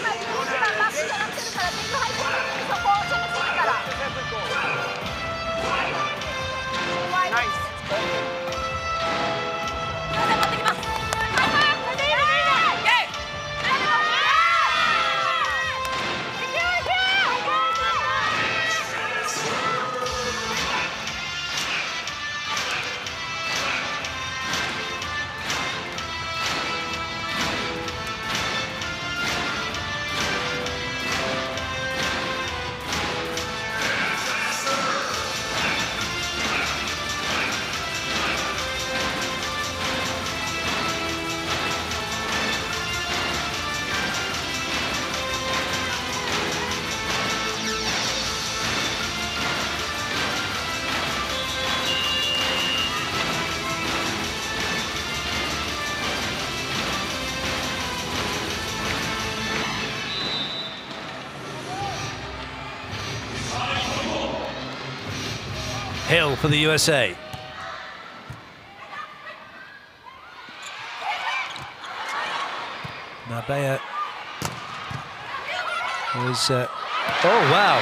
Hill for the USA. Nabea was... oh, wow.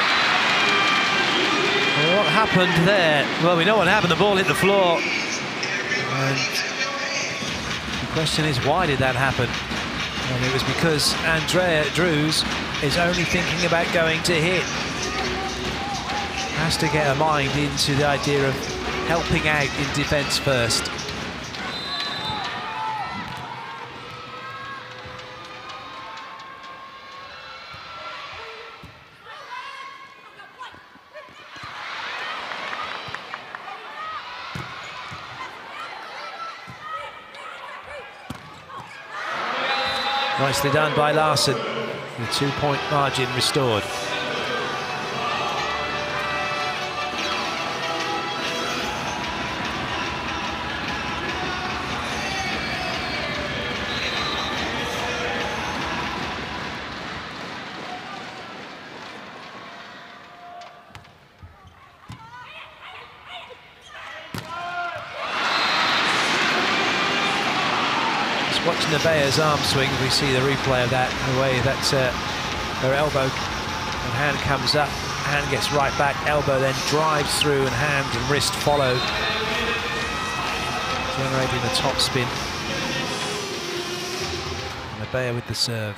Well, what happened there? Well, we know what happened. The ball hit the floor. And the question is, why did that happen? And it was because Andrea Drews is only thinking about going to hit. Has to get her mind into the idea of helping out in defence first. Nicely done by Larsen. The 2-point margin restored. Watching Nabea's arm swing, we see the replay of that, the way that her elbow and hand comes up, hand gets right back, elbow then drives through, and hand and wrist follow, generating the top spin. Nabea with the serve.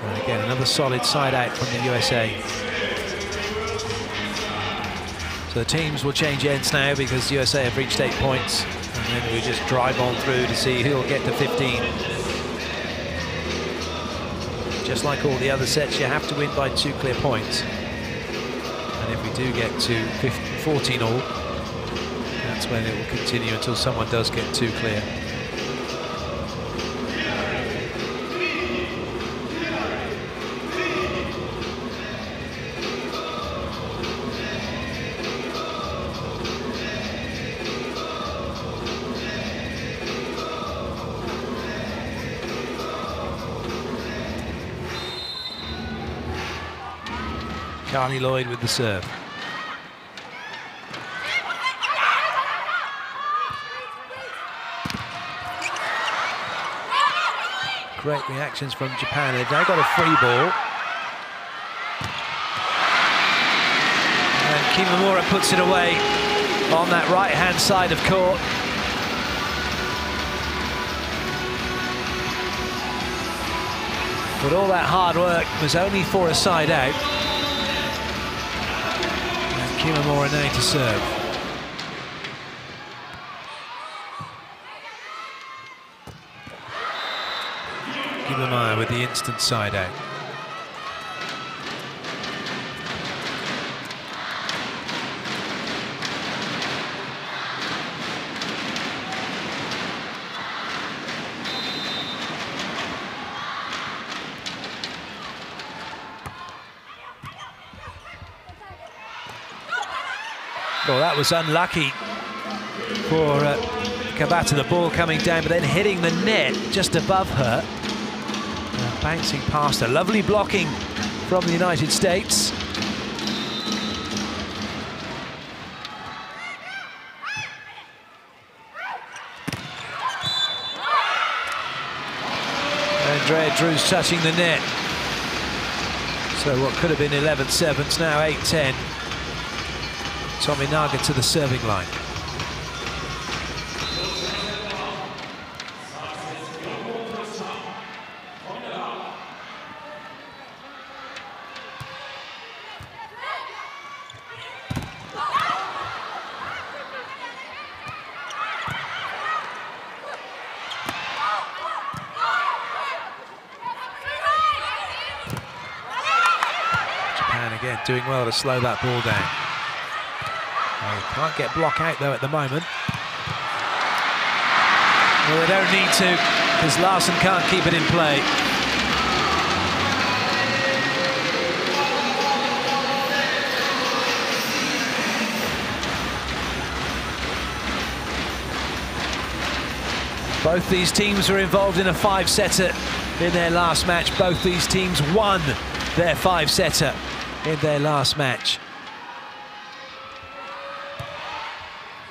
And again, another solid side out from the USA. So the teams will change ends now because USA have reached 8 points, and then we just drive on through to see who'll get to 15. Just like all the other sets, you have to win by 2 clear points. And if we do get to 14 all, that's when it will continue until someone does get 2 clear. Carli Lloyd with the serve. Great reactions from Japan. They've now got a free ball. And Kimamura puts it away on that right-hand side of court. But all that hard work was only for a side out. Kimamura now to serve. Kimamura with the instant side out. Well, that was unlucky for Kabata, the ball coming down, but then hitting the net just above her. Bouncing past her. Lovely blocking from the United States. Andrea Drews touching the net. So what could have been 11-7's now 8-10. Tominaga to the serving line. Japan again doing well to slow that ball down. Can't get block out though at the moment. Well, they don't need to, because Larsen can't keep it in play. Both these teams were involved in a 5-setter in their last match. Both these teams won their 5-setter in their last match.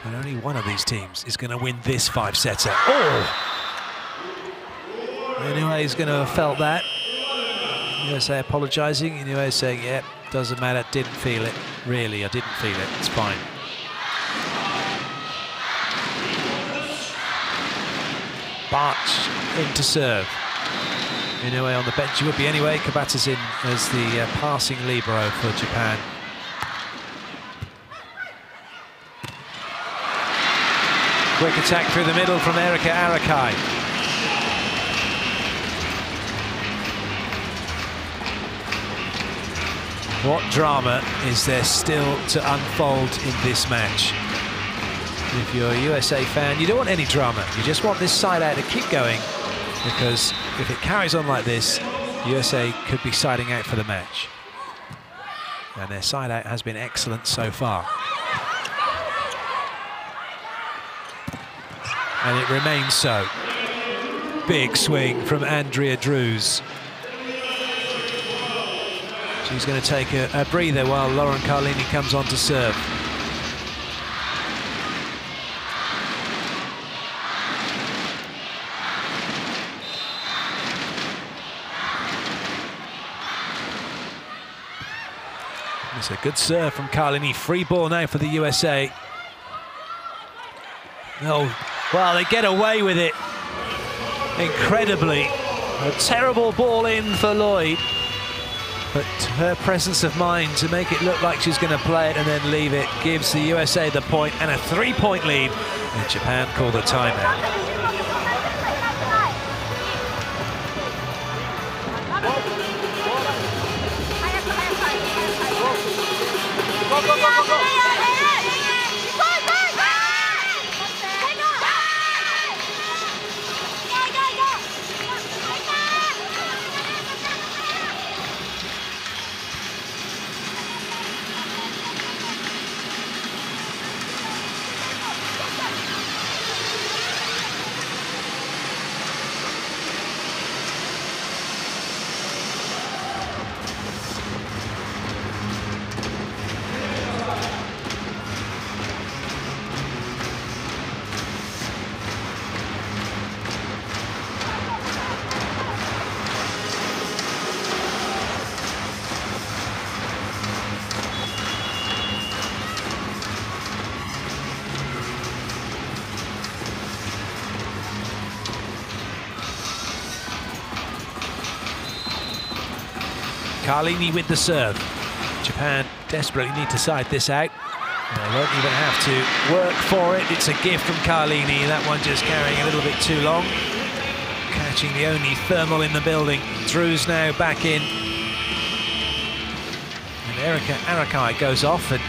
And Only one of these teams is going to win this 5-setter. Oh! Anyway, he's going to have felt that. USA apologising. Anyway, saying, yeah, doesn't matter, didn't feel it. Really, I didn't feel it, it's fine. Barch in to serve. Anyway, on the bench he would be anyway. Kabata's in as the passing libero for Japan. Quick attack through the middle from Erika Arakai. What drama is there still to unfold in this match? If you're a USA fan, you don't want any drama. You just want this side out to keep going, because if it carries on like this, USA could be siding out for the match. And their side out has been excellent so far. And it remains so. Big swing from Andrea Drews. She's going to take a breather while Lauren Carlini comes on to serve. It's a good serve from Carlini. Free ball now for the USA. Oh, well, they get away with it. Incredibly. A terrible ball in for Lloyd. But her presence of mind to make it look like she's going to play it and then leave it gives the USA the point and a 3-point lead. And Japan called a timeout. Carlini with the serve. Japan desperately need to side this out. And they won't even have to work for it. It's a gift from Carlini. That one just carrying a little bit too long. Catching the only thermal in the building. Drews now back in. And Erika Arakai goes off and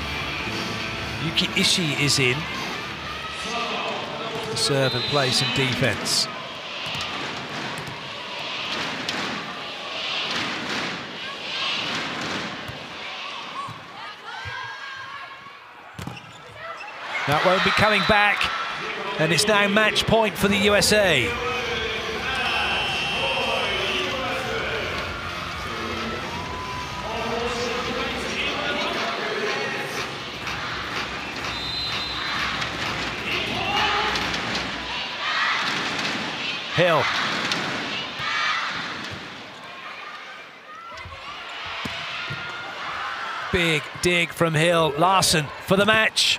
Yuki Ishii is in to serve and play some defense. That won't be coming back, and it's now match point for the USA. Hill. Big dig from Hill. Larsen for the match.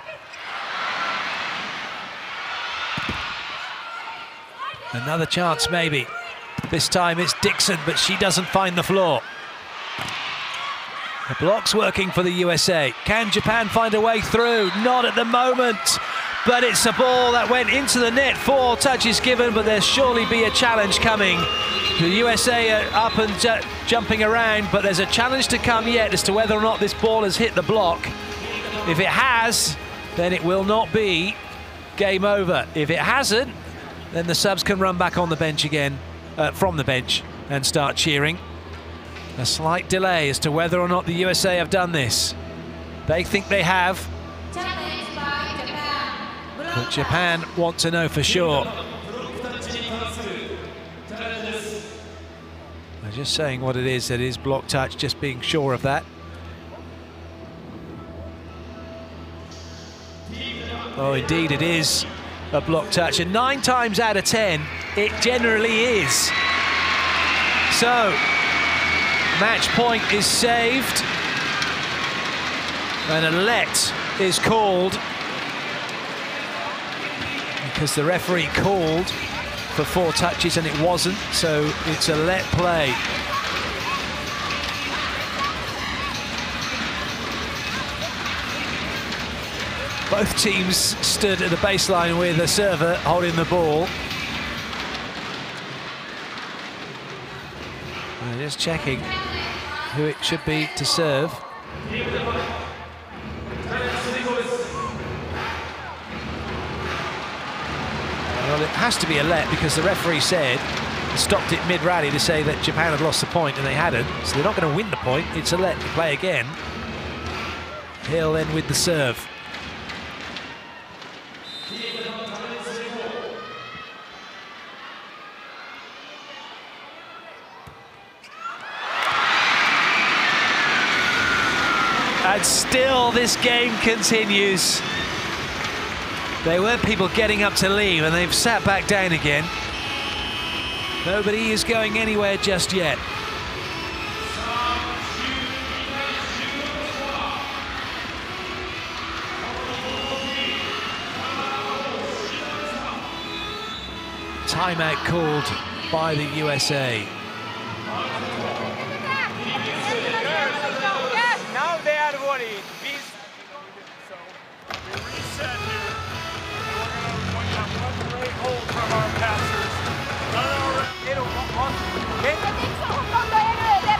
Another chance maybe. This time it's Dixon, but she doesn't find the floor. The block's working for the USA. Can Japan find a way through? Not at the moment, but it's a ball that went into the net. 4 touches given, but there'll surely be a challenge coming. The USA are up and jumping around, but there's a challenge to come yet as to whether or not this ball has hit the block. If it has, then it will not be game over. If it hasn't, then the subs can run back on the bench again, from the bench, and start cheering. A slight delay as to whether or not the USA have done this. They think they have. But Japan want to know for sure. They're just saying what it is block touch, just being sure of that. Oh, indeed it is a block touch, and 9 times out of 10, it generally is. So, match point is saved, and a let is called because the referee called for 4 touches and it wasn't, so it's a let play. Both teams stood at the baseline with a server holding the ball. And just checking who it should be to serve. Well, it has to be a let because the referee said, stopped it mid-rally to say that Japan had lost the point, and they hadn't, so they're not going to win the point. It's a let to play again. Hill then with the serve. And still this game continues. There were people getting up to leave and they've sat back down again. Nobody is going anywhere just yet. Timeout called by the USA. Now they are worried. From our passers. They don't want okay?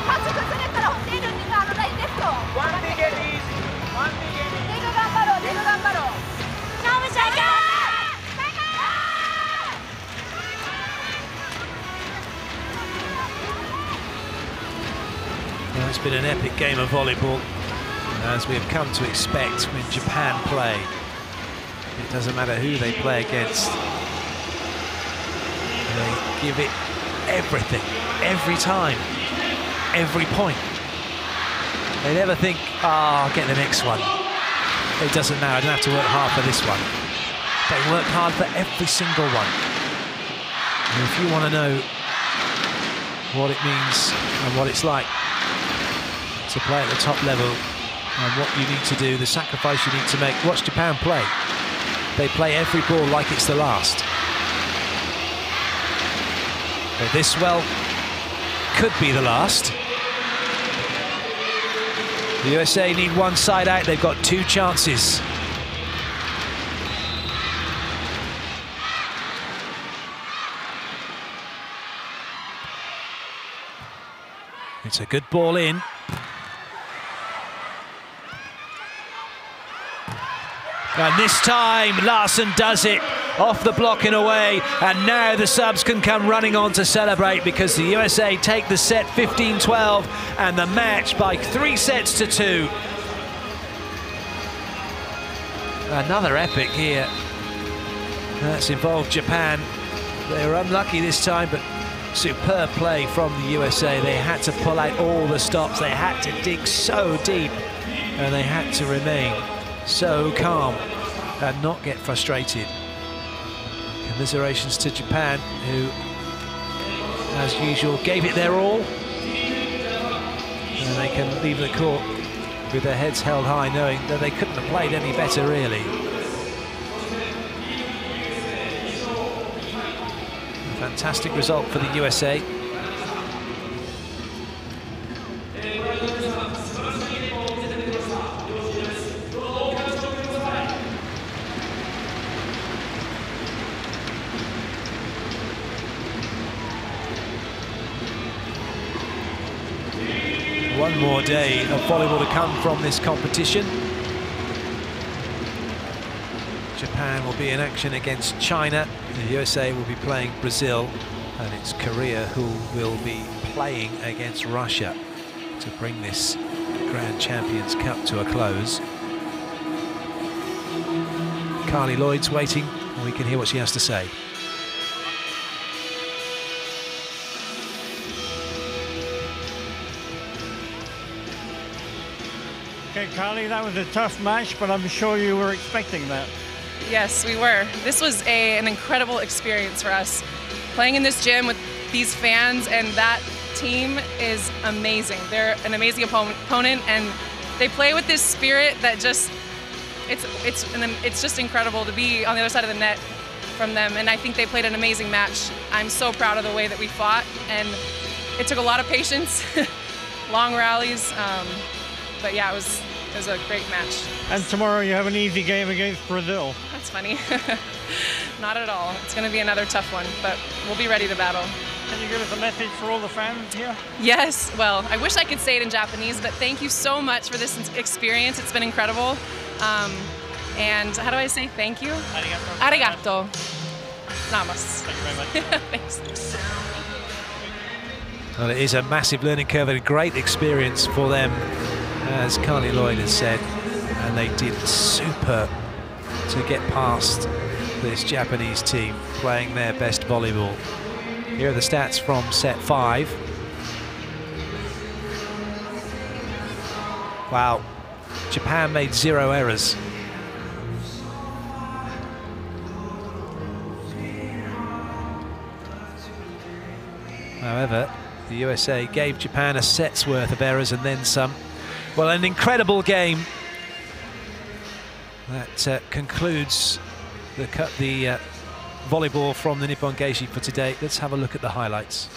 One thing get easy. One thing get easy. Well, it's been an epic game of volleyball, as we have come to expect when Japan play. It doesn't matter who they play against. They give it everything, every time, every point. They never think, I'll get the next one. It doesn't matter, I don't have to work hard for this one. They work hard for every single one. And if you want to know what it means and what it's like to play at the top level and what you need to do, the sacrifice you need to make, watch Japan play. They play every ball like it's the last. But this, well, could be the last. The USA need one side out. They've got 2 chances. It's a good ball in. And this time, Larsen does it off the block and away. And now the subs can come running on to celebrate because the USA take the set 15-12 and the match by 3 sets to 2. Another epic here. That's involved Japan. They were unlucky this time, but superb play from the USA. They had to pull out all the stops. They had to dig so deep and they had to remain so calm and not get frustrated. Commiserations to Japan, who, as usual, gave it their all. And they can leave the court with their heads held high, knowing that they couldn't have played any better, really. A fantastic result for the USA. One more day of volleyball to come from this competition. Japan will be in action against China. The USA will be playing Brazil, and it's Korea who will be playing against Russia to bring this Grand Champions Cup to a close. Carli Lloyd's waiting, and we can hear what she has to say. Okay, Carli, that was a tough match, but I'm sure you were expecting that. Yes, we were. This was an incredible experience for us. Playing in this gym with these fans and that team is amazing. They're an amazing opponent, and they play with this spirit that just, it's just incredible to be on the other side of the net from them, and I think they played an amazing match. I'm so proud of the way that we fought, and it took a lot of patience, long rallies, but yeah, it was a great match. And tomorrow you have an easy game against Brazil. That's funny. Not at all. It's going to be another tough one, but we'll be ready to battle. Can you give us a message for all the fans here? Yes, well, I wish I could say it in Japanese, but thank you so much for this experience. It's been incredible. And how do I say thank you? Arigato. Namas. Thank you very much. Thanks. Well, it is a massive learning curve and a great experience for them, as Carli Lloyd has said, and they did super to get past this Japanese team playing their best volleyball. Here are the stats from set 5. Wow, Japan made 0 errors. However, the USA gave Japan a set's worth of errors and then some. Well, an incredible game. That concludes the volleyball from the Nippon Gaeshi for today. Let's have a look at the highlights.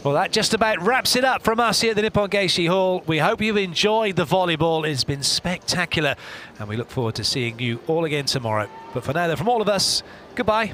Well, that just about wraps it up from us here at the Nippon Gaeshi Hall. We hope you've enjoyed the volleyball. It's been spectacular, and we look forward to seeing you all again tomorrow. But for now, from all of us, goodbye.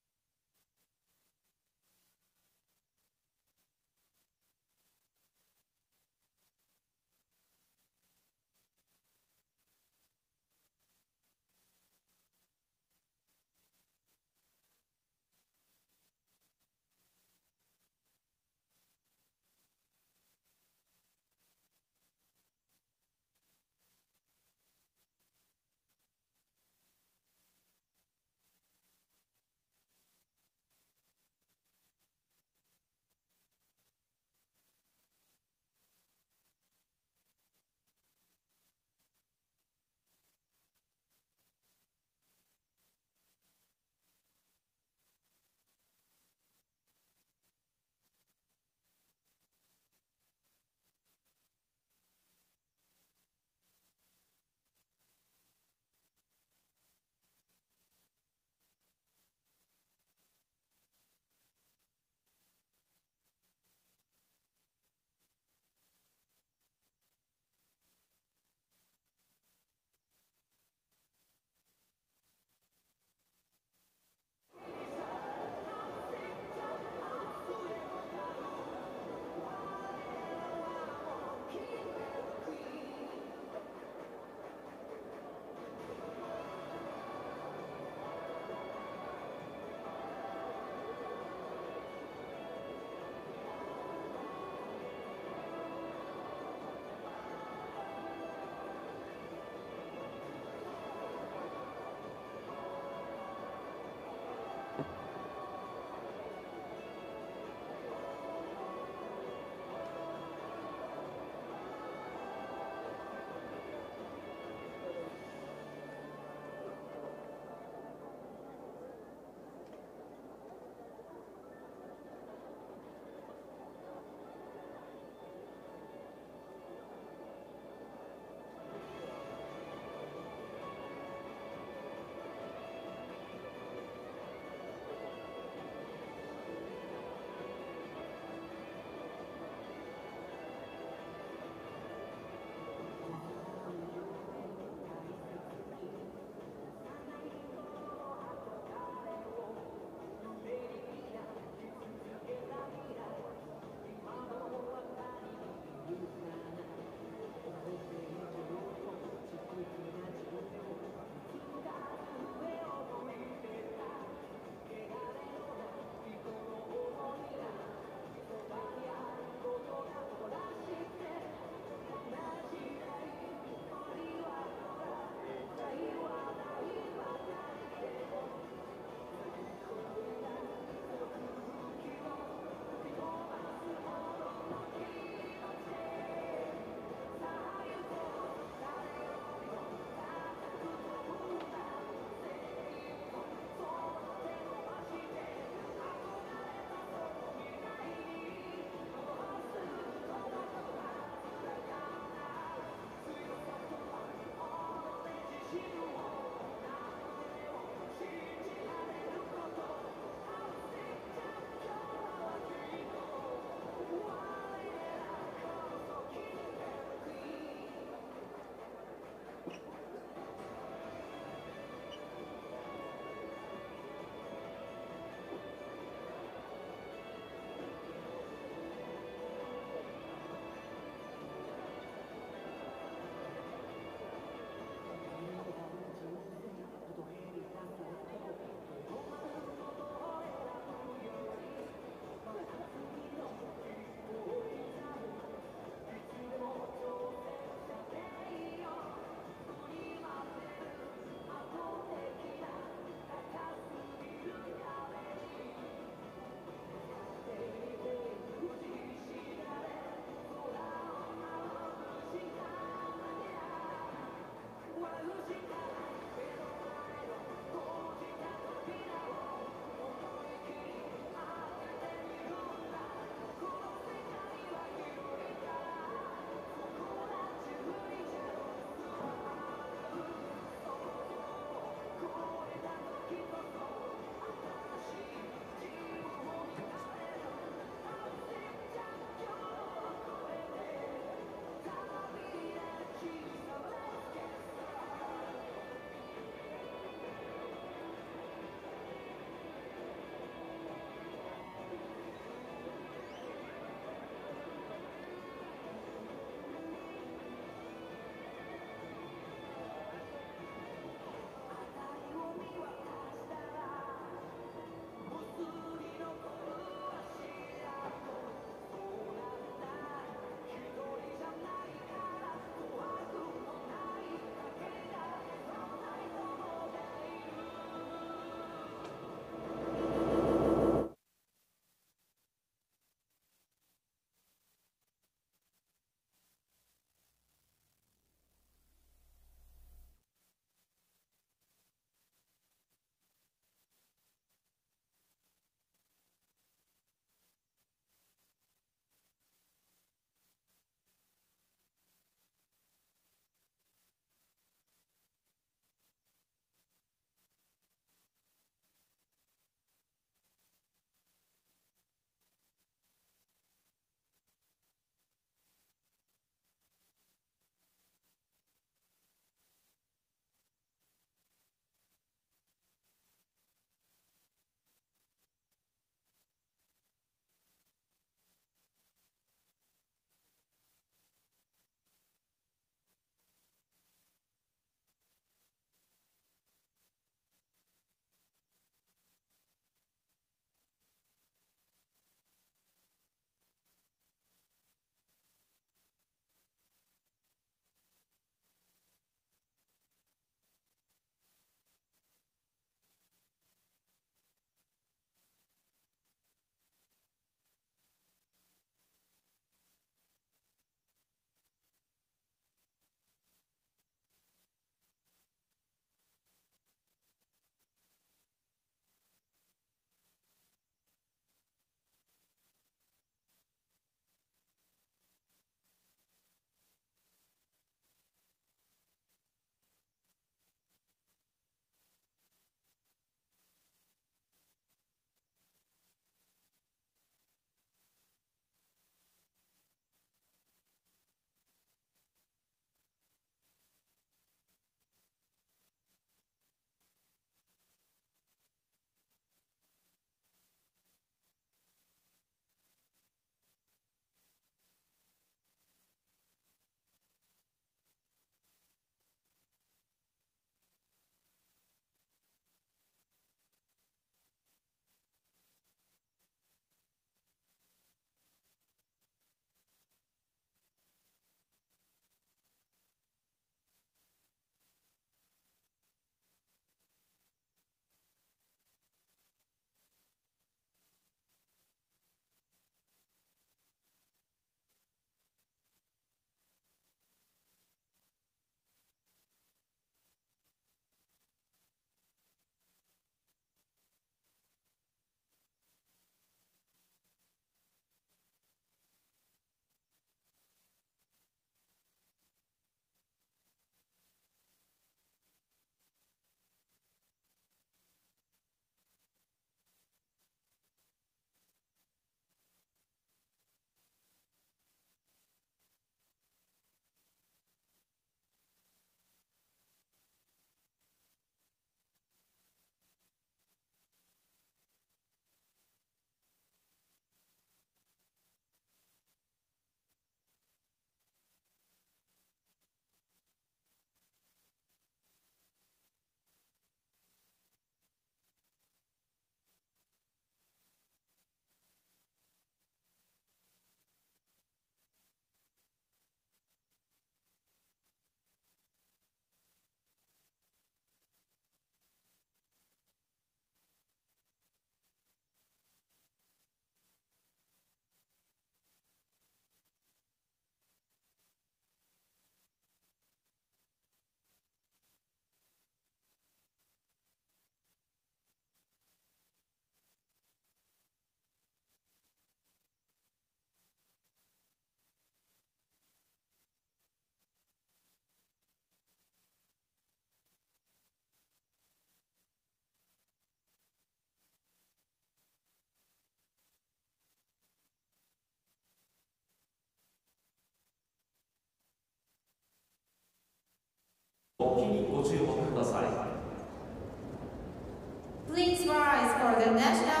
Please rise for the national